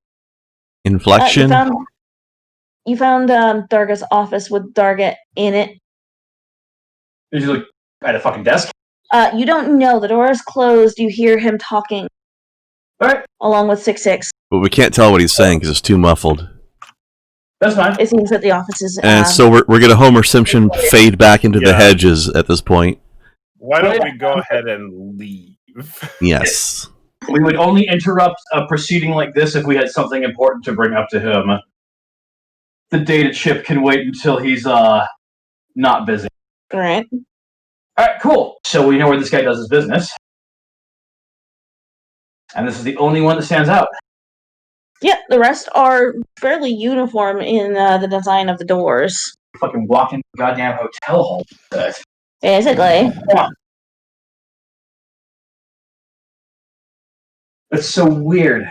Inflection. you found Darga's office with Darga in it. Did you look at a fucking desk? You don't know. The door is closed. You hear him talking. All right, Along with 6-6. But we can't tell what he's saying because it's too muffled. that's fine. It seems that the office is. And so we're gonna Homer Simpson fade back into the Yeah. hedges at this point. Why don't we go ahead and leave? Yes. We would only interrupt a proceeding like this if we had something important to bring up to him. The data chip can wait until he's not busy. All right. All right, cool. So we know where this guy does his business, and this is the only one that stands out. Yeah, the rest are fairly uniform in the design of the doors. Fucking walk into a goddamn hotel hall. Basically. It's so weird.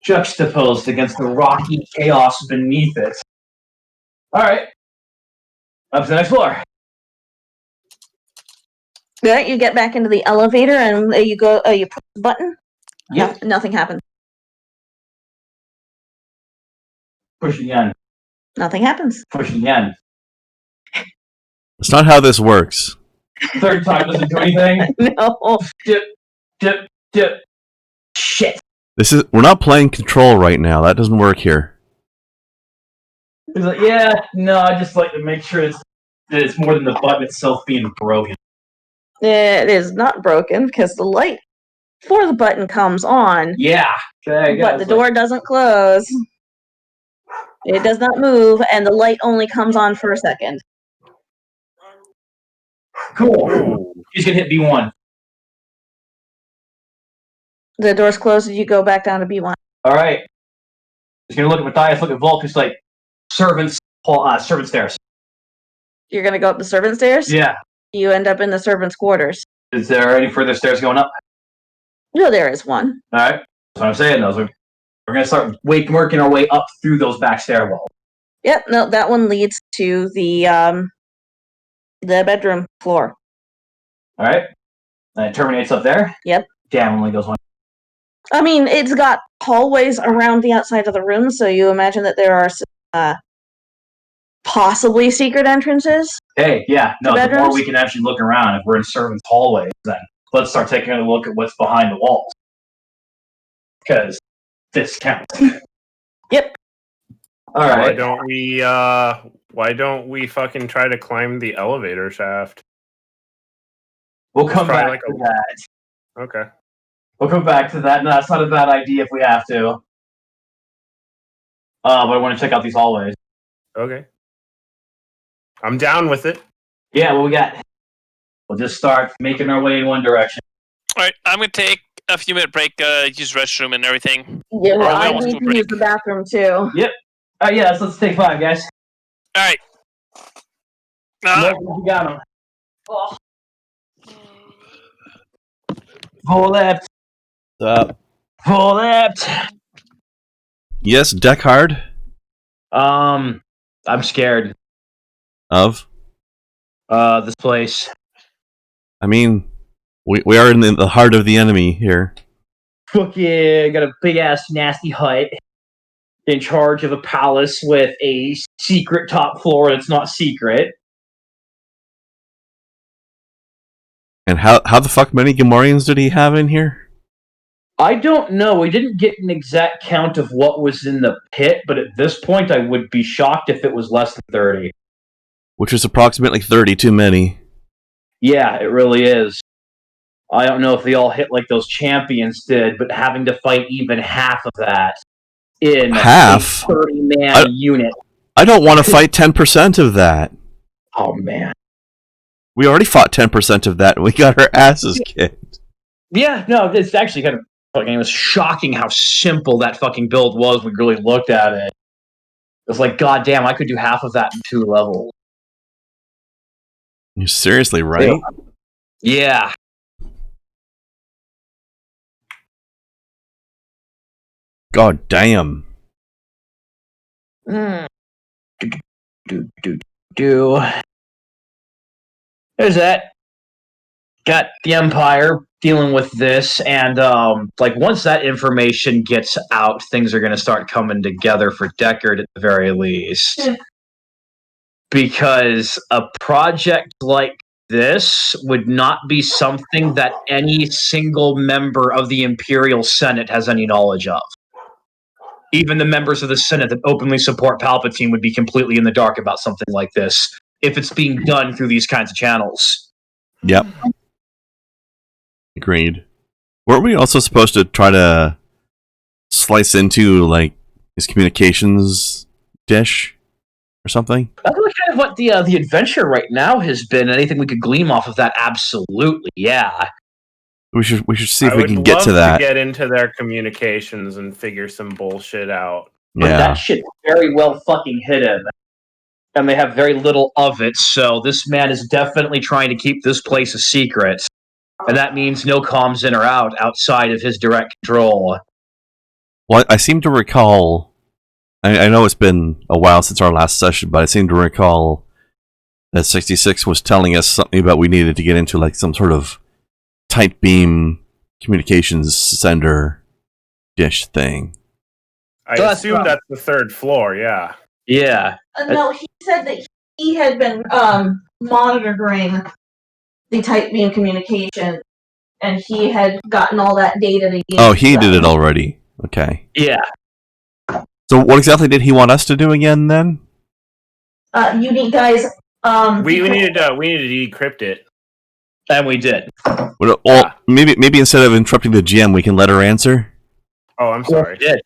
Juxtaposed against the rocky chaos beneath it. All right, up to the next floor. Yeah, you get back into the elevator and you go. You push the button. Yep. No, nothing happens. Push it again. Nothing happens. Push it again. That's not how this works. Third time doesn't do anything. No. Dip. Shit. We're not playing Control right now. That doesn't work here. He's like, yeah, no, I just like to make sure that it's more than the button itself being broken. It is not broken because the light for the button comes on. Yeah. Okay, But the door doesn't close. It does not move, and the light only comes on for a second. Cool. He's gonna hit B1. The door's closed, and you go back down to B1. All right. He's gonna look at Matthias, look at Volk, who's like servant stairs. You're going to go up the servant stairs? Yeah. You end up in the servant's quarters. Is there any further stairs going up? No, there is one. All right. That's what I'm saying. We're gonna start working our way up through those back stairwells. Yep, no, that one leads to the bedroom floor. All right. And it terminates up there. Yep. Damn, only goes one. I mean, it's got hallways around the outside of the room, so you imagine that there are possibly secret entrances. Hey, yeah, no, the more bedrooms? we can actually look around, if we're in servants' hallways, then let's start taking a look at what's behind the walls. Because this counts. Yep. All right. Why don't we fucking try to climb the elevator shaft? We'll come Try back like to that. Okay. We'll come back to that. No, that's not a bad idea if we have to. But I want to check out these hallways. Okay. I'm down with it. Yeah, what we got? We'll just start making our way in one direction. All right, I'm gonna take a few minute break, use restroom and everything. Yeah, Or I almost need to a to break. use the bathroom too. Yeah, let's take 5, guys. All right. Look, we got him. Oh. Full left. Full left. Yes, deck hard. I'm scared. Of? This place. I mean, we are in the heart of the enemy here. Fuck yeah, got a big ass nasty hut in charge of a palace with a secret top floor that's not secret. And how the fuck many Gammoreans did he have in here? I don't know. We didn't get an exact count of what was in the pit, but at this point I would be shocked if it was less than 30. Which is approximately 30 too many. Yeah, it really is. I don't know if they all hit like those champions did, but having to fight even half of that in Half? a 30-man unit. I don't want to fight 10% of that. Oh, man. We already fought 10% of that and we got our asses kicked. Yeah, no, it's actually kind of fucking, it was shocking how simple that fucking build was when we really looked at it. It was like, god damn, I could do half of that in 2 levels. You're seriously right? Yeah. God damn. Do. There's that. Got the Empire dealing with this, and once that information gets out, things are going to start coming together for Deckard at the very least. Because a project like this would not be something that any single member of the Imperial Senate has any knowledge of. Even the members of the Senate that openly support Palpatine would be completely in the dark about something like this if it's being done through these kinds of channels. Yep. Agreed. Weren't we also supposed to try to slice into, like, his communications dish or something? That's really kind of what the adventure right now has been. Anything we could glean off of that, absolutely, yeah. We should see if I we would can get love to that. get into their communications and figure some bullshit out. But Yeah. that shit very well fucking hidden. And they have very little of it, so this man is definitely trying to keep this place a secret. And that means no comms in or out outside of his direct control. Well, I seem to recall... I know it's been a while since our last session, but I seem to recall that 66 was telling us something about we needed to get into like some sort of tight beam communications sender dish thing. I So assume that's the 3rd floor, yeah. Yeah. No, he said that he had been monitoring the tight beam communication, and he had gotten all that data to use. Oh, he did it already. Okay. Yeah. So what exactly did he want us to do again then? You need guys. We needed to decrypt it. And we did. Well, maybe instead of interrupting the GM, we can let her answer. Oh, I'm sorry. We did.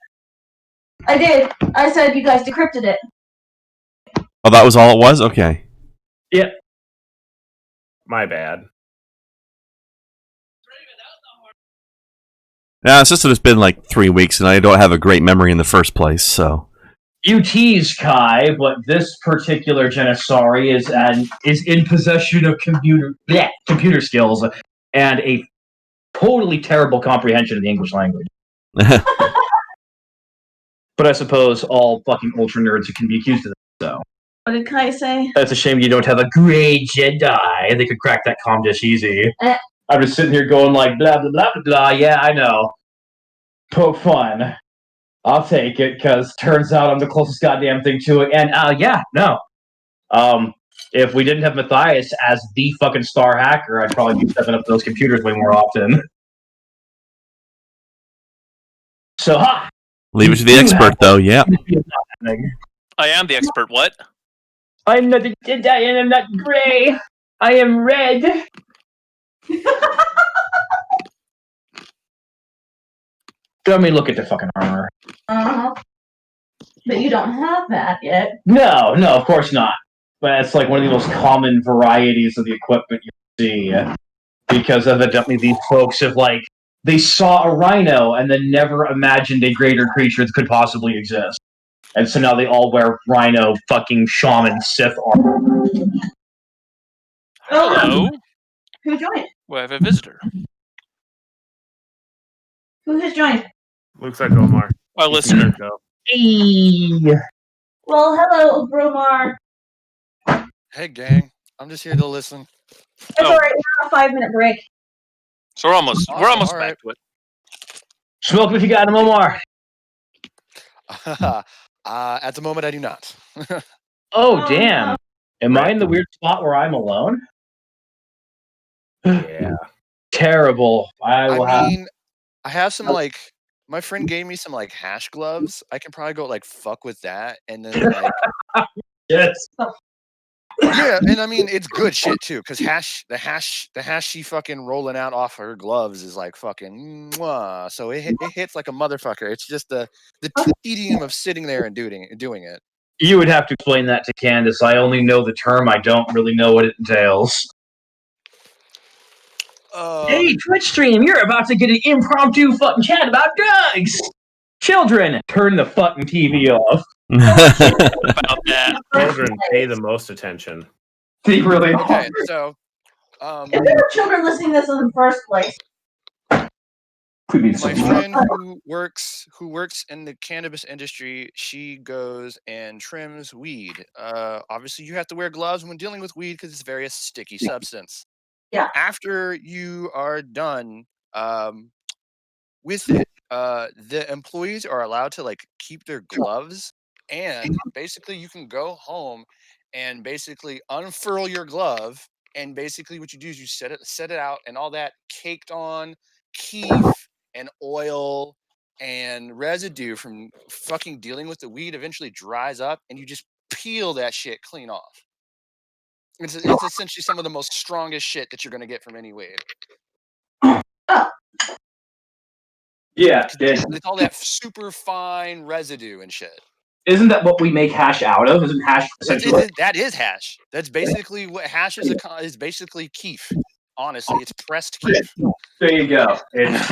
I did. I said you guys decrypted it. Oh, that was all it was? Okay. Yeah. My bad. Yeah, it's just that it's been like 3 weeks, and I don't have a great memory in the first place, so... You tease, Kai, but this particular Janissari is in possession of computer skills and a totally terrible comprehension of the English language. But I suppose all fucking ultra nerds can be accused of that, so... What did Kai say? It's a shame you don't have a great Jedi. They could crack that comm dish easy. I'm just sitting here going like, blah, blah, blah, blah, blah. Yeah, I know. Poke fun. I'll take it, because turns out I'm the closest goddamn thing to it. And, yeah, no. If we didn't have Matthias as the fucking star hacker, I'd probably be stepping up those computers way more often. So, ha! Leave it to the expert, though, yeah. I am the expert. What? I'm not a Jedi and I'm not gray. I am red. Let me look at the fucking armor. Uh-huh. But you don't have that yet. No, of course not. But it's like one of the most common varieties of the equipment you see. Because evidently these folks have, like, they saw a rhino and then never imagined a greater creature that could possibly exist. And so now they all wear rhino fucking shaman Sith armor. Hello. Who joined? We have a visitor. Who has joined? Looks like Omar. Our listener. Hey. Well, hello, Bromar. Hey, gang. I'm just here to listen. It's Oh. alright, we're on a 5-minute break. So we're almost Awesome, back alright. to it. Smoke if you got him, Omar. At the moment, I do not. Oh, damn. Am I Right. in the weird spot where I'm alone? Yeah. Terrible. I will I mean, I have some, like, my friend gave me some, like, hash gloves. I can probably go, like, fuck with that. And then, like, Yes. yeah, and I mean, it's good shit, too. Because the hash she fucking rolling out off her gloves is, like, fucking mwah. So it hits like a motherfucker. It's just the tedium of sitting there and doing it. You would have to explain that to Candace. I only know the term. I don't really know what it entails. Hey, Twitch stream, you're about to get an impromptu fucking chat about drugs! Children, turn the fucking TV off. About that. Children pay the most attention. They really Okay, are. so If there were children listening to this in the first place. Could be my something. friend who works in the cannabis industry, she goes and trims weed. Obviously you have to wear gloves when dealing with weed because it's a very sticky substance. Yeah. After you are done with it, the employees are allowed to like keep their gloves, and basically you can go home and basically unfurl your glove, and basically what you do is you set it out, and all that caked on keef and oil and residue from fucking dealing with the weed eventually dries up, and you just peel that shit clean off. It's essentially some of the most strongest shit that you're going to get from any weed. Yeah, It's all that super fine residue and shit. isn't that what we make hash out of? Isn't hash essentially? That is hash. That's basically what hash is. Is basically keef. Honestly, it's pressed keef. There you go. It's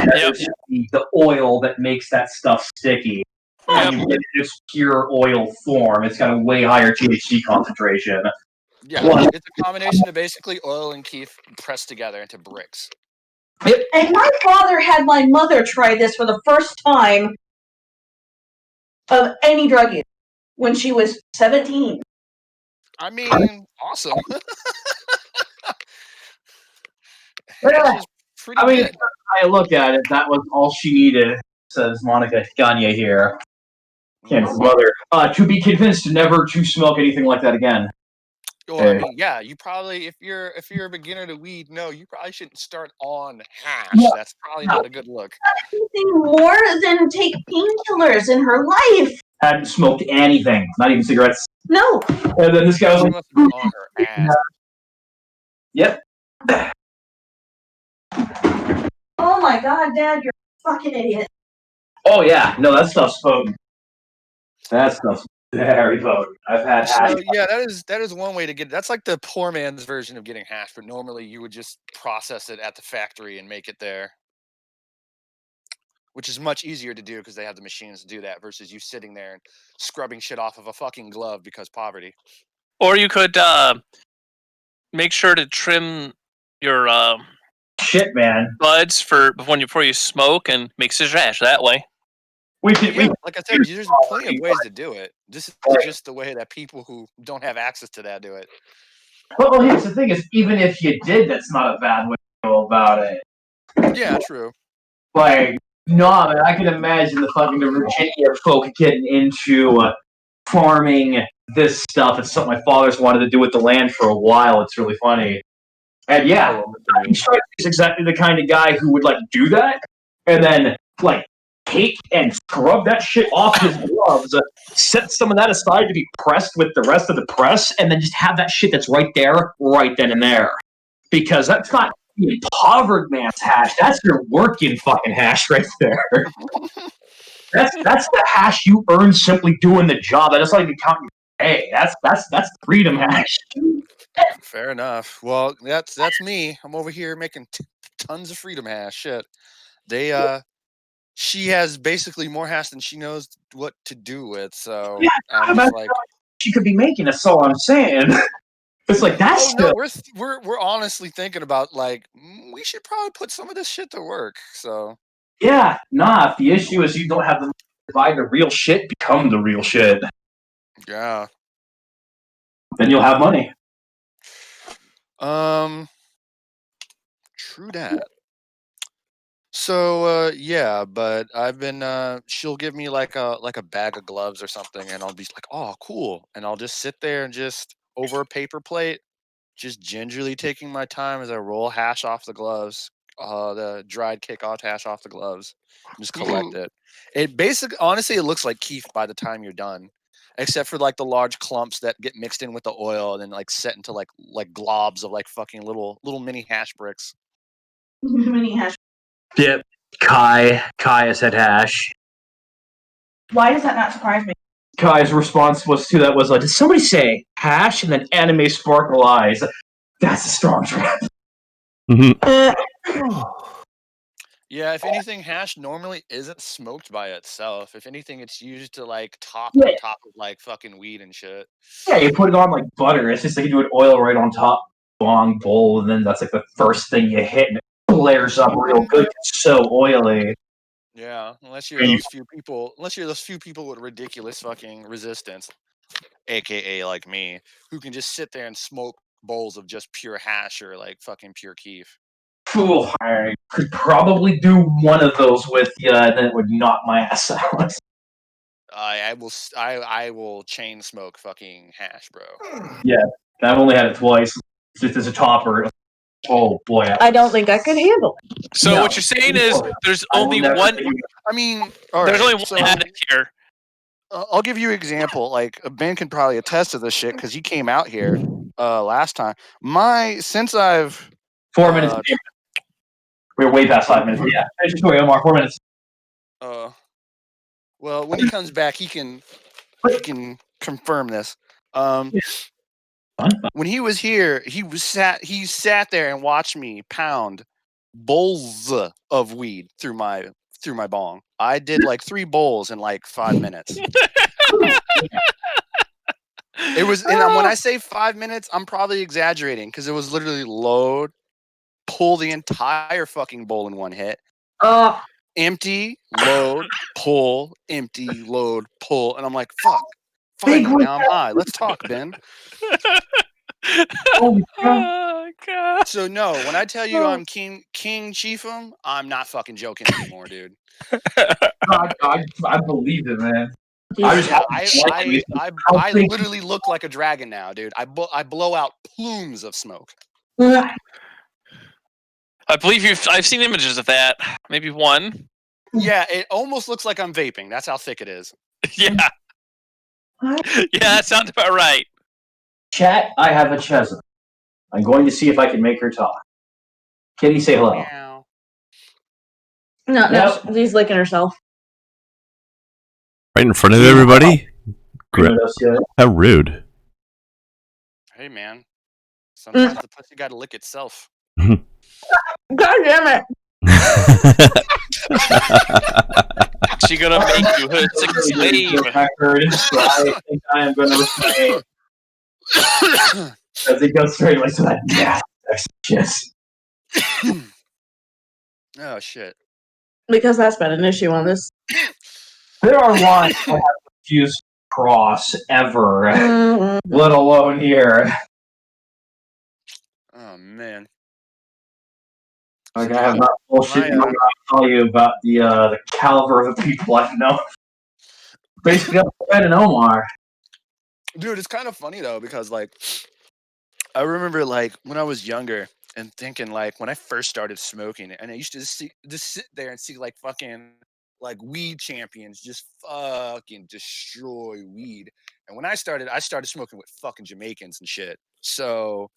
the oil that makes that stuff sticky. Yep. When you get this pure oil form, it's got a way higher THC concentration. Yeah, Well- it's a combination of basically oil and keef pressed together into bricks. And my father had my mother try this for the first time of any drug use when she was 17. I mean, awesome. Hash is pretty I mean, good. I look at it, that was all she needed, says Monica Gagne here. Candace's mother. To be convinced never to smoke anything like that again. Well, I mean, yeah, you probably if you're a beginner to weed, no, you probably shouldn't start on hash. Yeah. That's probably not a good look. Anything more than take painkillers in her life. Hadn't smoked anything, not even cigarettes. No. And then this guy was She like, must have been on her ass. yep. Oh my god, Dad, you're a fucking idiot. Oh yeah, no, that stuff's potent. That stuff's very potent. I've had hash. So yeah, that is one way to get. That's like the poor man's version of getting hash, but normally you would just process it at the factory and make it there, which is much easier to do because they have the machines to do that versus you sitting there and scrubbing shit off of a fucking glove because poverty. Or you could make sure to trim your Shit, man. buds before you smoke and make cigarette that way. Yeah, like I said, there's plenty of ways to do it. This is just the way that people who don't have access to that do it. Well, here's the thing: is even if you did, that's not a bad way to go about it. Yeah, true. Like, no, man, I can imagine the Virginia folk getting into farming this stuff. It's something my father's wanted to do with the land for a while. It's really funny. And yeah, he strikes me as exactly the kind of guy who would like do that and then like take and scrub that shit off his gloves, set some of that aside to be pressed with the rest of the press, and then just have that shit that's right there, right then and there. Because that's not the impoverished man's hash. That's your working fucking hash right there. That's the hash you earn simply doing the job. That's not even counting your pay. That's freedom hash. Fair enough. Well, that's me. I'm over here making tons of freedom hash. Shit. she has basically more hash than she knows what to do with. So Yeah, I'm just like, she could be making. That's all I'm saying. It's like that's no, we're honestly thinking about like we should probably put some of this shit to work. So yeah, nah. If the issue is you don't have the money to buy the real shit, become the real shit. yeah. Then you'll have money. True that. So yeah, but I've been she'll give me like a bag of gloves or something, and I'll be like, oh cool, and I'll just sit there and just over a paper plate, just gingerly taking my time as I roll hash off the gloves, the dried kick-off hash off the gloves, and just collect it. It basically, honestly, it looks like keef by the time you're done, except for like the large clumps that get mixed in with the oil and then like set into like globs of like fucking little mini hash bricks. Mini hash. Yep. Kai has had hash. Why does that not surprise me? Kai's response was like, did somebody say hash and then anime sparkle eyes? That's a strong trap. Yeah, if anything, hash normally isn't smoked by itself. If anything, it's used to like top Yeah. on top of like fucking weed and shit. Yeah, you put it on like butter. It's just like you do an oil right on top, long bowl, and then that's like the first thing you hit, and it flares up real good. It's so oily. Yeah, unless you're those few people with ridiculous fucking resistance, aka like me, who can just sit there and smoke bowls of just pure hash or like fucking pure keef. Fool, I could probably do one of those with you, and then it would knock my ass out. I will chain smoke fucking hash, bro. Yeah, I've only had it twice. Just as a topper. Oh boy, I don't think I could handle it. So No. what you're saying is there's I will only never one. do it. I mean, There's only one addict here. I'll give you an example. Like Ben can probably attest to this shit because he came out here last time. Since I've 4 minutes. We're way past 5 minutes. Yeah, finish your story, Omar. 4 minutes. Well, when he comes back, he can confirm this. When he was here, he sat there and watched me pound bowls of weed through my bong. I did like 3 bowls in like 5 minutes. It was, and when I say 5 minutes, I'm probably exaggerating because it was literally load, pull the entire fucking bowl in one hit. Empty, load, pull, empty, load, pull, and I'm like, fuck. Finally, now I'm high. Let's talk, Ben. Oh god. So no, when I tell you I'm King Chiefum, I'm not fucking joking anymore, dude. I believe it, man. I literally look like a dragon now, dude. I blow out plumes of smoke. I believe I've seen images of that. Maybe one. Yeah, it almost looks like I'm vaping. That's how thick it is. Yeah. Yeah, that sounds about right. Chat, I have a Chesm. I'm going to see if I can make her talk. Kitty, say hello. Meow. No, Yep. she's licking herself. Right in front of everybody? Yeah. How rude. Hey, man. Sometimes the pussy got to lick itself. God damn it! She gonna make you her sick slave. I think I am going to respect as it goes straight away to that. Yeah, yes. Oh shit! Because that's been an issue on this. There are lines I have refused to cross ever, let alone here. Oh man. Like I have not bullshit to tell you about the caliber of the people I've known. Basically, I'm Ben and Omar. Dude, it's kind of funny though because like I remember like when I was younger and thinking like when I first started smoking and I used to just sit there and see like fucking like weed champions just fucking destroy weed. And when I started smoking with fucking Jamaicans and shit. So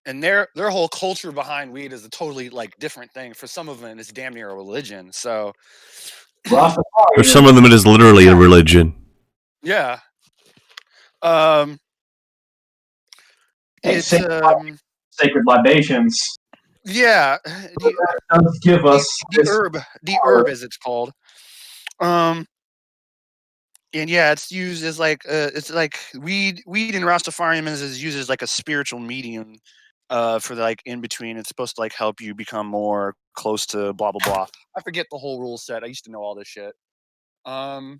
and their whole culture behind weed is a totally like different thing. For some of them, it's damn near a religion. So For some of them, it is literally a religion. yeah. It's sacred libations. Yeah, Does give us the herb, as it's called. And yeah, it's used as like it's like weed in Rastafarianism is used as like a spiritual medium for like in between. It's supposed to like help you become more close to blah blah blah. I forget the whole rule set. I used to know all this shit. But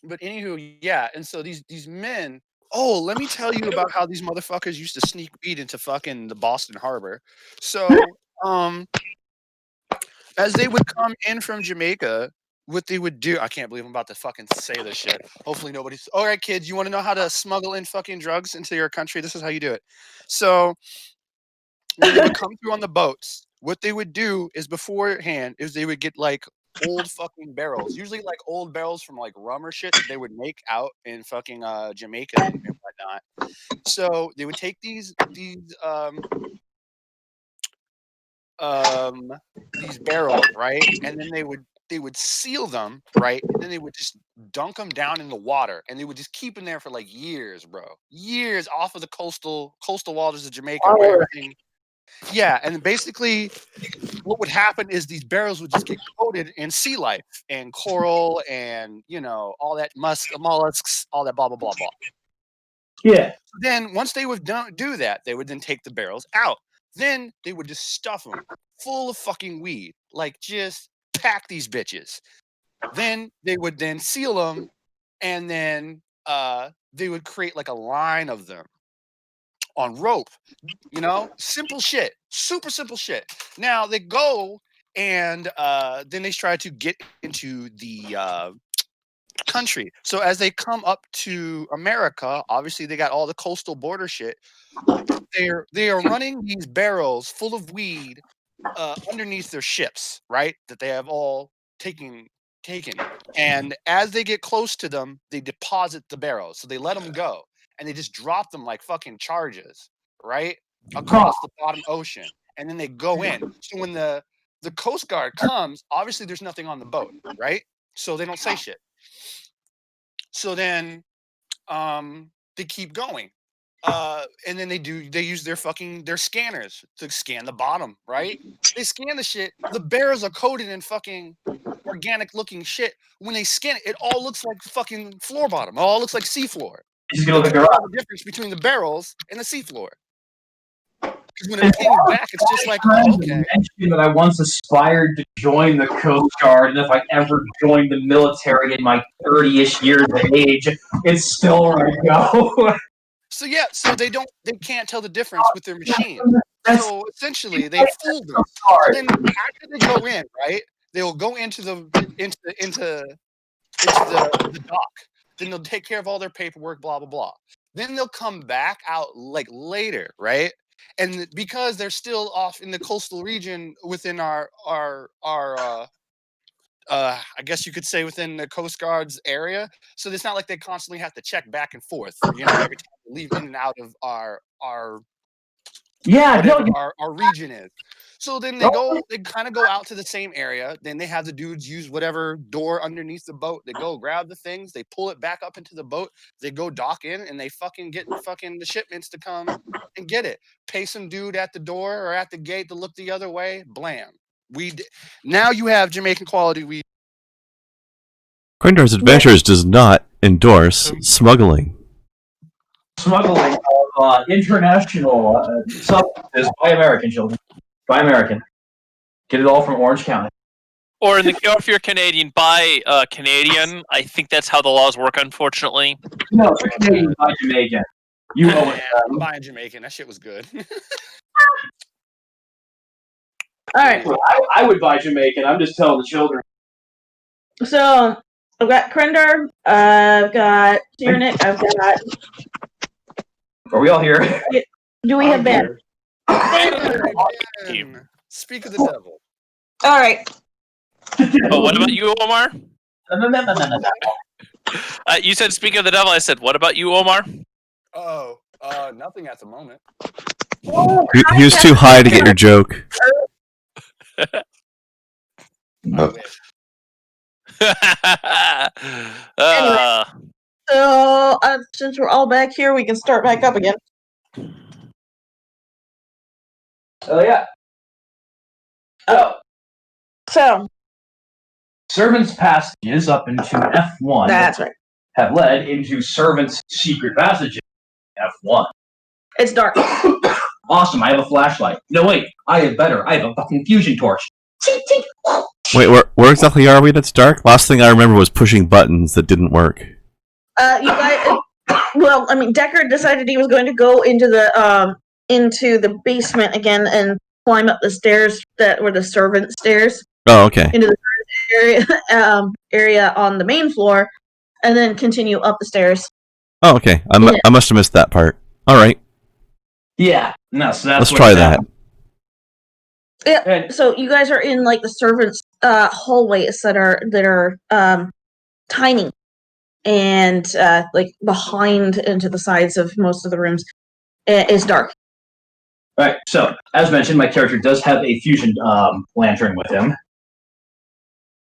anywho, yeah, and so these men. Oh, let me tell you about how these motherfuckers used to sneak weed into fucking the Boston Harbor. So, as they would come in from Jamaica, what they would do, I can't believe I'm about to fucking say this shit. Hopefully nobody's, all right, kids, you want to know how to smuggle in fucking drugs into your country? This is how you do it. So when they would come through on the boats, what they would do is beforehand is they would get like old fucking barrels, usually like old barrels from like rum or shit that they would make out in fucking Jamaica and whatnot. So they would take these barrels, right? And then they would seal them, right? And then they would just dunk them down in the water, and they would just keep them there for like years, bro. Years off of the coastal waters of Jamaica, where everything. Yeah, and basically, what would happen is these barrels would just get coated in sea life and coral and all that mollusks, all that blah blah blah blah. Yeah. Then once they would do that, they would then take the barrels out. Then they would just stuff them full of fucking weed, like just pack these bitches. Then they would then seal them, and then they would create like a line of them on rope. Simple shit, super simple shit. Now they go and then they try to get into the country. So as they come up to America, obviously they got all the coastal border shit. They are running these barrels full of weed underneath their ships, right? That they have all taken. And as they get close to them, they deposit the barrels. So they let them go, and they just drop them like fucking charges, right, across the bottom ocean. And then they go in. So when the Coast Guard comes, obviously there's nothing on the boat, right? So they don't say shit. So then they keep going. And then they use their scanners to scan the bottom, right? They scan the shit. The barrels are coated in fucking organic looking shit. When they scan it, it all looks like fucking floor bottom. It all looks like seafloor. He's gonna look Tell around. the difference between the barrels and the seafloor. Because when it pings back, it's just like, oh, okay. Mention that I once aspired to join the Coast Guard, and if I ever joined the military in my 30-ish years of age, it's still where I go. So yeah, so they can't tell the difference with their machine. So essentially, they fool them. So then after they go in, right, they will go into the dock. Then they'll take care of all their paperwork, blah blah blah. Then they'll come back out like later, right? And because they're still off in the coastal region within our I guess you could say within the Coast Guard's area. So it's not like they constantly have to check back and forth, every time they leave in and out of our region is. So then they kind of go out to the same area. Then they have the dudes use whatever door underneath the boat. They go grab the things, they pull it back up into the boat, they go dock in, and they fucking get fucking the shipments to come and get it. Pay some dude at the door or at the gate to look the other way. Blam. Now you have Jamaican quality weed. Krendar's Adventures does not endorse smuggling. Smuggling of international substances by American children. By American. Get it all from Orange County. Or if you're Canadian, buy Canadian. I think that's how the laws work, unfortunately. No, if you're Canadian, buy Jamaican. You know it. I'm buying Jamaican. That shit was good. All right. I would buy Jamaican. I'm just telling the children. So I've got Krendar. I've got Tyranic. I've got. Are we all here? Do we have Ben? Ben. Speak of the devil. All right. Oh, what about you, Omar? You said speak of the devil. I said, what about you, Omar? Oh, nothing at the moment. He was too high to get your joke. Anyway, so since we're all back here, we can start back up again. Oh yeah. So Servants' passages up into F1 that's right. have led into servants' secret passages. F1. It's dark. Awesome, I have a flashlight. No, wait, I have better. I have a fucking fusion torch. Wait, where exactly are we that's dark? Last thing I remember was pushing buttons that didn't work. You guys. Well, I mean, Deckard decided he was going to go into the basement again and climb up the stairs that were the servant stairs Oh, okay. into the area on the main floor, and then continue up the stairs. Oh, okay. I must have missed that part. All right. Yeah, no, so that's Let's try that. Yeah. And- So you guys are in like the servants' hallways that are tiny and like behind into the sides of most of the rooms is dark. Right, so, as mentioned, my character does have a fusion lantern with him.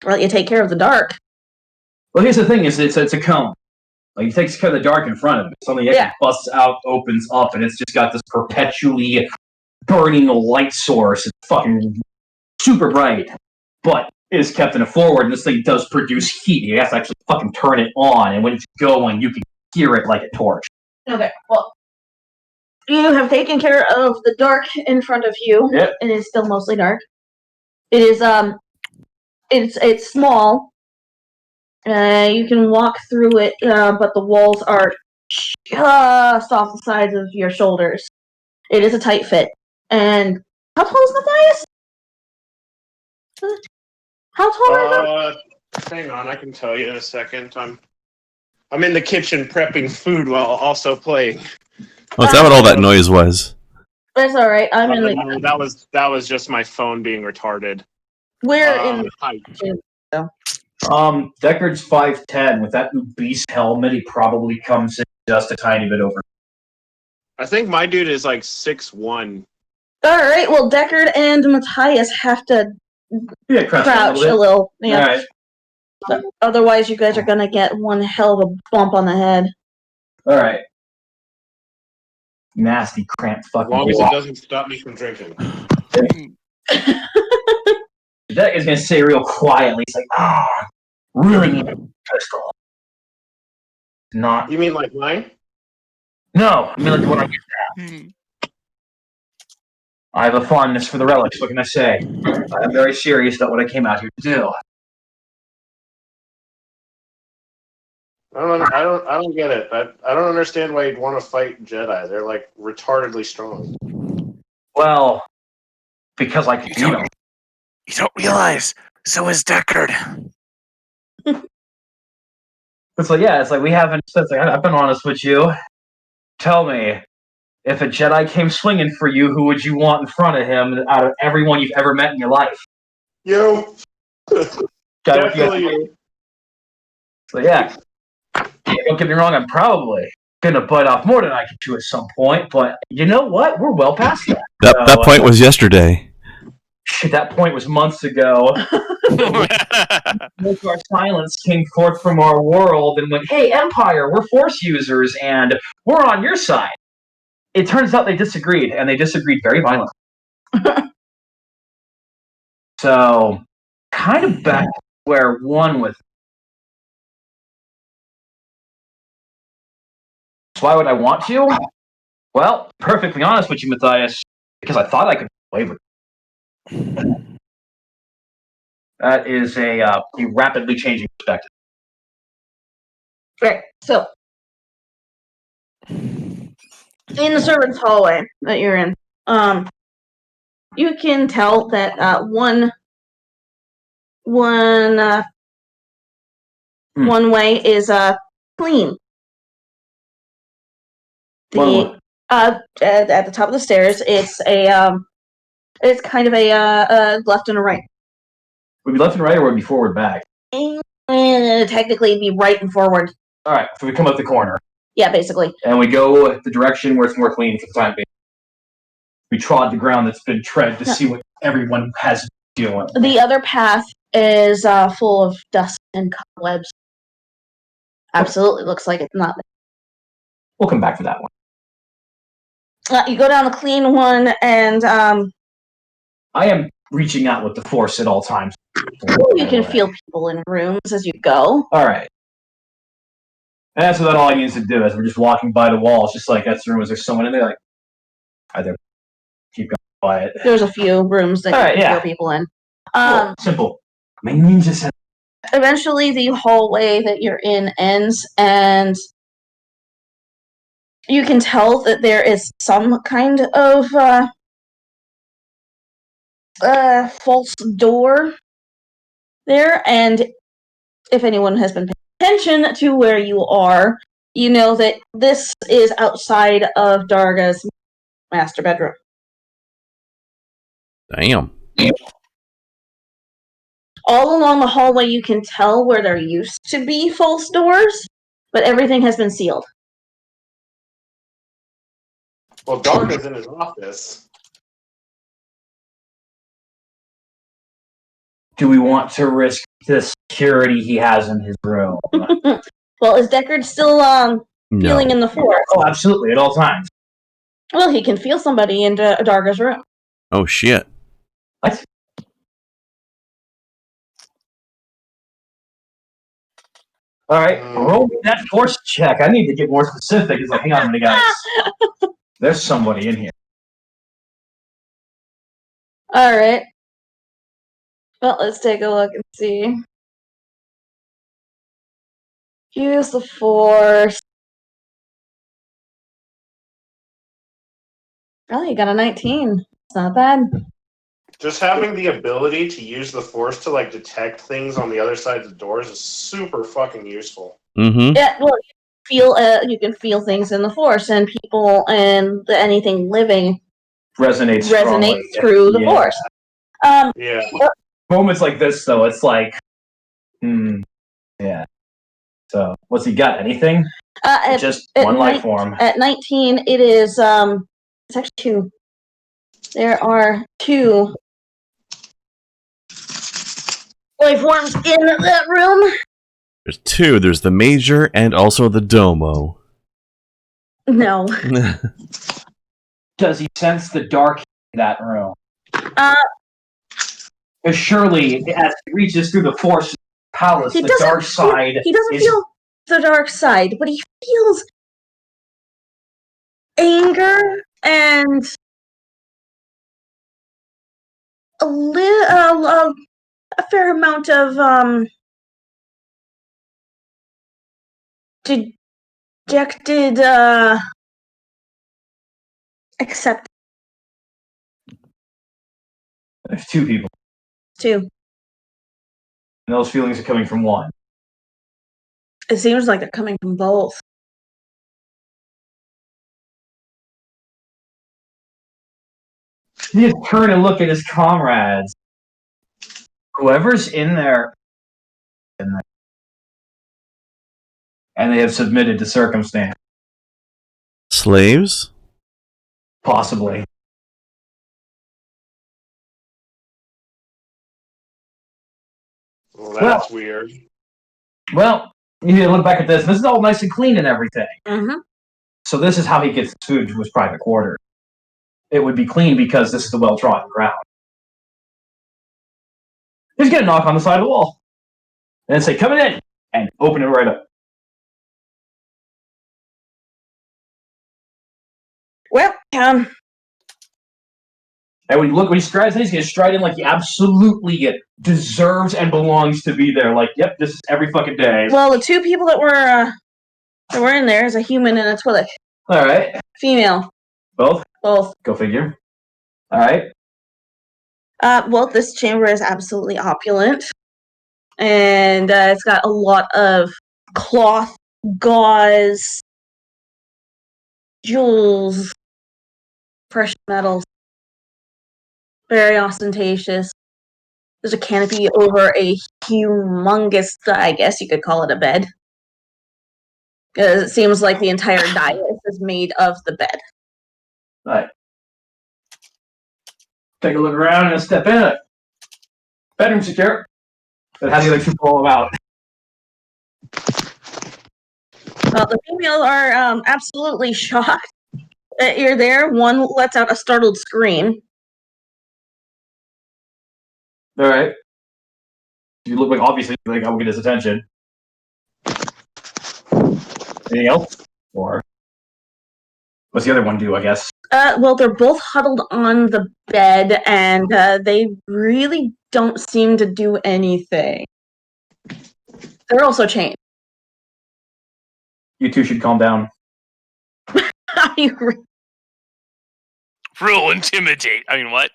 Well, you take care of the dark. Well, here's the thing, is it's a cone. Like, he takes care of the dark in front of it. So on the edge, it busts out, opens up, and it's just got this perpetually burning light source. It's fucking super bright. But it is kept in a forward, and this thing does produce heat. You have to actually fucking turn it on, and when it's going, you can hear it like a torch. Okay, well, you have taken care of the dark in front of you. Yep. It is still mostly dark. It is it's small. You can walk through it, but the walls are just off the sides of your shoulders. It is a tight fit. And how tall is Matthias? How tall are you? Hang on, I can tell you in a second. I'm in the kitchen prepping food while also playing. Oh, is that what all that noise was? That's all right. I'm in the. No, that was just my phone being retarded. We're in. Height. Deckard's 5'10". With that new beast helmet, he probably comes in just a tiny bit over. I think my dude is like 6'1". All right. Well, Deckard and Matthias have to Yeah, crouch a little. Yeah. All right. But otherwise, you guys are gonna get one hell of a bump on the head. All right. Nasty, cramped fucking. As long as it doesn't stop me from drinking. Deck is gonna say real quietly. He's like, really need a pistol. Not. You mean like mine? No, I mean like what I get now. I have a fondness for the relics. What can I say? I'm very serious about what I came out here to do. I don't get it. I don't understand why you'd want to fight Jedi. They're like retardedly strong. Well, because I can beat them. You don't realize, so is Deckard. It's like we haven't. It's like, I've been honest with you. Tell me, if a Jedi came swinging for you, who would you want in front of him out of everyone you've ever met in your life? You. Definitely you. So yeah, don't get me wrong. I'm probably gonna bite off more than I can chew at some point, but you know what? We're well past that. That point was yesterday. That point was months ago. Our silence came forth from our world and went, "Hey, Empire, we're Force users, and we're on your side." It turns out they disagreed, and they disagreed very violently. So, kind of back to square one with. So why would I want you? Well, perfectly honest with you, Matthias, because I thought I could play with. That is a rapidly changing perspective. Right. So, in the servants' hallway that you're in, you can tell that one way is clean. At the top of the stairs, it's it's kind of a left and a right. Would it be left and right, or would it be forward back? And technically, it'd be right and forward. All right, so we come up the corner. Yeah, basically. And we go the direction where it's more clean for the time being. We trod the ground that's been tread to see what everyone has been doing. The other path is full of dust and cobwebs. Absolutely looks like it's not. We'll come back to that one. You go down the clean one, and I am reaching out with the force at all times. You can feel people in rooms as you go. All right. And that's what all he needs to do as we're just walking by the wall. It's just like, that's the room. Is there someone in there? Like, are there? Keep going quiet. There's a few rooms that you can feel people in. Cool. Simple. My ninja sense. Eventually, the hallway that you're in ends, and you can tell that there is some kind of false door there. And if anyone has been paying attention to where you are, you know that this is outside of Darga's master bedroom. Damn. All along the hallway, you can tell where there used to be false doors, but everything has been sealed. Well, Darga's in his office. Do we want to risk the security he has in his room? Well, is Deckard still feeling in the force? Oh, absolutely, at all times. Well, he can feel somebody in Darga's room. Oh, shit. What? All right, roll that force check. I need to get more specific. It's like, hang on a minute, guys. There's somebody in here. All right. Well, let's take a look and see. Use the force. Oh, you got a 19. It's not bad. Just having the ability to use the force to like detect things on the other side of the doors is super fucking useful. Mm-hmm. Yeah, well, you can feel things in the force, and people and anything living Resonates strongly. through the force. Yeah. Moments like this, though, it's like, yeah. So, what's he got? Anything? Just one life form. At 19, it is it's actually 2. There are 2 life forms in that room. There's 2. There's the Major and also the Domo. No. Does he sense the dark in that room? Because surely, as he reaches through the force palace, the dark side. He doesn't feel the dark side, but he feels anger and a fair amount of dejected accept. There's 2 people. 2. And those feelings are coming from one. It seems like they're coming from both. He just turn and look at his comrades. Whoever's in there, and they have submitted to circumstance. Slaves? Possibly. Well, that's weird. Well, you need to look back at this. This is all nice and clean and everything. Mm-hmm. So this is how he gets his food to his private quarters. It would be clean because this is the well-trodden ground. He's going to knock on the side of the wall. And then say, "Come in," and open it right up. Well, And when he strides in, he's going to stride in like he absolutely deserves and belongs to be there. Like, yep, this is every fucking day. well, the 2 people that were in there is a human and a Twi'lek. All right. Female. Both? Both. Go figure. All right. Well, this chamber is absolutely opulent. And it's got a lot of cloth, gauze, jewels, precious metals. Very ostentatious. There's a canopy over a humongous, I guess you could call it a bed. Because it seems like the entire dais is made of the bed. All right. Take a look around and step in it. Bedroom secure. But how do the other 2 pull them out? Well, the females are absolutely shocked that you're there. One lets out a startled scream. All right. You look like obviously like I will get his attention. Anything else? Or what's the other one do? I guess. Well, they're both huddled on the bed, and they really don't seem to do anything. They're also chained. You two should calm down. Rule intimidate. I mean, what?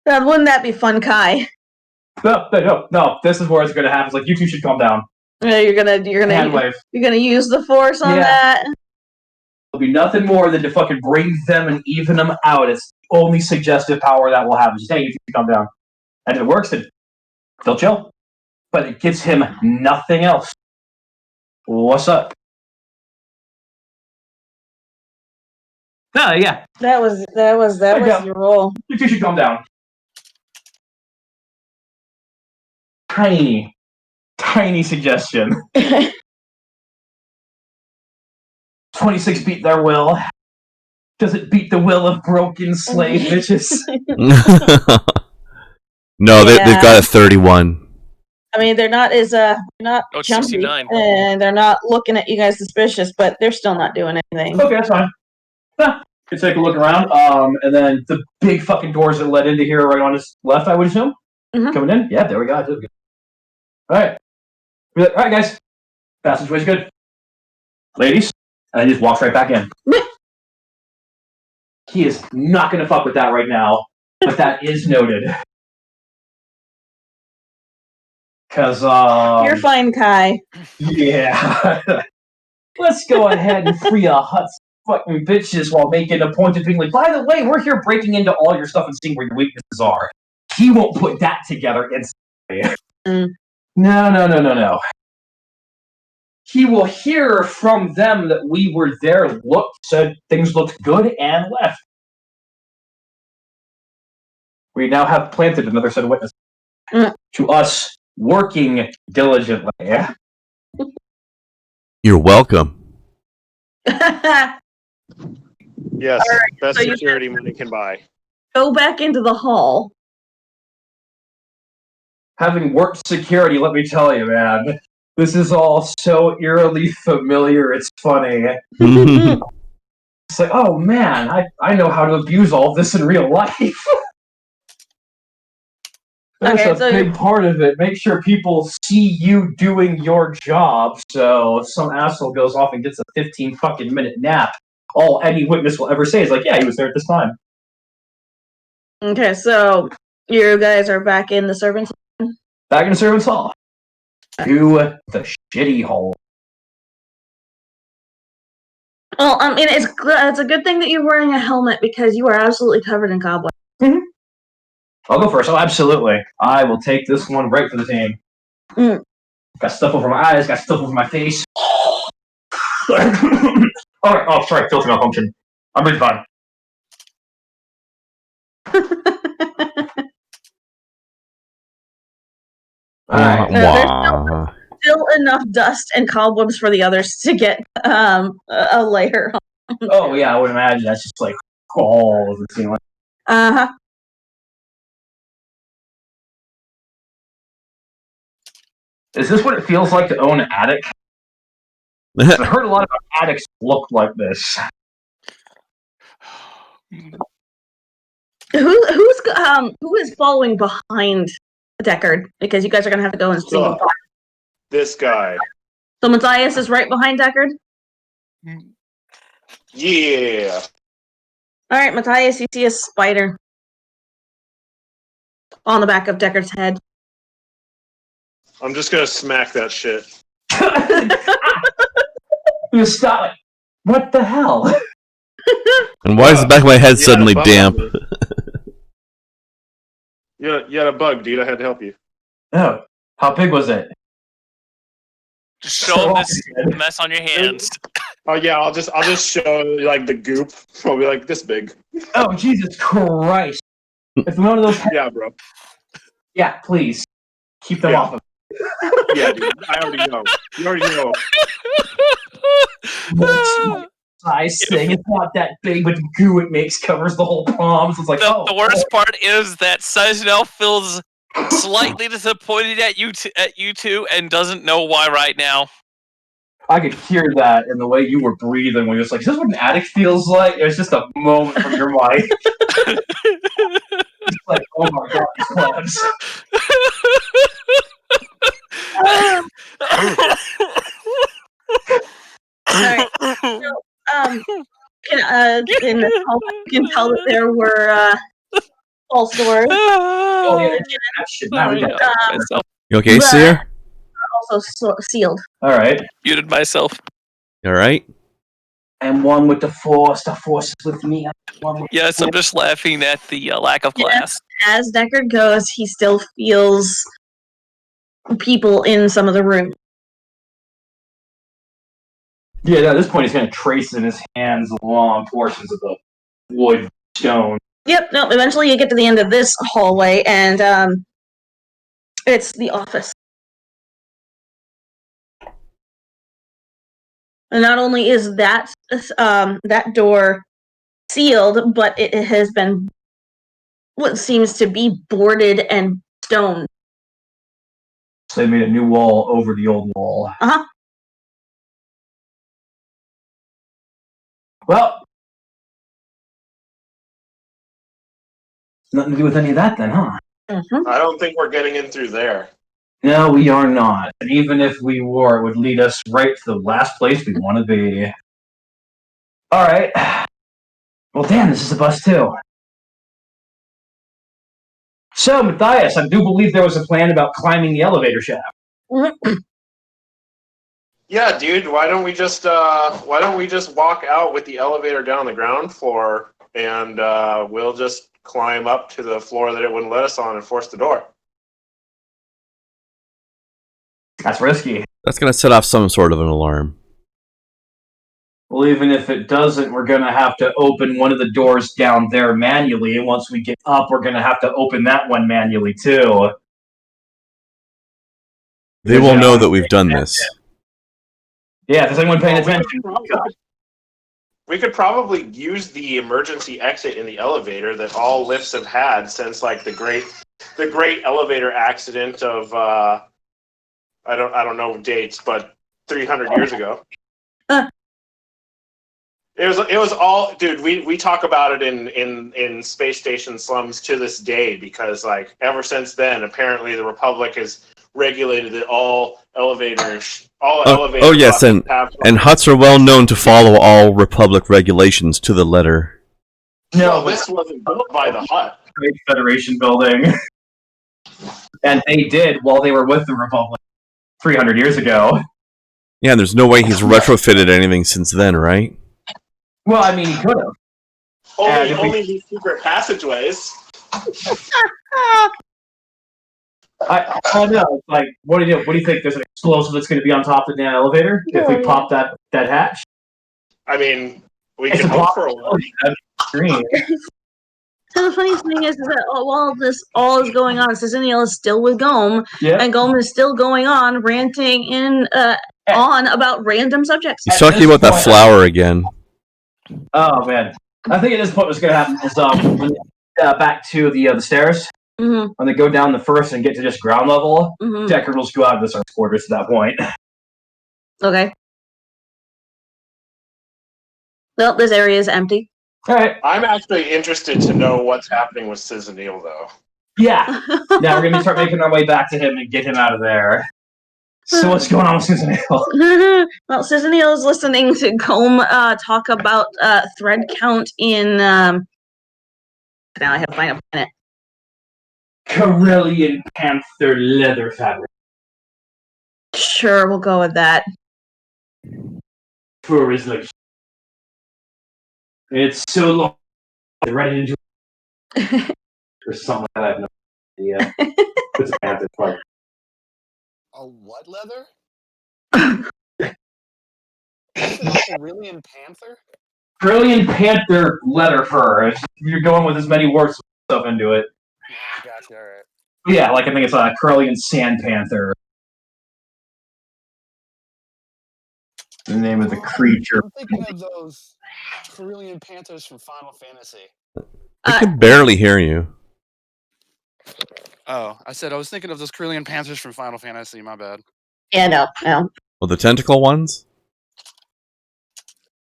Wouldn't that be fun, Kai? No. This is where it's going to happen. It's like you two should calm down. You're gonna use the force on that. There'll be nothing more than to fucking bring them and even them out. It's the only suggestive power that will happen. Just hey, you two calm down, and if it works, then they'll chill. But it gives him nothing else. What's up? Yeah. That was your role. You two should calm down. Tiny suggestion. 26 beat their will. Does it beat the will of broken slave bitches? No, they've got a 31. I mean, they're not jumpy, 69. and they're not looking at you guys suspicious, but they're still not doing anything. Okay, that's fine. Can take a look around. And then the big fucking doors that led into here right on his left, I would assume. Mm-hmm. Coming in? Yeah, there we go. Alright. Alright, guys. Passageway's good. Ladies. And then he just walks right back in. He is not going to fuck with that right now. But that is noted. Because, You're fine, Kai. Yeah. Let's go ahead and free a Hut's fucking bitches while making a point of being like, by the way, we're here breaking into all your stuff and seeing where your weaknesses are. He won't put that together instantly. No. He will hear from them that we were there, said things looked good, and left. We now have planted another set of witnesses to us working diligently. You're welcome. Yes, right, best so security money can buy. Go back into the hall. Having worked security, let me tell you, man, this is all so eerily familiar, it's funny. It's like, oh man, I know how to abuse all of this in real life. That's a big part of it. Make sure people see you doing your job, so if some asshole goes off and gets a 15 fucking minute nap, all any witness will ever say is like, yeah, he was there at this time. Okay, so you guys are back in the servants' hall? Back in the servants' hall. To the shitty hole. Well, I mean, it's a good thing that you're wearing a helmet because you are absolutely covered in cobwebs. Mm-hmm. I'll go first. Oh, absolutely. I will take this one right for the team. Got stuff over my eyes, got stuff over my face. Alright, oh, sorry, filter malfunction. I'm really fine. There's still enough dust and cobwebs for the others to get a layer on. Oh, yeah, I would imagine. That's just like all over the scene. Uh-huh. Is this what it feels like to own an attic? I heard a lot of attics look like this. Who is following behind Deckard? Because you guys are gonna have to go and see. This guy. So Matthias is right behind Deckard? Yeah. Alright, Matthias, you see a spider on the back of Deckard's head. I'm just gonna smack that shit. You stop it. What the hell? And why is the back of my head suddenly damp? You had a bug, dude. I had to help you. Oh, how big was it? Just show him this mess on your hands. Oh yeah, I'll just show like the goop. Probably like this big. Oh Jesus Christ! If one of those, yeah, bro. Yeah, please keep them off of. Yeah, dude. I already know. You already know. size thing. It's not that big, but the goo it makes covers the whole palm. So it's like, The worst part is that Saizenel feels slightly disappointed at you two and doesn't know why right now. I could hear that in the way you were breathing when you was like, is this what an addict feels like? It was just a moment from your mind. It's like, oh my god, these plugs. Alright, so, in this hall, you can tell that there were false doors. Oh yeah, that shit. Now we got myself. You okay, But- Seer? Also sealed. Alright. Muted myself. All right. I'm one with the force is with me. Yes, I'm just laughing at the lack of glass. As Deckard goes, he still feels people in some of the rooms. Yeah, at this point he's gonna trace in his hands along portions of the wood stone. Yep, no, eventually you get to the end of this hallway, and it's the office. And not only is that door sealed, but it has been what seems to be boarded and stoned. So they made a new wall over the old wall. Uh-huh. Well, nothing to do with any of that then, huh? Mm-hmm. I don't think we're getting in through there. No, we are not. And even if we were, it would lead us right to the last place we want to be. Alright. Well, damn, this is a bus too. So, Matthias, I do believe there was a plan about climbing the elevator shaft. Yeah, dude. Why don't we just walk out with the elevator down the ground floor, and we'll just climb up to the floor that it wouldn't let us on and force the door. That's risky. That's going to set off some sort of an alarm. Well, even if it doesn't, we're going to have to open one of the doors down there manually, and once we get up, we're going to have to open that one manually, too. They will know that we've done this. Yeah, is anyone paying attention? We could probably use the emergency exit in the elevator that all lifts have had since like the great elevator accident of I don't know dates, but 300 years ago. It was all, dude. We talk about it in space station slums to this day because like ever since then, apparently the Republic has regulated that all elevators. Oh yes, and huts are well known to follow all Republic regulations to the letter. No, well, this wasn't built by the hut. Great Federation building. And they did while they were with the Republic 300 years ago. Yeah, and there's no way he's retrofitted anything since then, right? Well, I mean, he could have. Only these secret passageways. I don't know. Like, what do you think? There's an explosive that's going to be on top of the elevator if we pop that hatch? I mean, we can hope for a while. So the funniest thing is that while this all is going on, Sisaniel is still with Gome, and Gome is still going on, ranting on about random subjects. He's talking about that flower again. Oh man, I think at this point what's going to happen is back to the stairs. Mm-hmm. When they go down the first and get to just ground level, Mm-hmm. Deckard will just go out of the sergeant's quarters at that point. Okay. Well, this area is empty. All right. I'm actually interested to know what's happening with Sisaniel, though. Yeah. Now we're going to start making our way back to him and get him out of there. So what's going on with Sisaniel? Well, Sisaniel is listening to Gome talk about thread count in... now I have to find a planet. Corellian panther leather fabric. Sure, we'll go with that. Fur is like... It's so long. Right into or something like that. I have no idea. It's a panther part. A what leather? Corellian panther? Corellian panther leather fur. You're going with as many words stuff into it. Gotcha, alright. Yeah, like I think it's a Corellian sand panther. The name of the creature. I'm thinking of those Carillion Panthers from Final Fantasy. I can barely hear you. Oh, I said I was thinking of those Carillion Panthers from Final Fantasy. My bad. Yeah, no. Well, the tentacle ones?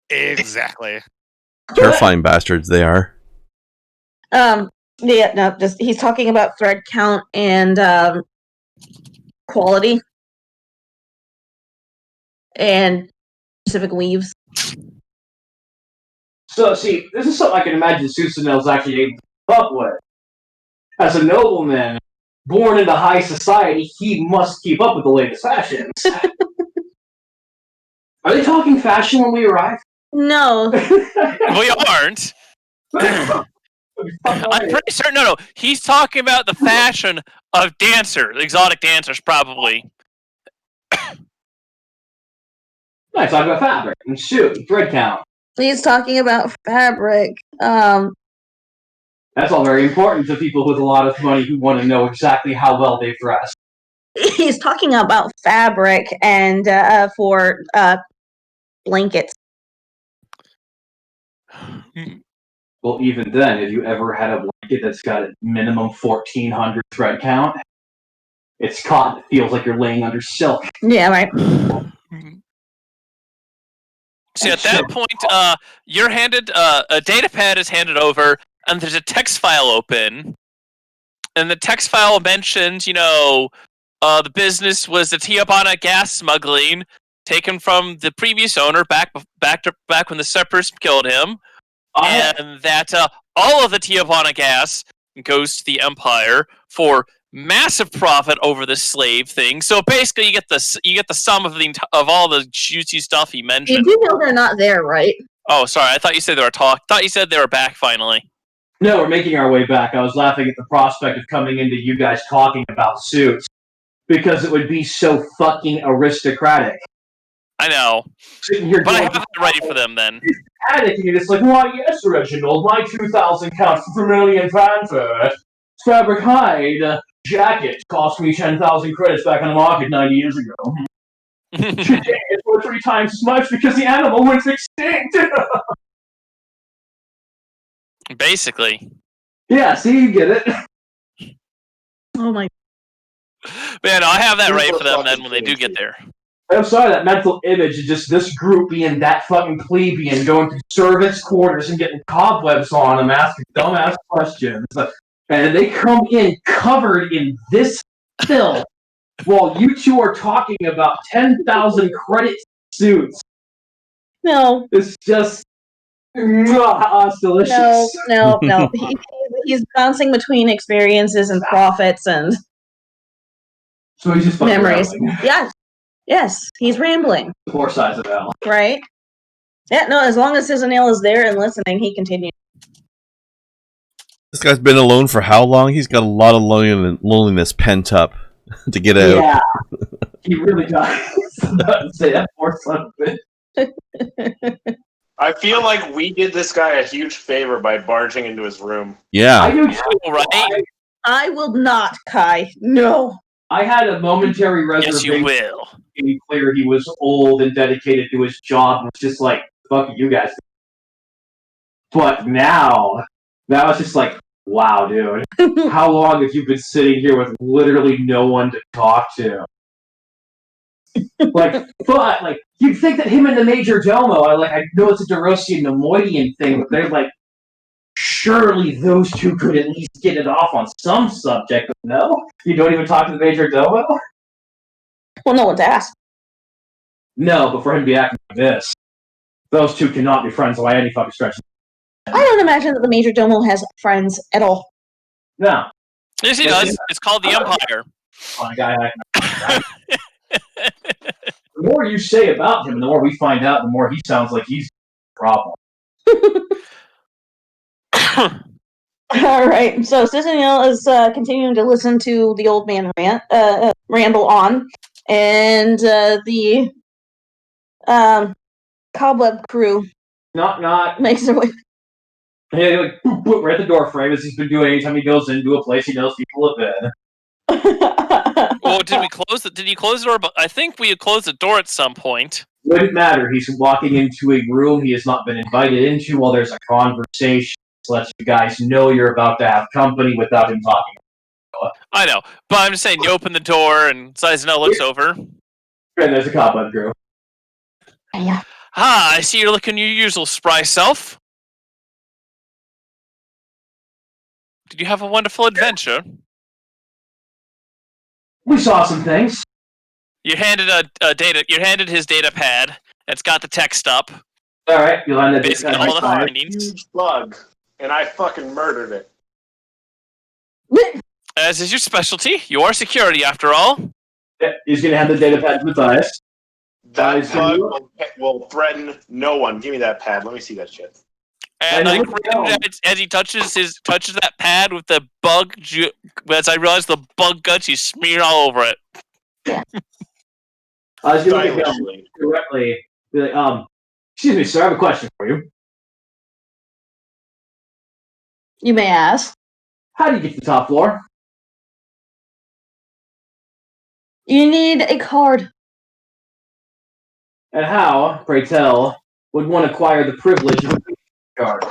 Exactly. Terrifying bastards they are. Yeah, no, just he's talking about thread count and quality and specific weaves. So, see, this is something I can imagine Susanel's actually able to keep up with. As a nobleman, born into high society, he must keep up with the latest fashions. Are they talking fashion when we arrive? No. We aren't. I'm pretty certain. No. He's talking about the fashion of dancers, exotic dancers, probably. No, he's talking about fabric and shoe, thread count. He's talking about fabric. That's all very important to people with a lot of money who want to know exactly how well they've dressed. He's talking about fabric and for blankets. Well, even then, have you ever had a blanket that's got a minimum 1,400 thread count? It's cotton. It feels like you're laying under silk. Yeah, right. See, at that point, you're handed a data pad is handed over, and there's a text file open, and the text file mentions, the business was the Tijuana gas smuggling taken from the previous owner back when the Separatists killed him, and that all of the Tijuana gas goes to the Empire for massive profit over the slave thing. So basically, you get the sum of all the juicy stuff he mentioned. You do know they're not there, right? Oh, sorry. I thought you said they were Thought you said they were back finally. No, we're making our way back. I was laughing at the prospect of coming into you guys talking about suits because it would be so fucking aristocratic. I know, Sitting here but I going, have it ready for them then. attic, and you're just like, why, yes, Reginald, my 2,000 counts for Carillion Panther. Fabric hide jacket cost me 10,000 credits back on the market 90 years ago. Today it's worth 3 times as much because the animal went extinct. Basically. Yeah, see, you get it. Oh my. Man, I have that ready for them then when they do get there. I'm sorry, that mental image of just this group being that fucking plebeian going to servants' quarters and getting cobwebs on them, asking dumbass questions. And they come in covered in this filth while you two are talking about 10,000 credit suits. No. It's just... it's delicious. No. He's bouncing between experiences and profits and So he's just fucking memories. rambling. Yes, he's rambling. The poor size of Al. Right? Yeah, no, as long as Cisanel is there and listening, he continues. This guy's been alone for how long? He's got a lot of loneliness pent up to get out. Yeah. He really does. Say that poor son of a bitch. I feel like we did this guy a huge favor by barging into his room. Yeah. I do too, right? I will not, Kai. No. I had a momentary reservation. Yes, you will. Being clear he was old and dedicated to his job and was just like, fuck you guys. But now it's just like, wow, dude. How long have you been sitting here with literally no one to talk to? You'd think that him and the Major Domo, I know it's a Derosian Nemoidian thing, but they're like, surely those two could at least get it off on some subject. But no? You don't even talk to the Major Domo? Well, no one's asked. No, but for him to be acting like this, those two cannot be friends by any fucking stretch. I don't imagine that the Major Domo has friends at all. No. Yes, he does. It's called the Empire. On a guy acting. The more you say about him, the more we find out, the more he sounds like he's a problem. All right. So Cisanel is continuing to listen to the old man ramble on, and the cobweb crew Not. makes their way. Yeah, boop, boop, right at the door frame, as he's been doing anytime he goes into a place he knows people have been. Well, did we close it? Did you close the door? But I think we had closed the door at some point. Wouldn't matter. He's walking into a room he has not been invited into while there's a conversation. Lets you guys know you're about to have company without him talking. I know, but I'm just saying, you open the door and Seisonel looks over. And there's a cop on crew. Yeah. Ah, I see you're looking your usual spry self. Did you have a wonderful adventure? We saw some things. You handed a data. You handed his data pad. It's got the text up. All right, you line that Basically, all the findings. Huge bug, and I fucking murdered it. As is your specialty, you are security after all. Yeah, he's gonna have the data pad to Matthias. That Guys, bug will threaten no one. Give me that pad. Let me see that shit. And I I know. cringe as he touches that pad with the bug. As I realize the bug guts, he smeared all over it. I was gonna look at him Stylishly. directly. Be like, excuse me, sir. I have a question for you. You may ask. How do you get to the top floor? You need a card. And how, pray tell, would one acquire the privilege of a card?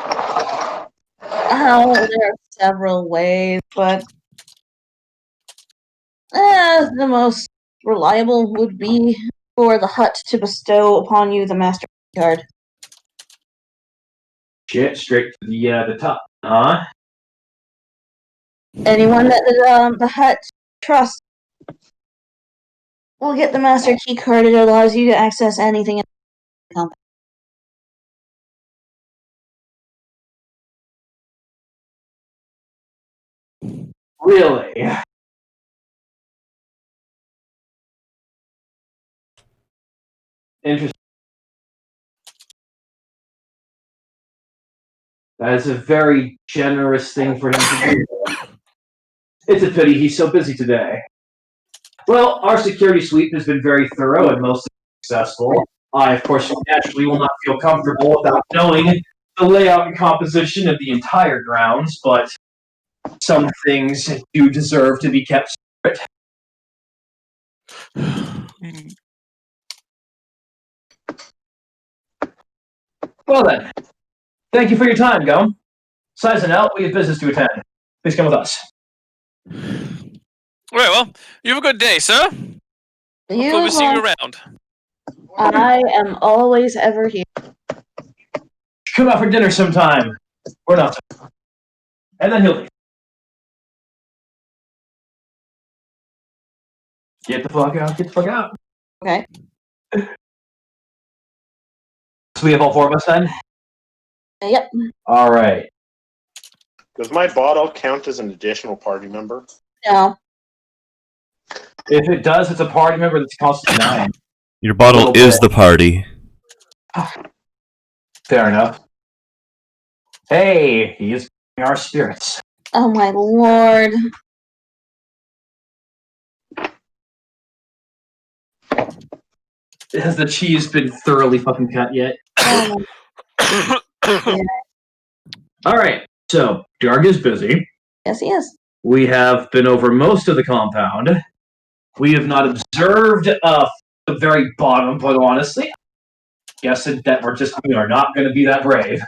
Oh, there are several ways, but the most reliable would be for the hut to bestow upon you the master card. Shit, straight to the top. Huh? Anyone that the hut trusts will get the master key card. It allows you to access anything in the company. Really? Interesting. That is a very generous thing for him to do. It's a pity he's so busy today. Well, our security sweep has been very thorough and mostly successful. I, of course, naturally will not feel comfortable without knowing the layout and composition of the entire grounds, but some things do deserve to be kept secret. Well then, thank you for your time, Gum. Size and out, we have business to attend. Please come with us. Right, well, you have a good day, sir. Hopefully we'll see you around. I am always ever here. Come out for dinner sometime. Or not. And then he'll leave. Get the fuck out, get the fuck out. Okay. So we have all four of us then? Yep. Alright. Does my bottle count as an additional party member? No. If it does, it's a party member that's cost 9. Your bottle is the party. Fair enough. Hey, he is our spirits. Oh my lord. Has the cheese been thoroughly fucking cut yet? Oh, Alright, so Darg is busy. yes, he is. We have been over most of the compound. We have not observed the very bottom, but honestly, guessing that we are not going to be that brave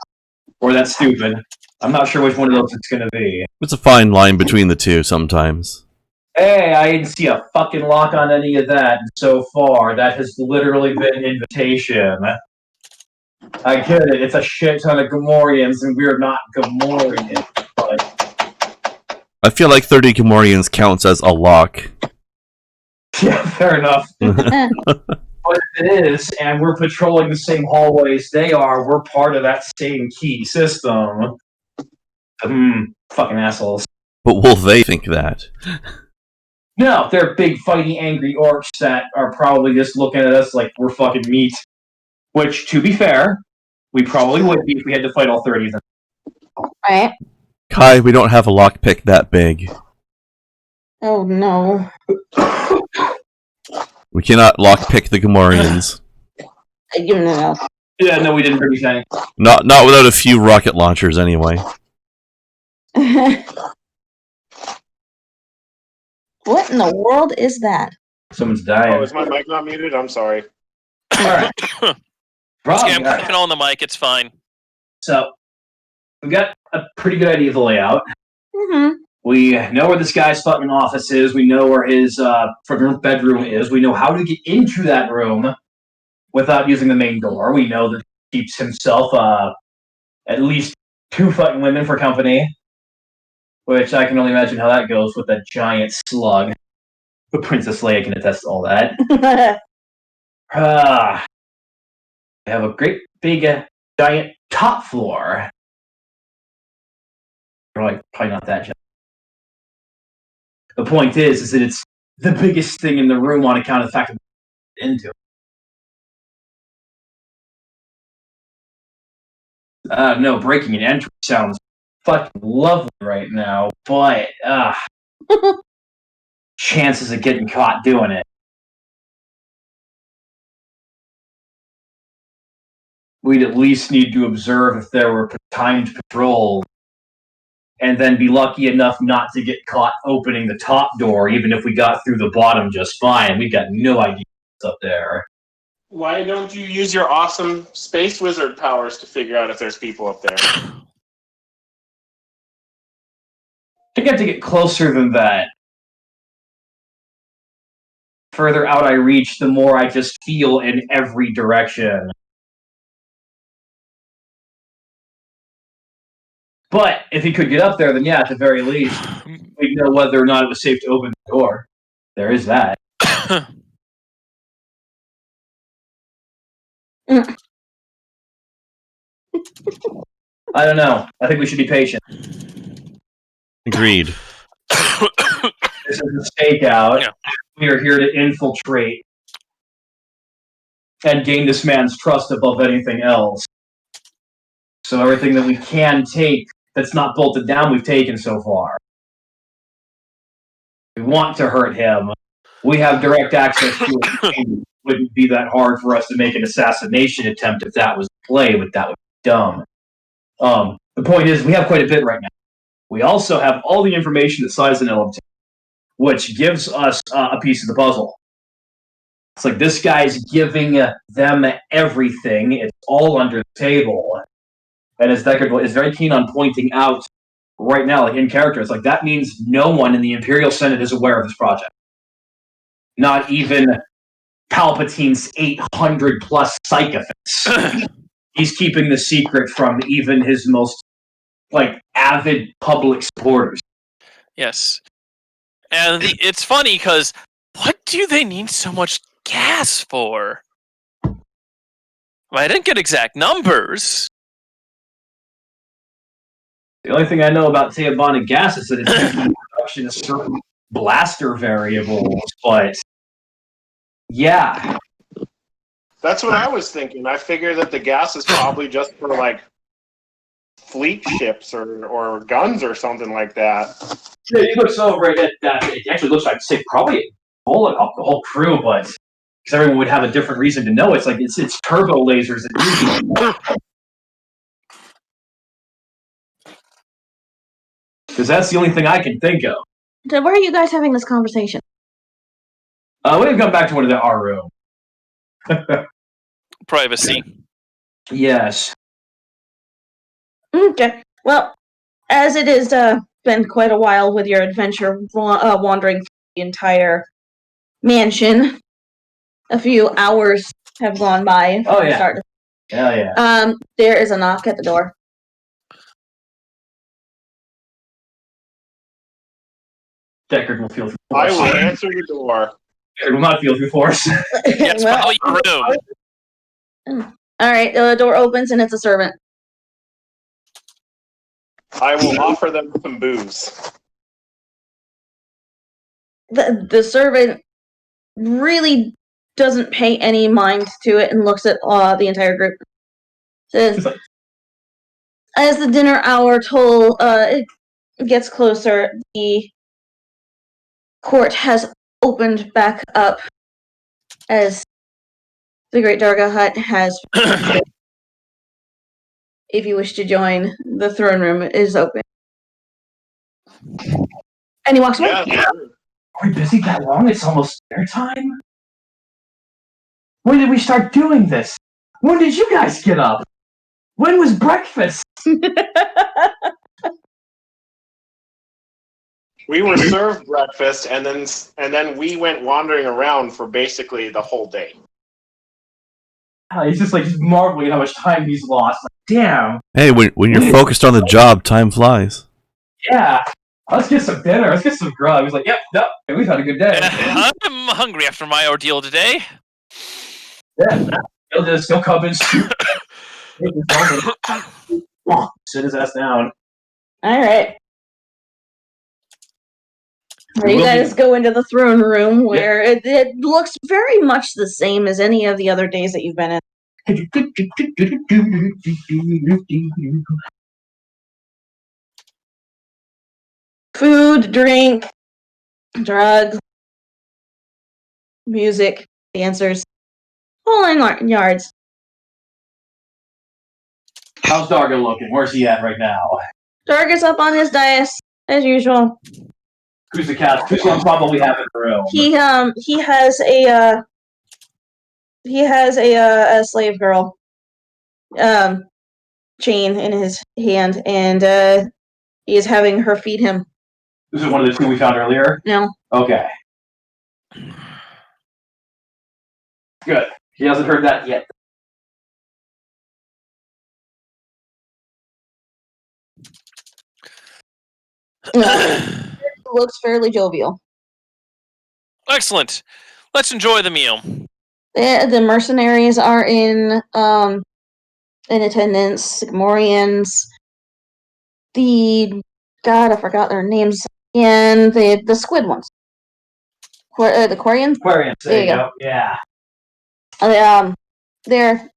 or that stupid. I'm not sure which one of those it's going to be. It's a fine line between the two sometimes. Hey, I didn't see a fucking lock on any of that so far. That has literally been an invitation. I get it. It's a shit ton of Gammoreans, and we're not Gammoreans. But I feel like 30 Gammoreans counts as a lock. yeah, fair enough. But if it is, and we're patrolling the same hallways they are, we're part of that same key system. Fucking assholes. But will they think that? No, they're big, fighty, angry orcs that are probably just looking at us like we're fucking meat. Which, to be fair, we probably would be if we had to fight all 30 of them. Right. Kai, we don't have a lockpick that big. Oh no. We cannot lockpick the Gammoreans. No. Yeah, no, we didn't bring anything. Not without a few rocket launchers, anyway. What in the world is that? Someone's dying. Oh, is my mic not muted? I'm sorry. Alright. I'm clicking on the mic, it's fine. So, we've got a pretty good idea of the layout. Mm-hmm. We know where this guy's fucking office is. We know where his fucking bedroom is. We know how to get into that room without using the main door. We know that he keeps himself at least 2 fucking women for company, which I can only imagine how that goes with that giant slug. But Princess Leia can attest to all that. I have a great big giant top floor. Probably not that giant. The point is that it's the biggest thing in the room on account of the fact that we're into it. No, breaking an entry sounds fucking lovely right now, but chances of getting caught doing it. We'd at least need to observe if there were timed patrols, and then be lucky enough not to get caught opening the top door, even if we got through the bottom just fine. We got no idea what's up there. Why don't you use your awesome space wizard powers to figure out if there's people up there? I think I have to get closer than that. Further out I reach, the more I just feel in every direction. But if he could get up there, then yeah, at the very least, we'd know whether or not it was safe to open the door. There is that. I don't know. I think we should be patient. Agreed. This is a stakeout. Yeah. We are here to infiltrate and gain this man's trust above anything else. So everything that we can take that's not bolted down, we've taken so far. We want to hurt him. We have direct access to it. It wouldn't be that hard for us to make an assassination attempt if that was the play, but that would be dumb. The point is, we have quite a bit right now. We also have all the information that Saizenel obtained, which gives us a piece of the puzzle. It's like this guy's giving them everything. It's all under the table. And as Deckard is very keen on pointing out right now, like in character, it's like that means no one in the Imperial Senate is aware of this project. Not even Palpatine's 800 plus sycophants. He's keeping the secret from even his most avid public supporters. Yes. And it's funny because what do they need so much gas for? Well, I didn't get exact numbers. The only thing I know about Teobonic gas is that it's taking production of certain blaster variables, but yeah. That's what I was thinking. I figure that the gas is probably just for fleet ships or guns or something like that. Yeah, he looks over at that. It actually looks like probably a whole crew, but because everyone would have a different reason to know. It's like it's turbo lasers that because that's the only thing I can think of. So where are you guys having this conversation? We've come back to one of our room. Privacy. Yes. Okay. Well, as it has been quite a while with your adventure wandering through the entire mansion, a few hours have gone by. Oh yeah. Hell yeah. There is a knock at the door. Deckard will feel through I force. will answer the door. Deckard will not feel through force. Yes, Well, follow your room. all right, the door opens and it's a servant. I will offer them some booze. The servant really doesn't pay any mind to it and looks at the entire group. Says, as the dinner hour it gets closer, the court has opened back up as the Great Darga Hut has. If you wish to join, the throne room is open. And he walks away. Yeah, Are we busy that long? It's almost their time? When did we start doing this? When did you guys get up? When was breakfast? We were served breakfast, and then we went wandering around for basically the whole day. He's just marveling at how much time he's lost. Like, damn. Hey, when you're focused on the job, time flies. Yeah. Let's get some dinner. Let's get some grub. He's like, yep, we've had a good day. I'm hungry after my ordeal today. Yeah, he'll come in. Sit his ass down. All right. You guys go into the throne room where it looks very much the same as any of the other days that you've been in. Food, drink, drugs, music, dancers, whole nine yards. How's Darga looking? Where's he at right now? Darga's up on his dais as usual. Who's the cat? Who's on top we have in the room? He has a slave girl chain in his hand, and he is having her feed him. This is one of the two we found earlier? No. Okay. Good. He hasn't heard that yet. Looks fairly jovial. Excellent. Let's enjoy the meal. The mercenaries are in attendance. Gammoreans. I forgot their names. And the squid ones. The Quarians? Aquarians. There you go. Yeah. They're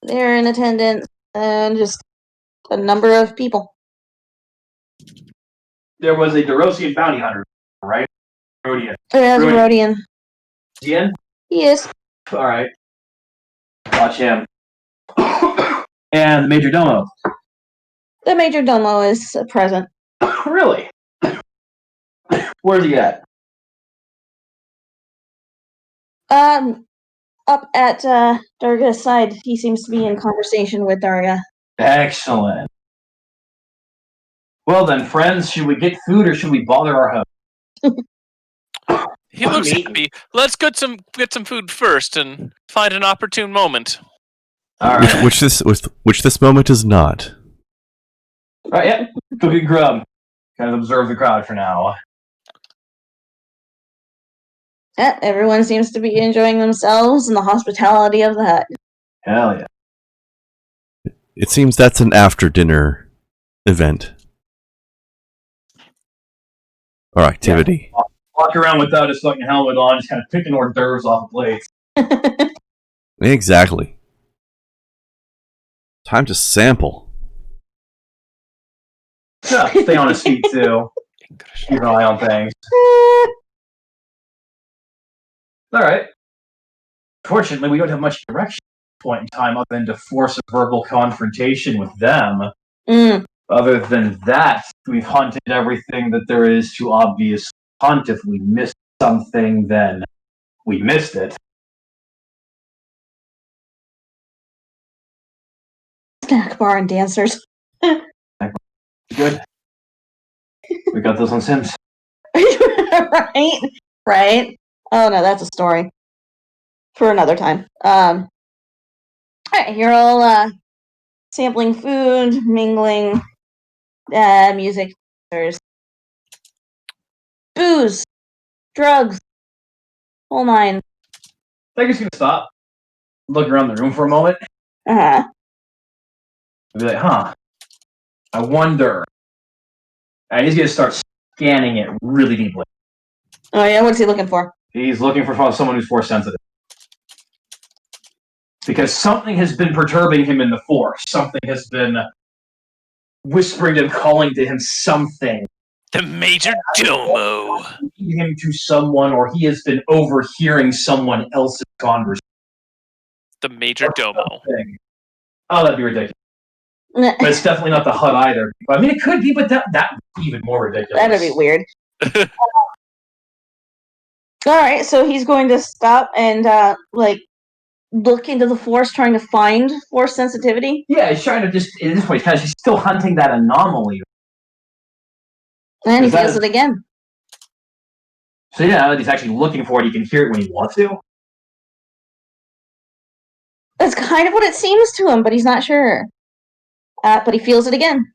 in attendance, and just a number of people. There was a Derosian bounty hunter, right? Rodian. There's a Rodian. Is he in? He is. All right. Watch him. And the Major Domo. The Major Domo is present. Really? Where's he at? Up at Darga's side. He seems to be in conversation with Darga. Excellent. Well then, friends, should we get food or should we bother our host? He looks happy. Let's get some food first and find an opportune moment. All right. Which this moment is not. All right. Yeah. Go get grub. Kind of observe the crowd for now. Yeah, everyone seems to be enjoying themselves and the hospitality of the hut. Hell yeah. It seems that's an after-dinner event. Or activity. Yeah. Walk around without his fucking helmet on, just kind of picking hors d'oeuvres off the plates. Exactly. Time to sample. Yeah, stay on his feet, too. Keep an eye on things. Alright. Fortunately, we don't have much direction at this point in time other than to force a verbal confrontation with them. Other than that, we've hunted everything that there is to obviously hunt. If we missed something, then we missed it. Snack bar and dancers. Good. We got those on Sims. Right. Oh no, that's a story for another time. All right, you're all sampling food, mingling, music, there's booze, drugs, whole nine. I think he's gonna stop, look around the room for a moment, Uh-huh. and be like, I wonder. And he's gonna start scanning it really deeply. Oh yeah, what's he looking for? He's looking for someone who's force sensitive. Because something has been perturbing him in the force. Something has been whispering to him, calling to him something. The Major Domo. Leading him to someone, or he has been overhearing someone else's conversation. The Major Domo. Oh, that'd be ridiculous. But it's definitely not the HUD either. I mean, it could be, but that would be even more ridiculous. That'd be weird. All right, so he's going to stop and look into the force, trying to find force sensitivity? Yeah, he's trying to just, at this point, he's still hunting that anomaly. And he Is that feels it again. So yeah, now that he's actually looking for it, he can hear it when he wants to. That's kind of what it seems to him, but he's not sure. But he feels it again.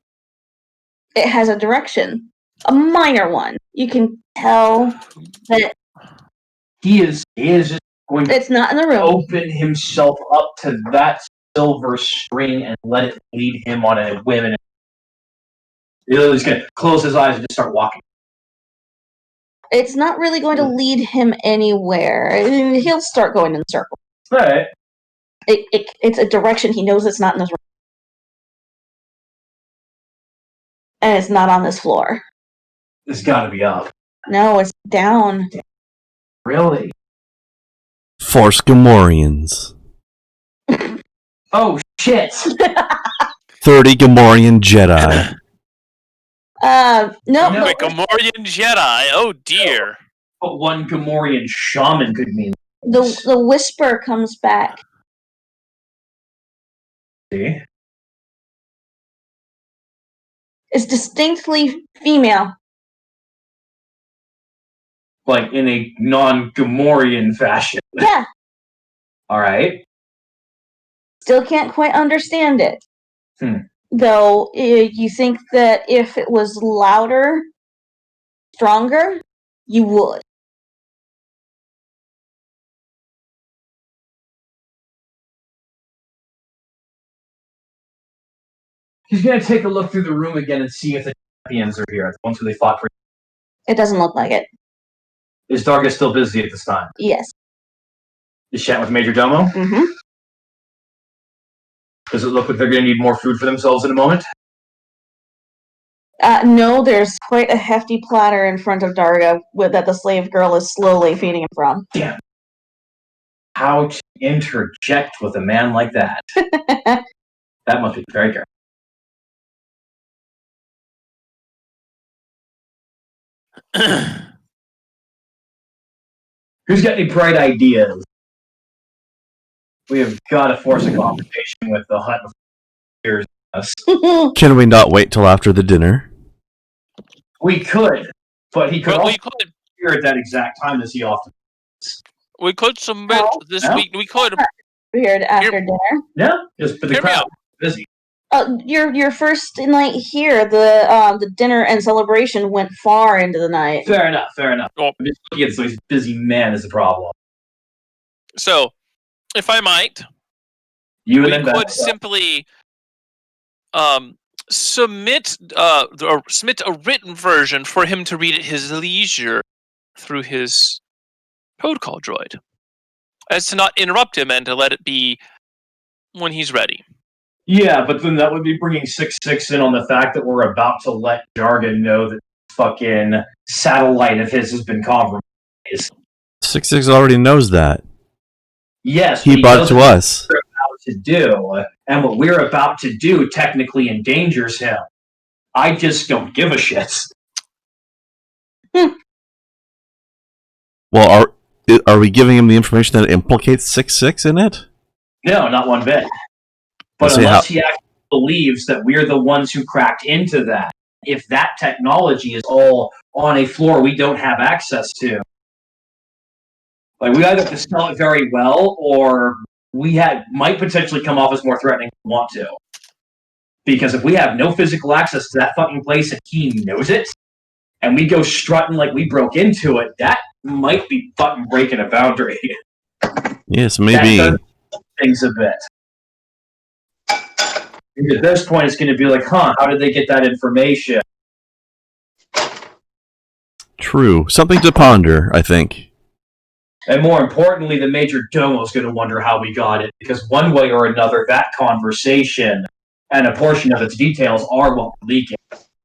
It has a direction. A minor one. You can tell that He is just going to it's not in the room. open himself up to that silver string and let it lead him on a whim. And he's going to close his eyes and just start walking. It's not really going to lead him anywhere. He'll start going in circles. All right. It's a direction he knows it's not in this room. And it's not on this floor. It's got to be up. No, it's down. Really? Force Gammoreans. Oh, shit. 30 Gammorean Jedi. No. Wait, Gammorean Jedi. Oh dear. But one Gammorean shaman could mean. The whisper comes back. See? It's distinctly female. Like in a non-Gammorean fashion. Yeah. All right. Still can't quite understand it. Though you think that if it was louder, stronger, you would. He's going to take a look through the room again and see if the champions are here. The ones who they fought for. It doesn't look like it. Is Darga still busy at this time? Yes. Is chatting with Major Domo? Mm-hmm. Does it look like they're going to need more food for themselves in a moment? No, there's quite a hefty platter in front of Darga that the slave girl is slowly feeding him from. Damn. How to interject with a man like that? That must be very careful. Who's got any bright ideas? We have got to force a conversation with the hut before us. Can we not wait till after the dinner? We could, but he could Well, also we could. here at that exact time as he often does. We could submit this No. week. We could. Weird after dinner. Yeah, just for the Hear me crowd. out. Busy. Your first night here, the dinner and celebration went far into the night. Fair enough. Oh. I'm just looking at this busy man is the problem. So, if I might, You we and then could simply submit a written version for him to read at his leisure through his code call droid, as to not interrupt him and to let it be when he's ready. Yeah, but then that would be bringing 6-6 in on the fact that we're about to let Jargon know that fucking satellite of his has been compromised. 6-6 already knows that. Yes, He but brought it doesn't to us. know what we're about to do, and what we're about to do technically endangers him. I just don't give a shit. Well, are we giving him the information that implicates 6-6 in it? No, not one bit. But Let's see unless he actually believes that we're the ones who cracked into that, if that technology is all on a floor we don't have access to, like we either have to sell it very well, or we might potentially come off as more threatening than we want to. Because if we have no physical access to that fucking place and he knows it, and we go strutting like we broke into it, that might be fucking breaking a boundary. Yes, maybe. That does things a bit. At this point, it's going to be like, how did they get that information? True. Something to ponder, I think. And more importantly, the Major Domo is going to wonder how we got it, because one way or another, that conversation and a portion of its details are what we're leaking.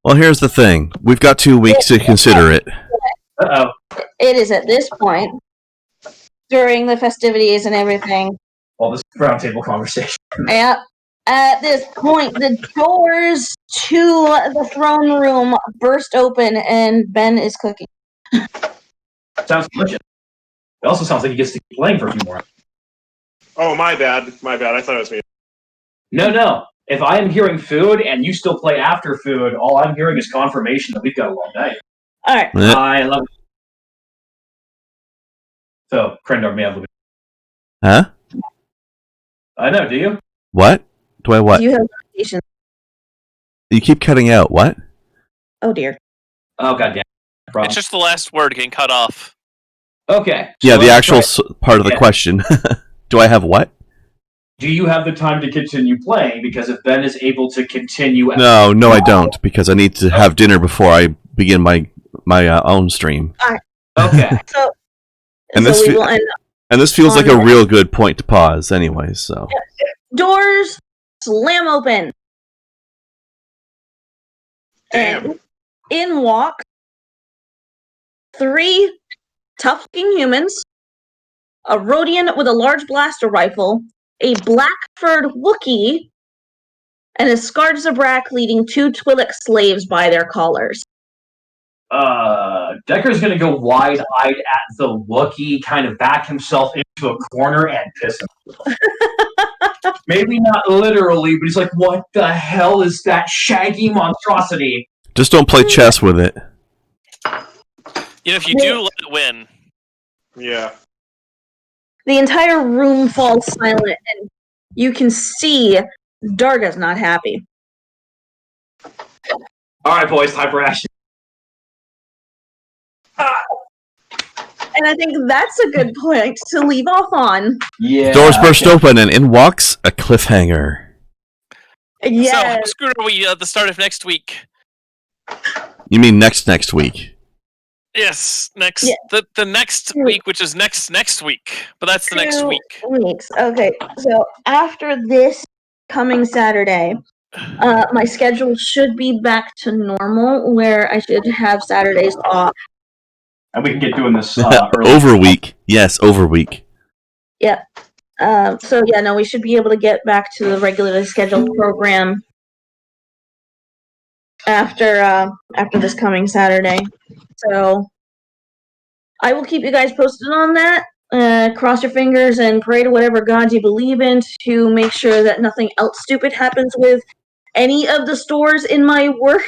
Well, here's the thing. We've got 2 weeks to consider it. Uh-oh. It is at this point, during the festivities and everything. All this roundtable conversation. Yep. At this point, the doors to the throne room burst open, and Ben is cooking. Sounds delicious. It also sounds like he gets to keep playing for a few more. Oh, my bad. My bad. I thought it was me. No. If I am hearing food and you still play after food, all I'm hearing is confirmation that we've got a long night. All right. Yeah. I love it. So, Krendar may have a Huh? I know, do you? What? Do I what? Do you have limitations? You keep cutting out. What? Oh dear. Oh, goddamn. Problem. It's just the last word getting cut off. Okay. Yeah, so the let's actual try- part of the Yeah. question. Do I have what? Do you have the time to continue playing? Because if Ben is able to continue... No, I don't, because I need to have dinner before I begin my own stream. Okay. So, And so this we fe- will end And this feels like a On- real good point to pause, anyway. So doors slam open. Damn. And in walk 3 tough-looking humans, a Rhodian with a large blaster rifle, a black-furred Wookiee, and a scarred Zabrak leading 2 Twi'lek slaves by their collars. Decker's gonna go wide-eyed at the Wookiee, kind of back himself into a corner and piss him. Maybe not literally, but he's like, what the hell is that shaggy monstrosity? just don't play chess with it. If you do, let it win. Yeah. The entire room falls silent, and you can see Darga's not happy. Alright, boys, time for action. And I think that's a good point to leave off on. Yeah. Doors burst open, and in walks a cliffhanger. Yes. So, how screwed are we at the start of next week? You mean next week? Yes, next Yeah. the next week, which is next week, but that's the next 2 week. weeks. Okay, so after this coming Saturday, my schedule should be back to normal, where I should have Saturdays off. And we can get doing this early. Over week. Yes, over week. So yeah, no, we should be able to get back to the regularly scheduled program after this coming Saturday. So I will keep you guys posted on that. Cross your fingers and pray to whatever gods you believe in to make sure that nothing else stupid happens with any of the stores in my work.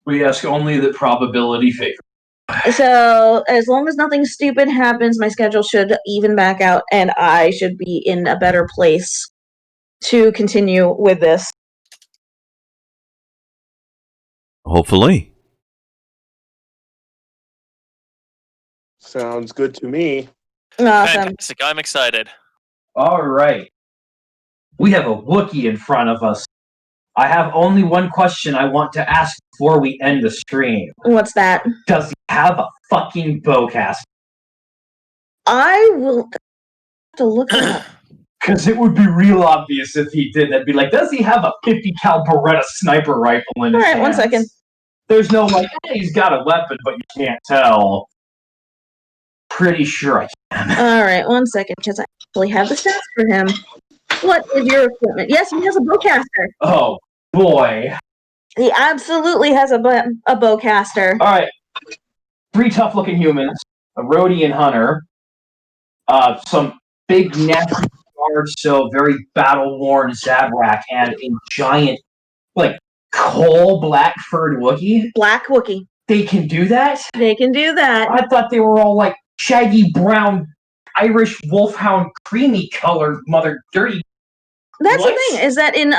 We ask only that probability favor. So as long as nothing stupid happens, my schedule should even back out, and I should be in a better place to continue with this. Hopefully. Sounds good to me. Awesome. Fantastic! I'm excited. Alright. We have a Wookiee in front of us. I have only one question I want to ask before we end the stream. What's that? Does he have a fucking bowcaster? I will have to look it up. Because it would be real obvious if he did. That'd be like, does he have a 50 cal Beretta sniper rifle in his Alright, one hands? second. There's no like, hey, he's got a weapon, but you can't tell. Pretty sure I can. Alright, one second, because I actually have the stats for him. What is your equipment? Yes, he has a bowcaster. Oh, boy. He absolutely has a bowcaster. Alright. 3 tough-looking humans, a Rhodian hunter, some big nasty guards, so very battle-worn Zabrak, and a giant, like, coal black-furred Wookiee. Black Wookiee. They can do that? They can do that. I thought they were all, like, shaggy brown Irish wolfhound creamy colored mother dirty. That's What? the thing, is that in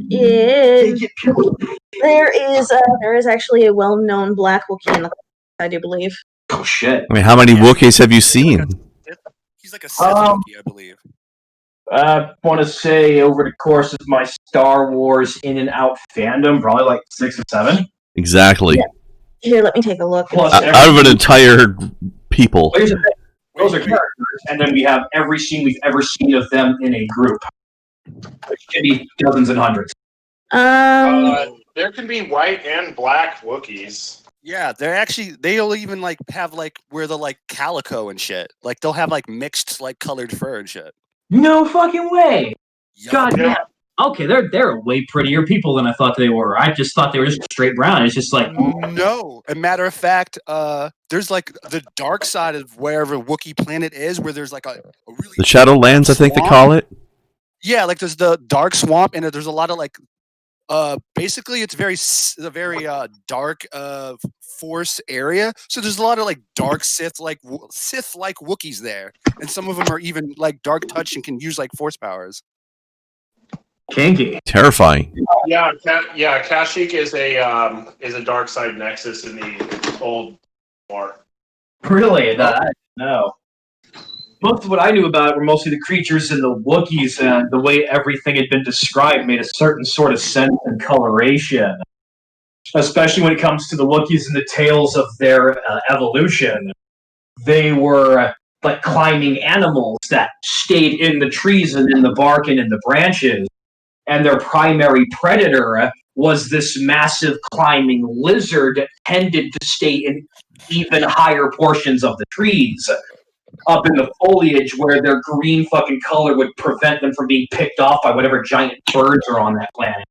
They get pure- there is actually a well-known black Wookiee in the I do believe. Oh shit. I mean, how many Wookiees have you seen? He's like a Sith Um, Wookiee, I believe. I want to say over the course of my Star Wars in and out fandom, probably like 6 or 7. Exactly. Yeah. Here, let me take a look. Plus Out of an entire people. Here's the thing. Those are characters, and then we have every scene we've ever seen of them in a group, which can be dozens and hundreds. There can be white and black Wookiees. Yeah, they'll even like have like where the like calico and shit. Like they'll have like mixed like colored fur and shit. No fucking way. Yup. God damn. Yeah. okay, they're way prettier people than I thought they were. I just thought they were just straight brown. It's just like, No. As a matter of fact, there's like the dark side of wherever Wookiee planet is, where there's like a really The Shadowlands, I think they call it. Yeah, like there's the dark swamp, and there's a lot of like, basically it's a very dark force area. So there's a lot of like dark Sith like Wookiees there, and some of them are even like dark touch and can use like force powers. kinky. Terrifying. Yeah, Kashyyyk is a dark side nexus in the old war. Really? No. Most of what I knew about it were mostly the creatures and the Wookiees, and the way everything had been described made a certain sort of sense and coloration. Especially when it comes to the Wookiees and the tales of their evolution. They were like climbing animals that stayed in the trees and in the bark and in the branches. And their primary predator was this massive climbing lizard that tended to stay in even higher portions of the trees. Up in the foliage where their green fucking color would prevent them from being picked off by whatever giant birds are on that planet.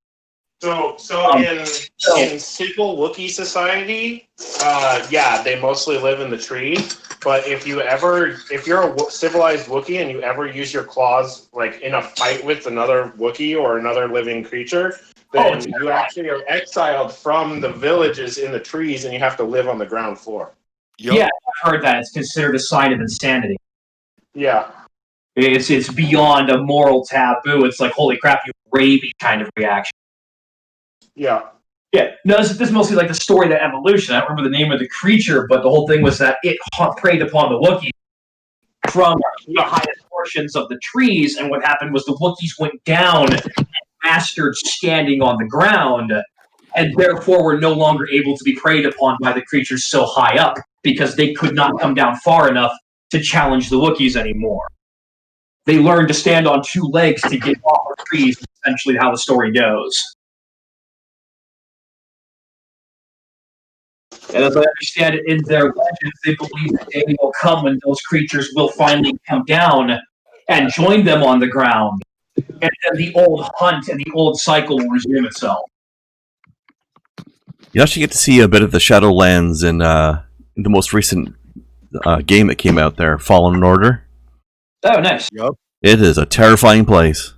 So in simple Wookiee society, they mostly live in the tree. But if you're a civilized Wookiee and you ever use your claws like in a fight with another Wookiee or another living creature, then you actually are exiled from the villages in the trees and you have to live on the ground floor. Yep. Yeah, I've heard that. It's considered a sign of insanity. Yeah. It's beyond a moral taboo. It's like, holy crap, you rabid kind of reaction. Yeah. Yeah, no, this is mostly like the story of the evolution. I don't remember the name of the creature, but the whole thing was that it preyed upon the Wookiees from the highest portions of the trees, and what happened was the Wookiees went down and mastered standing on the ground, and therefore were no longer able to be preyed upon by the creatures so high up, because they could not come down far enough to challenge the Wookiees anymore. They learned to stand on two legs to get off the trees, is essentially how the story goes. And as I understand it, in their legends, they believe the day will come when those creatures will finally come down and join them on the ground. And then the old hunt and the old cycle will resume itself. You actually get to see a bit of the Shadowlands in the most recent game that came out there, Fallen Order. Oh, nice. Yep. It is a terrifying place.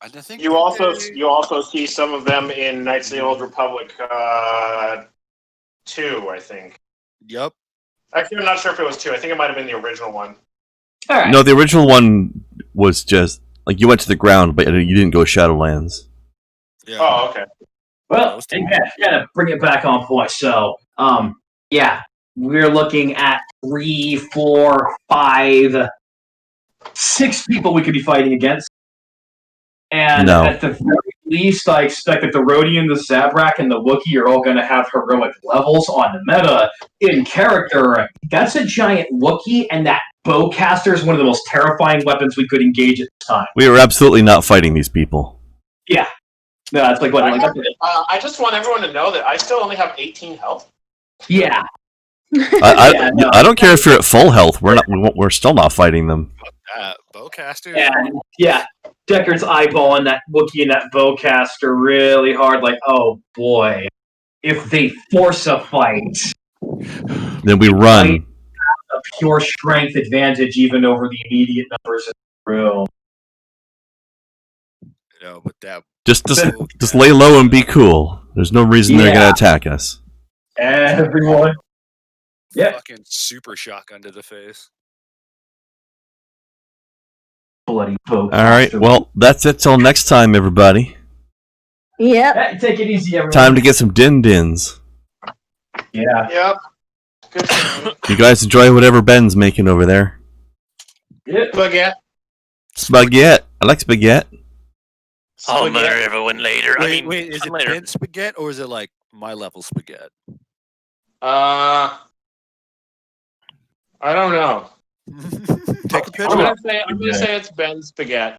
I think You also see some of them in Knights of the Old Republic 2, I think. Yep. Actually, I'm not sure if it was 2. I think it might have been the original one. All right. No, the original one was just like you went to the ground, but you didn't go Shadowlands. Yeah. Oh, okay. Well, gotta bring it back on point. So, we're looking at 3, 4, 5, 6 people we could be fighting against. And at the very least, I expect that the Rodian, the Zabrak, and the Wookiee are all going to have heroic levels on the meta. In character, that's a giant Wookiee, and that bowcaster is one of the most terrifying weapons we could engage at this time. We are absolutely not fighting these people. Yeah. No, it's like what? I just want everyone to know that I still only have 18 health. Yeah. I don't care if you're at full health. We're still not fighting them. Bowcaster. Yeah. Deckard's eyeballing that Wookiee and that bowcaster really hard. Like, oh boy, if they force a fight, then we run. A pure strength advantage, even over the immediate numbers in the room. But that just lay low and be cool. There's no reason they're going to attack us. Everyone. Fucking super shotgun to the face. Bloody bow. All right. Well, that's it till next time, everybody. Yep. Take it easy, everyone. Time to get some din-dins. Yeah. Yep. Good. You guys enjoy whatever Ben's making over there. Spaghetti. Spaghetti. I like spaghetti. I'll murder everyone later. Wait, is it Ben spaghetti or is it like my level spaghetti? I don't know. Take a picture. I'm gonna say it's Ben spaghetti.